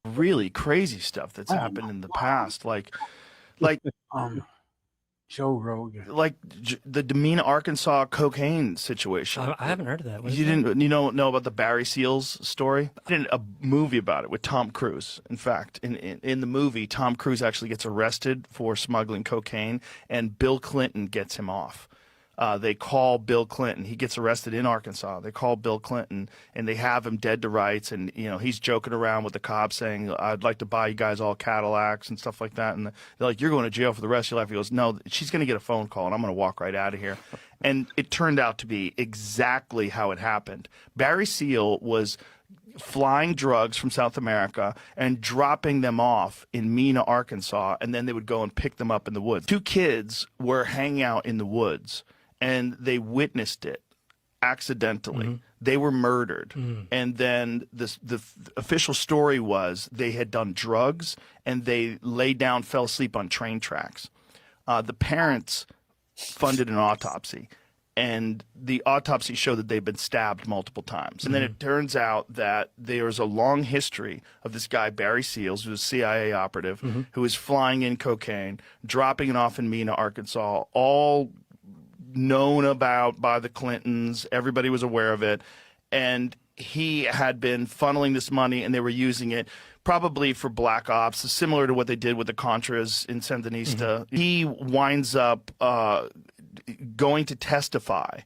[SPEAKER 17] Really crazy stuff that's happened in the past, like
[SPEAKER 1] Joe Rogan.
[SPEAKER 17] Like the Demean, Arkansas cocaine situation.
[SPEAKER 18] I haven't heard of that. What is
[SPEAKER 17] You
[SPEAKER 18] that?
[SPEAKER 17] didn't, know about the Barry Seals story? I did a movie about it with Tom Cruise. In fact, in the movie, Tom Cruise actually gets arrested for smuggling cocaine, and Bill Clinton gets him off. They call Bill Clinton. He gets arrested in Arkansas. They call Bill Clinton, and they have him dead to rights. And he's joking around with the cops, saying, "I'd like to buy you guys all Cadillacs and stuff like that." And they're like, "You're going to jail for the rest of your life." He goes, "No, she's going to get a phone call, and I'm going to walk right out of here." And it turned out to be exactly how it happened. Barry Seal was flying drugs from South America and dropping them off in Mena, Arkansas, and then they would go and pick them up in the woods. 2 kids were hanging out in the woods, and they witnessed it accidentally. They were murdered. And then the official story was they had done drugs, and they laid down, fell asleep on train tracks. The parents funded an autopsy, and the autopsy showed that they'd been stabbed multiple times. And then it turns out that there's a long history of this guy, Barry Seals, who's a CIA operative, who was flying in cocaine, dropping it off in Mena, Arkansas, all known about by the Clintons. Everybody was aware of it. And he had been funneling this money, and they were using it probably for black ops, similar to what they did with the Contras in Sandinista. He winds up going to testify,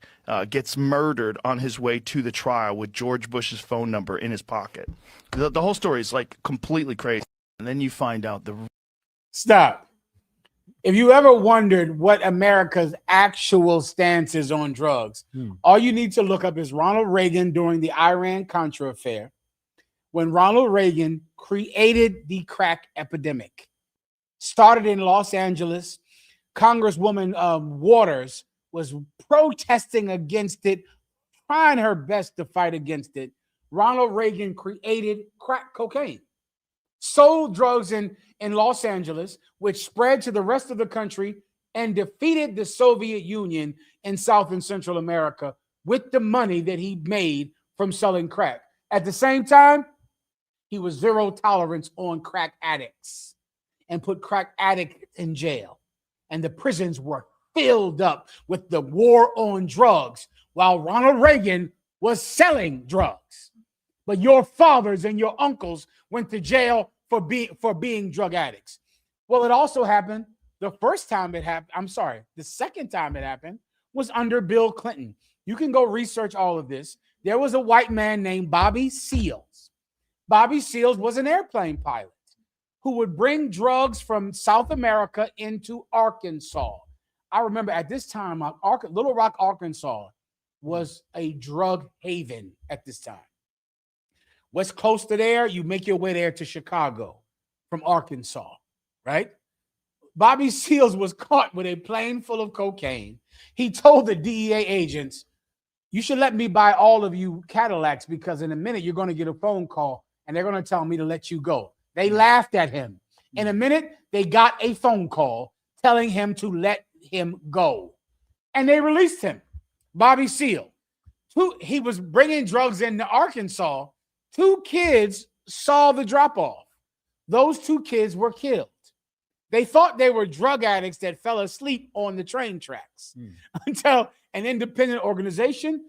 [SPEAKER 17] gets murdered on his way to the trial with George Bush's phone number in his pocket. The whole story is like completely crazy. And then you find out the...
[SPEAKER 1] Stop. If you ever wondered what America's actual stance is on drugs, all you need to look up is Ronald Reagan during the Iran-Contra affair, when Ronald Reagan created the crack epidemic. Started in Los Angeles. Congresswoman Waters was protesting against it, trying her best to fight against it. Ronald Reagan created crack cocaine, sold drugs in Los Angeles, which spread to the rest of the country and defeated the Soviet Union in South and Central America with the money that he made from selling crack. At the same time, he was zero tolerance on crack addicts and put crack addicts in jail. And the prisons were filled up with the war on drugs while Ronald Reagan was selling drugs. But your fathers and your uncles went to jail for being drug addicts. Well, it also happened the second time it happened was under Bill Clinton. You can go research all of this. There was a white man named Bobby Seals. Bobby Seals was an airplane pilot who would bring drugs from South America into Arkansas. I remember at this time, Little Rock, Arkansas was a drug haven at this time. What's close to there? You make your way there to Chicago from Arkansas, right? Bobby Seals was caught with a plane full of cocaine. He told the DEA agents, "You should let me buy all of you Cadillacs because in a minute you're going to get a phone call and they're going to tell me to let you go." They laughed at him. In a minute, they got a phone call telling him to let him go. And they released him. Bobby Seale. He was bringing drugs into Arkansas. 2 kids saw the drop-off. Those 2 kids were killed. They thought they were drug addicts that fell asleep on the train tracks until an independent organization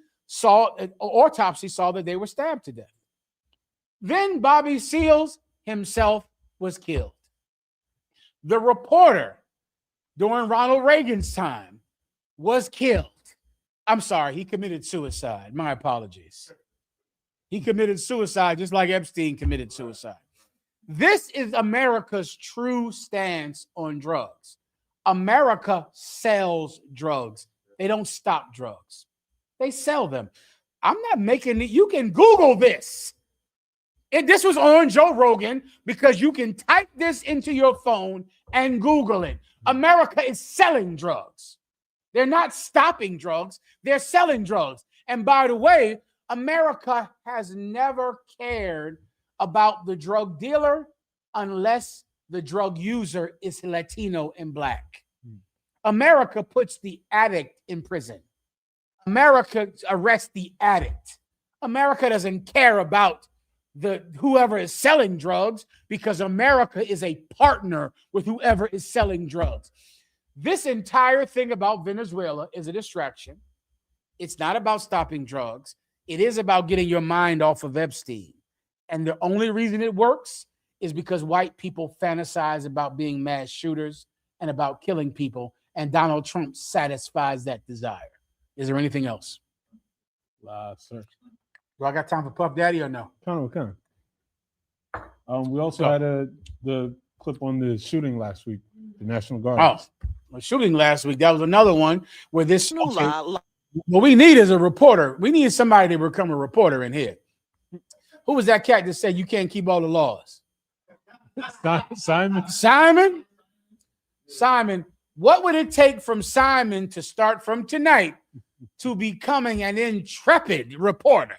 [SPEAKER 1] autopsy saw that they were stabbed to death. Then Bobby Seals himself was killed. The reporter during Ronald Reagan's time was killed. I'm sorry, he committed suicide. My apologies. He committed suicide just like Epstein committed suicide. This is America's true stance on drugs. America sells drugs. They don't stop drugs. They sell them. I'm not making it. You can Google this. This was on Joe Rogan because you can type this into your phone and Google it. America is selling drugs. They're not stopping drugs. They're selling drugs. And by the way, America has never cared about the drug dealer unless the drug user is Latino and Black. America puts the addict in prison. America arrests the addict. America doesn't care about whoever is selling drugs because America is a partner with whoever is selling drugs. This entire thing about Venezuela is a distraction. It's not about stopping drugs. It is about getting your mind off of Epstein. And the only reason it works is because white people fantasize about being mass shooters and about killing people. And Donald Trump satisfies that desire. Is there anything else?
[SPEAKER 2] Sir.
[SPEAKER 1] Do I got time for Puff Daddy or no?
[SPEAKER 2] Kind of. We also had the clip on the shooting last week, the National Guard.
[SPEAKER 1] Oh, well, shooting last week. That was another one where this. Okay, what we need is a reporter. We need somebody to become a reporter in here. Who was that cat that said you can't keep all the laws?
[SPEAKER 2] Simon.
[SPEAKER 1] Simon. What would it take from Simon to start from tonight to becoming an intrepid reporter?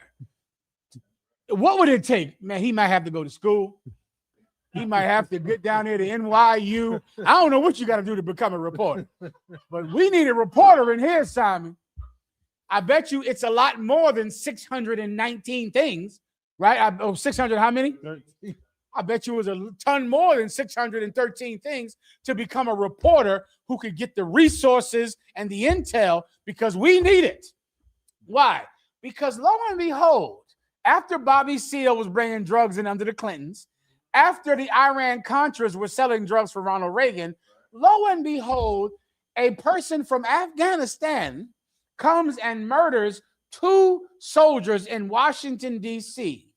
[SPEAKER 1] What would it take? Man, he might have to go to school. He might have to get down here to NYU. I don't know what you got to do to become a reporter. But we need a reporter in here, Simon. I bet you it's a lot more than 619 things, right? 600, how many? 13. I bet you it was a ton more than 613 things to become a reporter who could get the resources and the intel, because we need it. Why? Because lo and behold, after Bobby Seale was bringing drugs in under the Clintons, after the Iran-Contras were selling drugs for Ronald Reagan, lo and behold, a person from Afghanistan comes and murders 2 soldiers in Washington, D.C.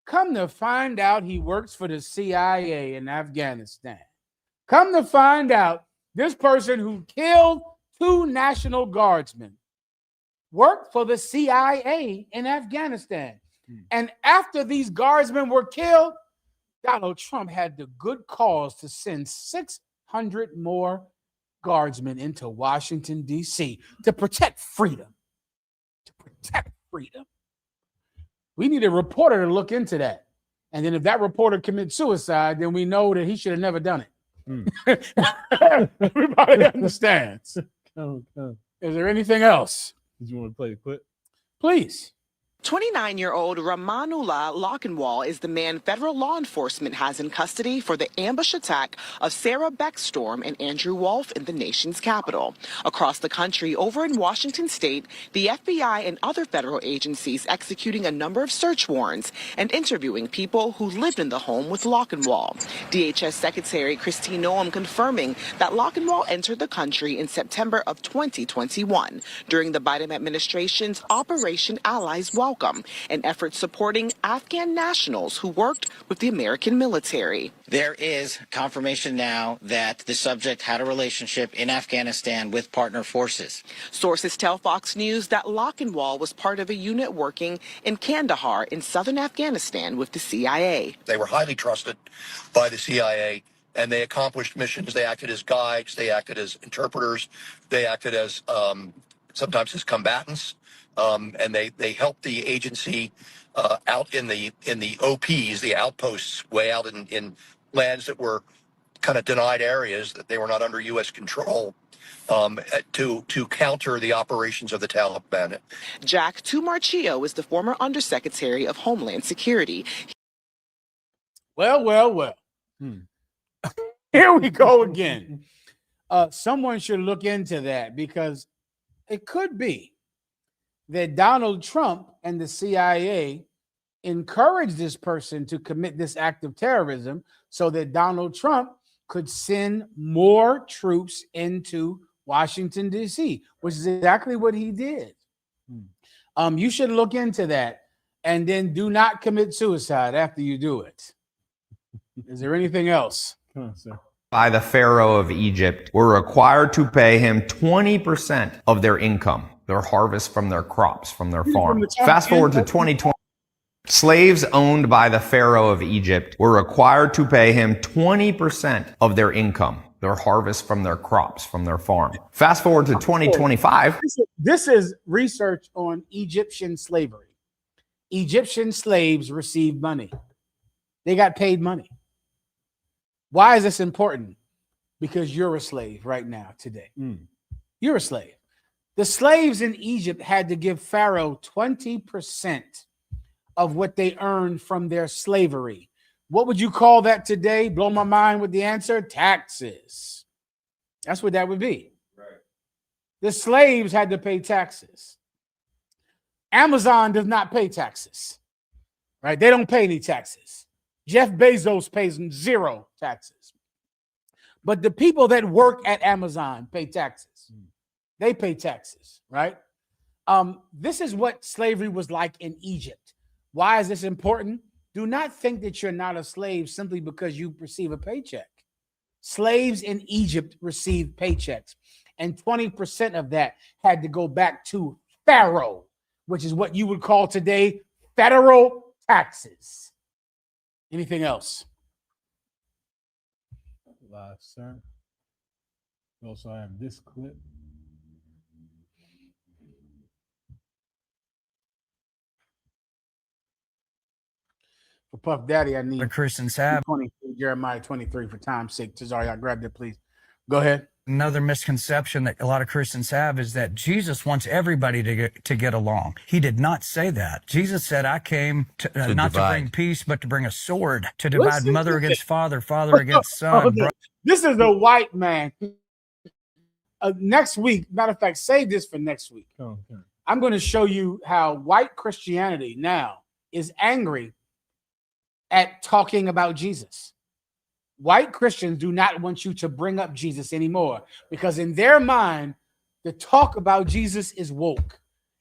[SPEAKER 1] Come to find out he works for the CIA in Afghanistan. Come to find out this person who killed 2 National Guardsmen worked for the CIA in Afghanistan. And after these guardsmen were killed, Donald Trump had the good cause to send 600 more guardsmen into Washington, D.C. to protect freedom. To protect freedom. We need a reporter to look into that. And then if that reporter commits suicide, then we know that he should have never done it. Everybody understands. Is there anything else?
[SPEAKER 2] Did you want to play a clip?
[SPEAKER 1] Please.
[SPEAKER 18] 29-year-old Ramanullah Lockenwall is the man federal law enforcement has in custody for the ambush attack of Sarah Beckstorm and Andrew Wolf in the nation's capital. Across the country, over in Washington state, the FBI and other federal agencies executing a number of search warrants and interviewing people who lived in the home with Lockenwall. DHS Secretary Kristi Noem confirming that Lockenwall entered the country in September of 2021 during the Biden administration's Operation Allies Welcome, an effort supporting Afghan nationals who worked with the American military.
[SPEAKER 19] There is confirmation now that the subject had a relationship in Afghanistan with partner forces.
[SPEAKER 18] Sources tell Fox News that Lockenwall was part of a unit working in Kandahar in southern Afghanistan with the CIA.
[SPEAKER 20] They were highly trusted by the CIA, and they accomplished missions. They acted as guides, they acted as interpreters, they acted as sometimes as combatants. And they helped the agency out in the OPs, the outposts, way out in lands that were kind of denied areas, that they were not under U.S. control, to counter the operations of the Taliban.
[SPEAKER 18] Jack Tumarchio is the former Undersecretary of Homeland Security.
[SPEAKER 1] Well. Here we go again. Someone should look into that, because it could be that Donald Trump and the CIA encouraged this person to commit this act of terrorism so that Donald Trump could send more troops into Washington, D.C., which is exactly what he did. You should look into that, and then do not commit suicide after you do it. Is there anything else?
[SPEAKER 2] Come on, sir.
[SPEAKER 21] By the Pharaoh of Egypt were required to pay him 20% of their income, their harvest from their crops, from their farm. Fast forward to 2020. Slaves owned by the Pharaoh of Egypt were required to pay him 20% of their income, their harvest from their crops, from their farm. Fast forward to 2025.
[SPEAKER 1] This is research on Egyptian slavery. Egyptian slaves received money. They got paid money. Why is this important? Because you're a slave right now, today. You're a slave. The slaves in Egypt had to give Pharaoh 20% of what they earned from their slavery. What would you call that today? Blow my mind with the answer. Taxes. That's what that would be. Right. The slaves had to pay taxes. Amazon does not pay taxes. Right? They don't pay any taxes. Jeff Bezos pays 0 taxes. But the people that work at Amazon pay taxes. They pay taxes, right? This is what slavery was like in Egypt. Why is this important? Do not think that you're not a slave simply because you receive a paycheck. Slaves in Egypt received paychecks, and 20% of that had to go back to Pharaoh, which is what you would call today federal taxes. Anything else?
[SPEAKER 2] Last, sir. We also have this clip.
[SPEAKER 1] For Puff Daddy, I need
[SPEAKER 4] the Christians have.
[SPEAKER 1] Jeremiah 23 for time's sake. Tazari, grabbed it, please. Go ahead.
[SPEAKER 4] Another misconception that a lot of Christians have is that Jesus wants everybody to get along. He did not say that. Jesus said, I came to not to bring peace, but to bring a sword, to divide mother against father, father against son.
[SPEAKER 1] This is a white man. Next week, matter of fact, save this for next week.
[SPEAKER 2] Okay.
[SPEAKER 1] I'm going to show you how white Christianity now is angry at talking about Jesus. White Christians do not want you to bring up Jesus anymore because in their mind, the talk about Jesus is woke.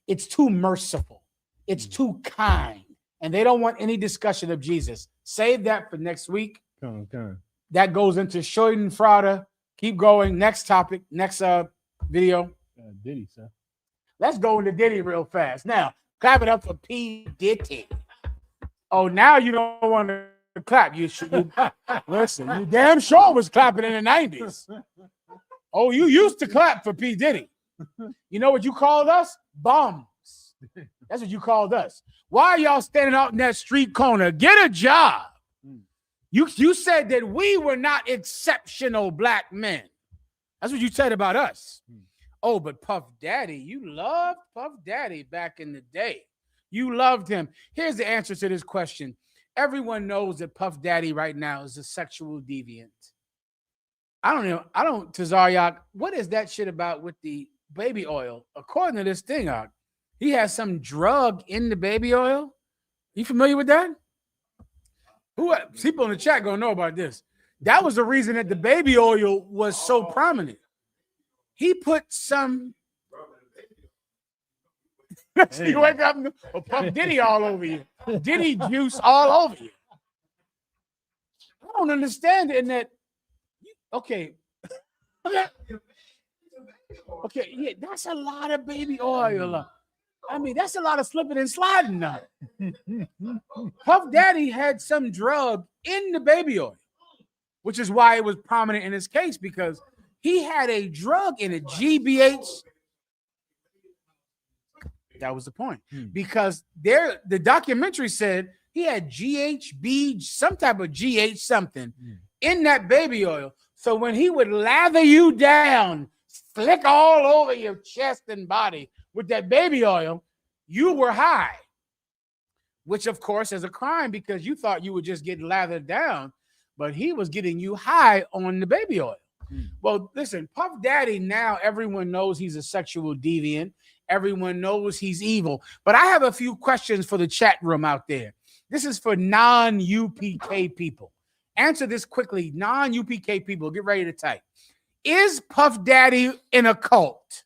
[SPEAKER 1] It's too merciful. It's too kind. And they don't want any discussion of Jesus. Save that for next week.
[SPEAKER 2] Okay.
[SPEAKER 1] That goes into Schadenfreude. Keep going. Next topic. Next video.
[SPEAKER 2] Diddy, sir.
[SPEAKER 1] Let's go into Diddy real fast. Now, clap it up for P. Diddy. Oh, now you don't want to clap. You should listen. You damn sure was clapping in the 90s. Oh, you used to clap for P. Diddy. You know what you called us? Bums. That's what you called us. Why are y'all standing out in that street corner? Get a job. You said that we were not exceptional black men. That's what you said about us. Oh, but Puff Daddy, you loved Puff Daddy back in the day. You loved him. Here's the answer to this question. Everyone knows that Puff Daddy right now is a sexual deviant. Tazaryak, what is that shit about with the baby oil? According to this thing, he has some drug in the baby oil. You familiar with that? People in the chat gonna know about this. That was the reason that the baby oil was so prominent. He put some. You wake up and Puff Diddy all over you. Diddy juice all over you. I don't understand it in that. Okay. Okay, yeah, that's a lot of baby oil. I mean, that's a lot of slipping and sliding now. Puff Daddy had some drug in the baby oil, which is why it was prominent in his case, because he had a drug in it, GBH. That was the point. Because the documentary said he had GHB, some type of GH something in that baby oil. So when he would lather you down, flick all over your chest and body with that baby oil, you were high, which of course is a crime because you thought you would just get lathered down, but he was getting you high on the baby oil. Well, listen, Puff Daddy, now everyone knows he's a sexual deviant. Everyone knows he's evil. But I have a few questions for the chat room out there. This is for non-UPK people. Answer this quickly. Non-UPK people, get ready to type. Is Puff Daddy in a cult?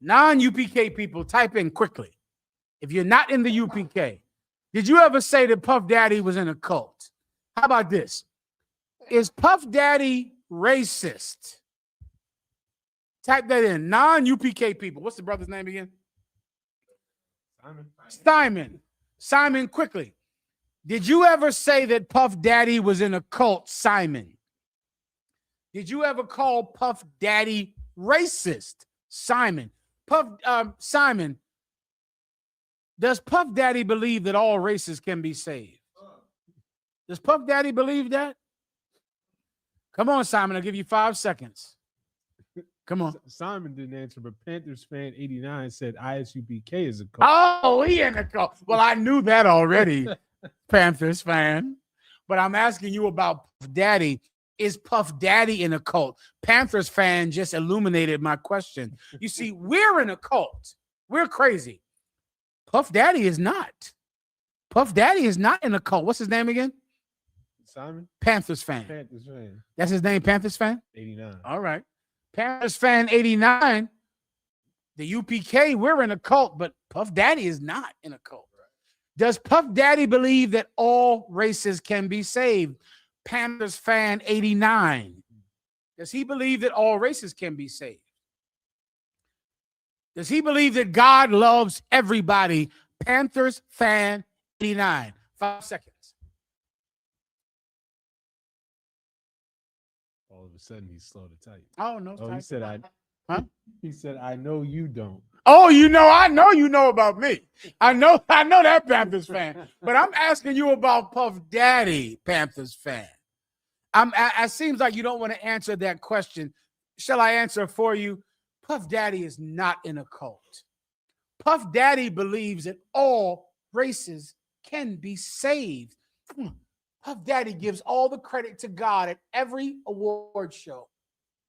[SPEAKER 1] Non-UPK people, type in quickly. If you're not in the UPK, did you ever say that Puff Daddy was in a cult? How about this? Is Puff Daddy racist? Type that in. Non-UPK people. What's the brother's name again? Simon, quickly. Did you ever say that Puff Daddy was in a cult, Simon? Did you ever call Puff Daddy racist, Simon? Simon, does Puff Daddy believe that all races can be saved? Does Puff Daddy believe that? Come on, Simon. I'll give you 5 seconds. Come on.
[SPEAKER 2] Simon didn't answer, but Panthers fan 89 said ISUPK is a cult.
[SPEAKER 1] Oh, he in a cult. Well, I knew that already, Panthers fan. But I'm asking you about Puff Daddy. is Puff Daddy in a cult? Panthers fan just illuminated my question. You see, we're in a cult. We're crazy. Puff Daddy is not. Puff Daddy is not in a cult. What's his name again?
[SPEAKER 2] Simon?
[SPEAKER 1] Panthers fan.
[SPEAKER 2] Panthers fan.
[SPEAKER 1] That's his name, Panthers fan?
[SPEAKER 2] 89.
[SPEAKER 1] All right. Panthers fan 89. The UPK, we're in a cult, but Puff Daddy is not in a cult. Does Puff Daddy believe that all races can be saved? Panthers fan 89. Does he believe that all races can be saved? Does he believe that God loves everybody? Panthers fan 89. 5 seconds.
[SPEAKER 2] All of a sudden, he's slow to type.
[SPEAKER 1] Oh, no.
[SPEAKER 2] Oh, he said, He said, I know you don't.
[SPEAKER 1] Oh, I know you know about me. I know that Panthers fan. But I'm asking you about Puff Daddy, Panthers fan. It seems like you don't want to answer that question. Shall I answer for you? Puff Daddy is not in a cult. Puff Daddy believes that all races can be saved. Puff Daddy gives all the credit to God at every award show,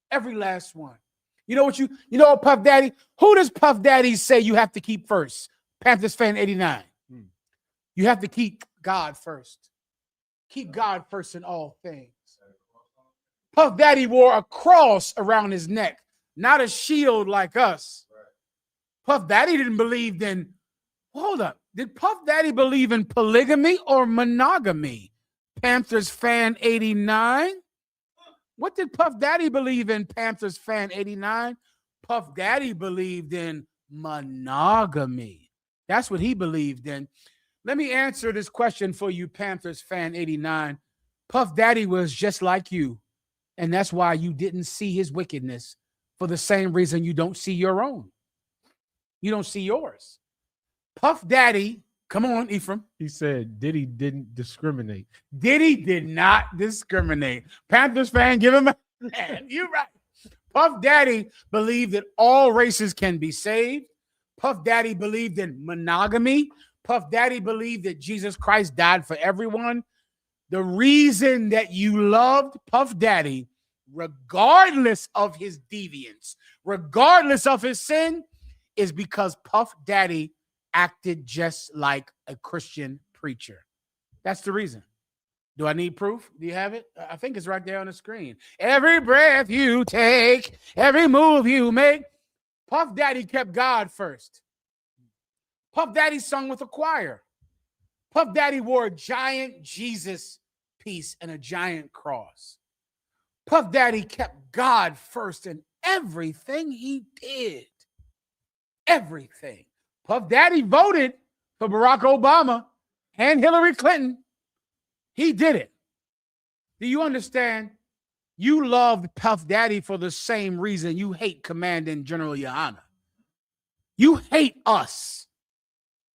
[SPEAKER 1] every last one. You know what, Puff Daddy? Who does Puff Daddy say you have to keep first? Panthers fan 89. You have to keep God first. Keep God first in all things. Puff Daddy wore a cross around his neck, not a shield like us. Puff Daddy didn't believe in, hold up, did Puff Daddy believe in polygamy or monogamy? Panthers fan 89. What did Puff Daddy believe in, Panthers fan 89? Puff Daddy believed in monogamy. That's what he believed in. Let me answer this question for you, Panthers fan 89. Puff Daddy was just like you, and that's why you didn't see his wickedness, for the same reason you don't see your own. You don't see yours. Puff Daddy, come on, Ephraim.
[SPEAKER 2] He said Diddy didn't discriminate.
[SPEAKER 1] Diddy did not discriminate. Panthers fan, give him a hand. You're right. Puff Daddy believed that all races can be saved. Puff Daddy believed in monogamy. Puff Daddy believed that Jesus Christ died for everyone. The reason that you loved Puff Daddy, regardless of his deviance, regardless of his sin, is because Puff Daddy acted just like a Christian preacher. That's the reason. Do I need proof? Do you have it? I think it's right there on the screen. Every breath you take, every move you make, Puff Daddy kept God first. Puff Daddy sung with a choir. Puff Daddy wore a giant Jesus piece and a giant cross. Puff Daddy kept God first in everything he did. Everything. Puff Daddy voted for Barack Obama and Hillary Clinton. He did it. Do you understand? You loved Puff Daddy for the same reason you hate Commandant General Yohana. You hate us.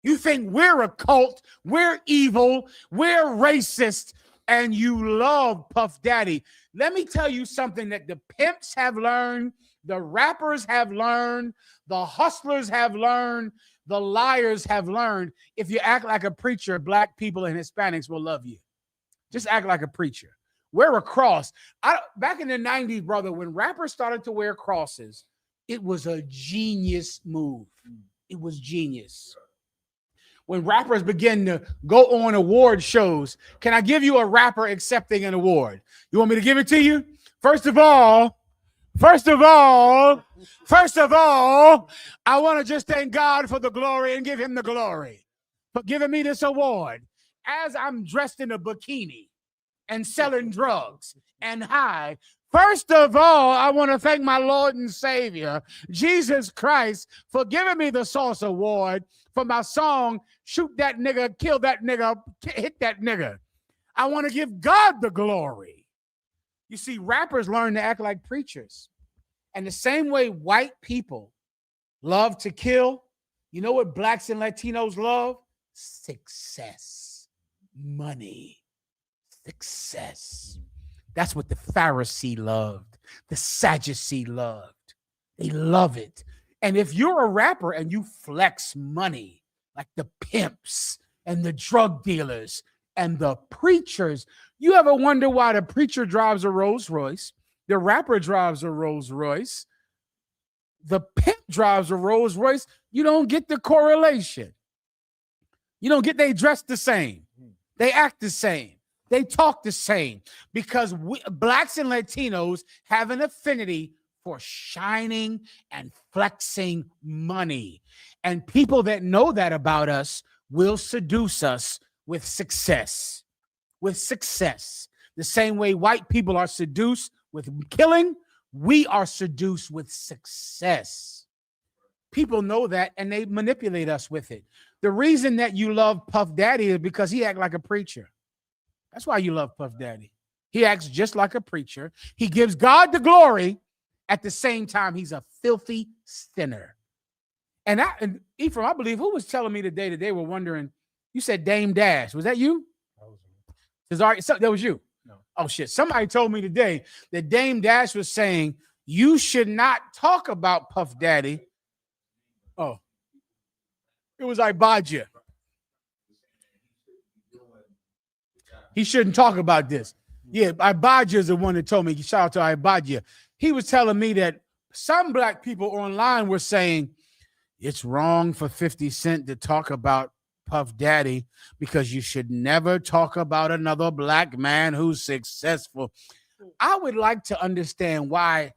[SPEAKER 1] You think we're a cult, we're evil, we're racist, and you love Puff Daddy. Let me tell you something that the pimps have learned, the rappers have learned, the hustlers have learned, the liars have learned. If you act like a preacher, black people and Hispanics will love you. Just act like a preacher. Wear a cross. Back in the 90s, brother, when rappers started to wear crosses, it was a genius move. It was genius. When rappers begin to go on award shows, can I give you a rapper accepting an award? You want me to give it to you? First of all, I want to just thank God for the glory and give him the glory for giving me this award. As I'm dressed in a bikini and selling drugs and high, first of all, I want to thank my Lord and Savior, Jesus Christ, for giving me the Source Award for my song, Shoot That Nigga, Kill That Nigga, Hit That Nigga. I want to give God the glory. You see, rappers learn to act like preachers. And the same way white people love to kill, you know what blacks and Latinos love? Success, money, success. That's what the Pharisee loved. The Sadducee loved. They love it. And if you're a rapper and you flex money like the pimps and the drug dealers and the preachers. You ever wonder why the preacher drives a Rolls Royce, the rapper drives a Rolls Royce, the pimp drives a Rolls Royce? You don't get the correlation. You don't get they dress the same. They act the same. They talk the same because blacks and Latinos have an affinity for shining and flexing money. And people that know that about us will seduce us with success. With success. The same way white people are seduced with killing, we are seduced with success. People know that and they manipulate us with it. The reason that you love Puff Daddy is because he acts like a preacher. That's why you love Puff Daddy. He acts just like a preacher. He gives God the glory. At the same time, he's a filthy sinner. And Ephraim, I believe, who was telling me today that they were wondering, you said Dame Dash. Was that you? That was you. No. Oh, shit. Somebody told me today that Dame Dash was saying, you should not talk about Puff Daddy. Oh, it was Ibadja. He shouldn't talk about this. Yeah, Ibadja is the one that told me. Shout out to Ibadja. He was telling me that some black people online were saying it's wrong for 50 Cent to talk about Puff Daddy because you should never talk about another black man who's successful. I would like to understand why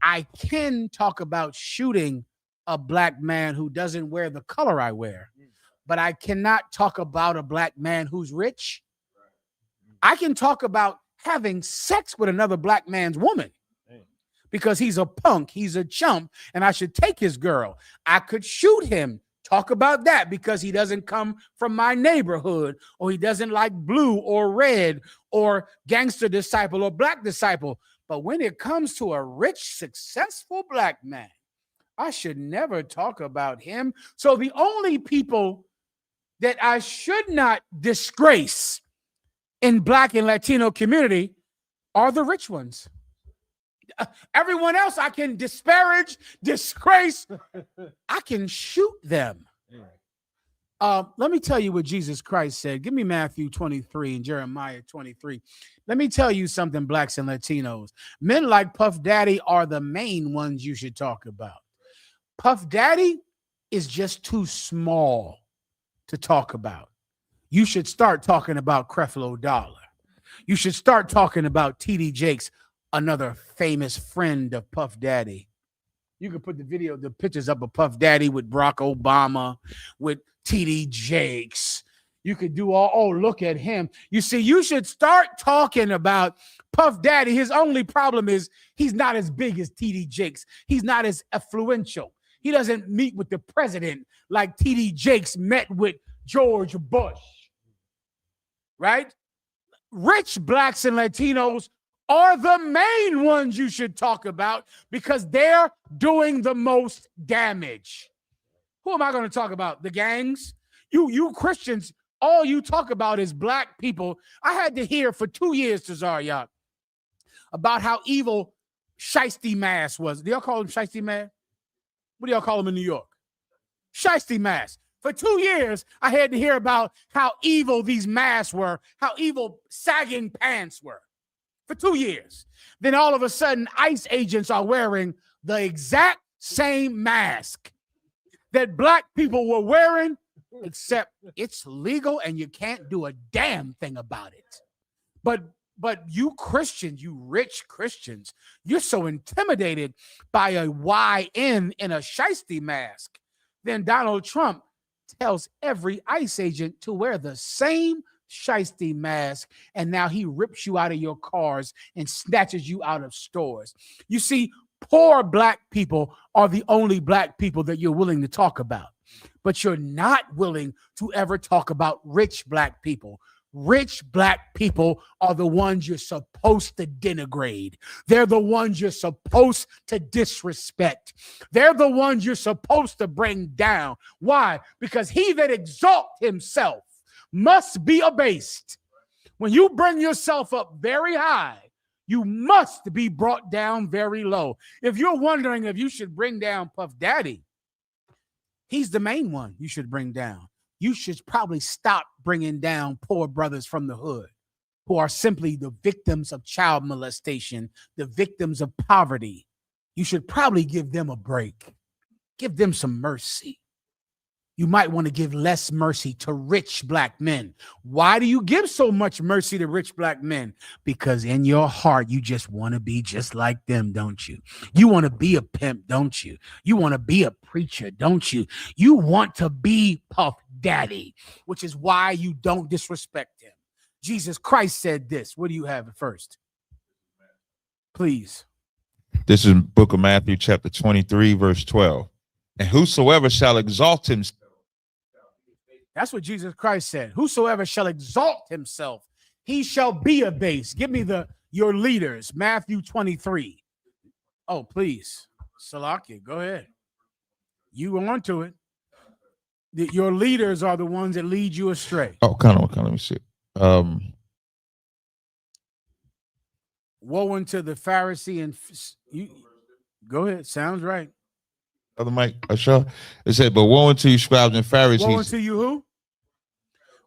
[SPEAKER 1] I can talk about shooting a black man who doesn't wear the color I wear, but I cannot talk about a black man who's rich. I can talk about having sex with another black man's woman because he's a punk, he's a chump, and I should take his girl. I could shoot him, talk about that because he doesn't come from my neighborhood, or he doesn't like blue or red or gangster disciple or black disciple. But when it comes to a rich, successful black man, I should never talk about him. So the only people that I should not disgrace in black and Latino community are the rich ones. Everyone else I can disparage, disgrace. I can shoot them. Let me tell you what Jesus Christ said. Give me Matthew 23 and Jeremiah 23. Let me tell you something, blacks and Latinos. Men like Puff Daddy are the main ones you should talk about. Puff Daddy is just too small to talk about. You should start talking about Creflo Dollar. You should start talking about T.D. Jakes, another famous friend of Puff Daddy. You can put the pictures up of Puff Daddy with Barack Obama, with T.D. Jakes. You could do look at him. You see, you should start talking about Puff Daddy. His only problem is he's not as big as T.D. Jakes. He's not as influential. He doesn't meet with the president like T.D. Jakes met with George Bush. Right? Rich blacks and Latinos are the main ones you should talk about because they're doing the most damage. Who am I going to talk about? The gangs? You Christians, all you talk about is black people. I had to hear for 2 years, Tazariak, about how evil Shiesty Mass was. Do y'all call him Shiesty Man? What do y'all call him in New York? Shiesty Mass. For 2 years, I had to hear about how evil these masks were, how evil sagging pants were. For 2 years. Then all of a sudden, ICE agents are wearing the exact same mask that black people were wearing, except it's legal and you can't do a damn thing about it. But you Christians, you rich Christians, you're so intimidated by a YN in a shiesty mask. Then Donald Trump tells every ICE agent to wear the same shiesty mask, and now he rips you out of your cars and snatches you out of stores. You see, poor black people are the only black people that you're willing to talk about, but you're not willing to ever talk about rich black people. Rich black people are the ones you're supposed to denigrate. They're the ones you're supposed to disrespect. They're the ones you're supposed to bring down. Why? Because he that exalts himself must be abased. When you bring yourself up very high, you must be brought down very low. If you're wondering if you should bring down Puff Daddy, he's the main one you should bring down. you should probably stop bringing down poor brothers from the hood who are simply the victims of child molestation, the victims of poverty. You should probably give them a break. Give them some mercy. You might want to give less mercy to rich black men. Why do you give so much mercy to rich black men? Because in your heart, you just want to be just like them, don't you? You want to be a pimp, don't you? You want to be a preacher, don't you? You want to be Puff Daddy, which is why you don't disrespect him. Jesus Christ said this. What do you have at first? Please.
[SPEAKER 10] This is book of Matthew, chapter 23, verse 12. And whosoever shall exalt himself.
[SPEAKER 1] That's what Jesus Christ said. Whosoever shall exalt himself, he shall be abased. Give me your leaders, Matthew 23. Oh, please. Salakia, go ahead. You on to it. Your leaders are the ones that lead you astray.
[SPEAKER 10] Oh, kind of. Let me see.
[SPEAKER 1] Woe unto the Pharisee and you. Go ahead. Sounds right.
[SPEAKER 10] Other Mike, sure. It said, but woe unto you, scribes and Pharisees.
[SPEAKER 1] Woe unto you who?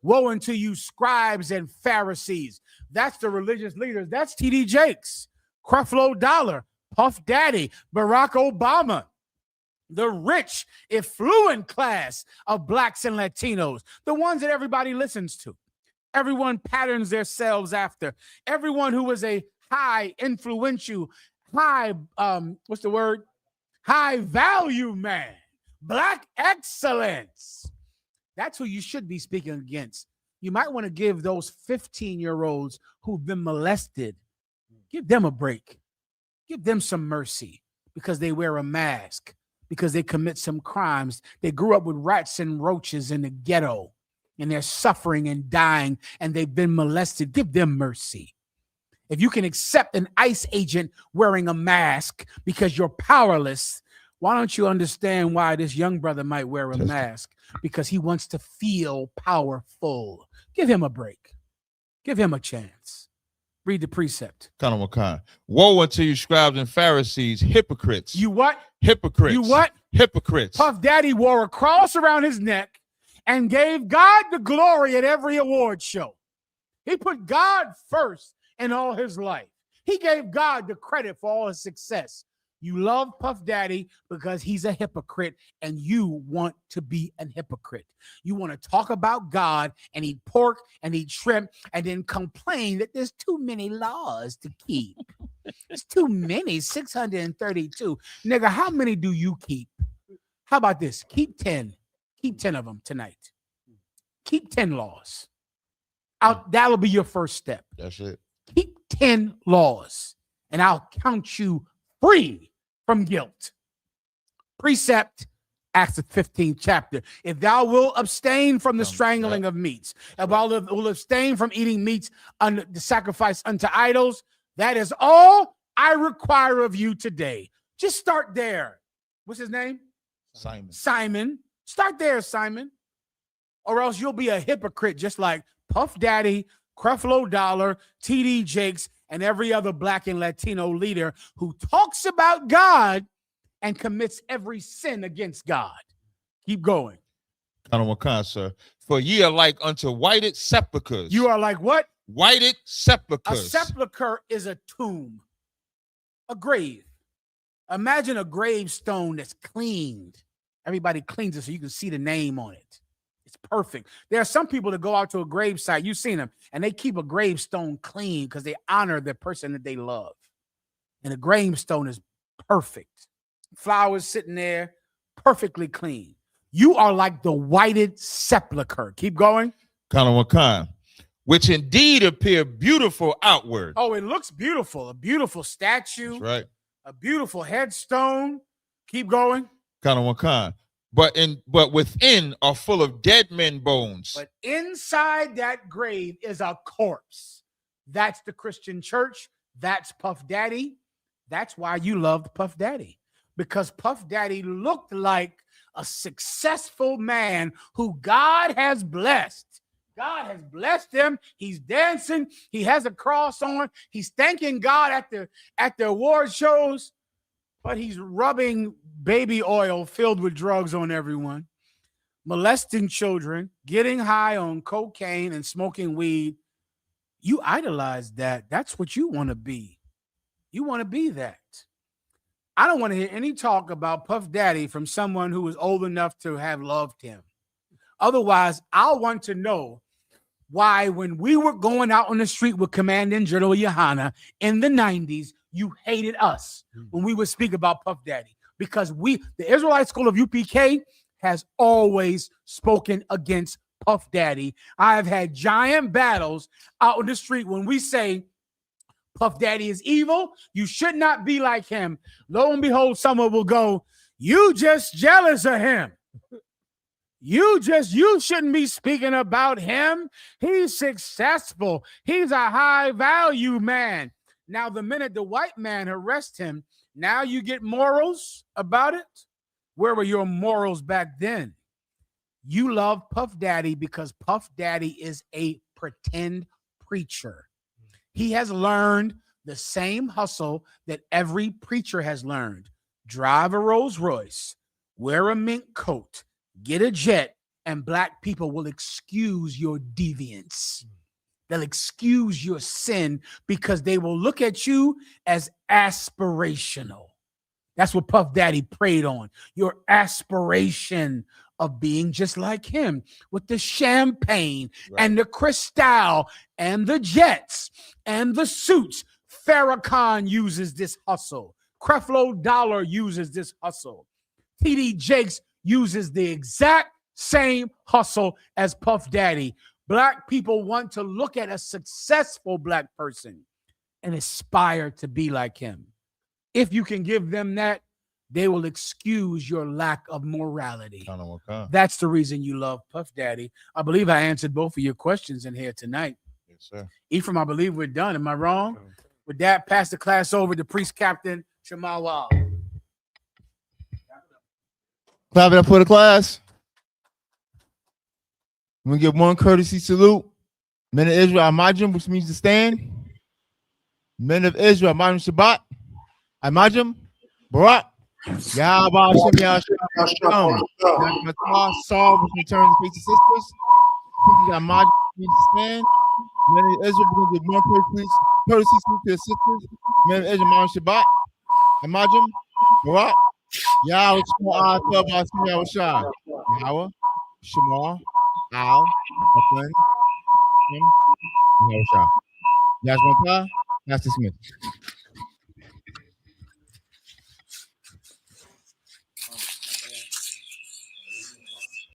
[SPEAKER 1] Woe unto you, scribes and Pharisees. That's the religious leaders. That's T.D. Jakes, Creflo Dollar, Puff Daddy, Barack Obama, the rich, affluent class of blacks and Latinos, the ones that everybody listens to. Everyone patterns themselves after. Everyone who is a high, influential, high, high value man, black excellence. That's who you should be speaking against. You might want to give those 15-year-olds who've been molested, give them a break. Give them some mercy because they wear a mask, because they commit some crimes. They grew up with rats and roaches in the ghetto, and they're suffering and dying, and they've been molested. Give them mercy. If you can accept an ICE agent wearing a mask because you're powerless, why don't you understand why this young brother might wear a mask? Because he wants to feel powerful. Give him a break. Give him a chance. Read the precept.
[SPEAKER 10] Woe unto you, scribes and Pharisees, hypocrites.
[SPEAKER 1] You what?
[SPEAKER 10] Hypocrites.
[SPEAKER 1] You what?
[SPEAKER 10] Hypocrites.
[SPEAKER 1] Puff Daddy wore a cross around his neck and gave God the glory at every award show. He put God first in all his life. He gave God the credit for all his success. You love Puff Daddy because he's a hypocrite and you want to be an hypocrite. You want to talk about God and eat pork and eat shrimp and then complain that there's too many laws to keep. There's too many, 632. Nigga, how many do you keep? How about this? Keep 10. Keep 10 of them tonight. Keep 10 laws. That'll be your first step.
[SPEAKER 10] That's it.
[SPEAKER 1] Keep 10 laws and I'll count you free from guilt. Precept, Acts the 15th chapter. If thou wilt abstain from the strangling of meats, if thou will abstain from eating meats under the sacrifice unto idols, that is all I require of you today. Just start there. What's his name?
[SPEAKER 10] Simon.
[SPEAKER 1] Simon. Start there, Simon. Or else you'll be a hypocrite just like Puff Daddy, Creflo Dollar, T.D. Jakes, and every other black and Latino leader who talks about God and commits every sin against God. Keep going.
[SPEAKER 10] Sir. For ye are like unto whited sepulchres.
[SPEAKER 1] You are like what?
[SPEAKER 10] Whited sepulchres.
[SPEAKER 1] A sepulcher is a tomb, a grave. Imagine a gravestone that's cleaned. Everybody cleans it so you can see the name on it. It's perfect. There are some people that go out to a gravesite, you've seen them, and they keep a gravestone clean because they honor the person that they love. And a gravestone is perfect. Flowers sitting there, perfectly clean. You are like the whited sepulcher. Keep going.
[SPEAKER 10] Which indeed appear beautiful outward.
[SPEAKER 1] Oh, it looks beautiful. A beautiful statue.
[SPEAKER 10] That's right.
[SPEAKER 1] A beautiful headstone. Keep going.
[SPEAKER 10] But within are full of dead men bones.
[SPEAKER 1] But inside that grave is a corpse. That's the Christian church. That's Puff Daddy. That's why you loved Puff Daddy. Because Puff Daddy looked like a successful man who God has blessed. God has blessed him. He's dancing. He has a cross on. He's thanking God at the award shows. But he's rubbing baby oil filled with drugs on everyone. molesting children, getting high on cocaine and smoking weed, you idolize that. That's what you want to be. You want to be that. I don't want to hear any talk about Puff Daddy from someone who was old enough to have loved him. Otherwise, I'll want to know why when we were going out on the street with Commandant General Yohana in the 90s, you hated us when we would speak about Puff Daddy. Because the Israelite School of UPK has always spoken against Puff Daddy. I have had giant battles out on the street when we say Puff Daddy is evil. You should not be like him. Lo and behold, someone will go, you just jealous of him. You shouldn't be speaking about him. He's successful. He's a high value man. Now, the minute the white man arrests him, now you get morals about it. Where were your morals back then? You love Puff Daddy because Puff Daddy is a pretend preacher. He has learned the same hustle that every preacher has learned. Drive a Rolls Royce, wear a mink coat, get a jet, and black people will excuse your deviance. They'll excuse your sin because they will look at you as aspirational. That's what Puff Daddy preyed on. Your aspiration of being just like him with the champagne and the Cristal and the jets and the suits. Farrakhan uses this hustle. Creflo Dollar uses this hustle. TD Jakes uses the exact same hustle as Puff Daddy. Black people want to look at a successful black person and aspire to be like him. If you can give them that, they will excuse your lack of morality. That's the reason you love Puff Daddy. I believe I answered both of your questions in here tonight.
[SPEAKER 10] Yes, sir.
[SPEAKER 1] Ephraim, I believe we're done. Am I wrong? With that, pass the class over to Priest Captain Shamawa.
[SPEAKER 10] Clap it up for the class. I'm going to give one courtesy salute. Men of Israel, Amajim, which means to stand. Men of Israel, Amajim Shabbat. Amajim, Barak. Yahweh Hashem, Yahweh Hashem. Saul, which returns to face the sisters. Amajim means to stand. Men of Israel, we're going to give one courtesy salute to the sisters. Men of Israel, Amajim Shabbat. Amajim, Barak. Yahweh Hashem, Yahweh Shai. Yahweh, Shema, Al, Upland, Yahweh Shai. Yahweh Shai. Master Smith.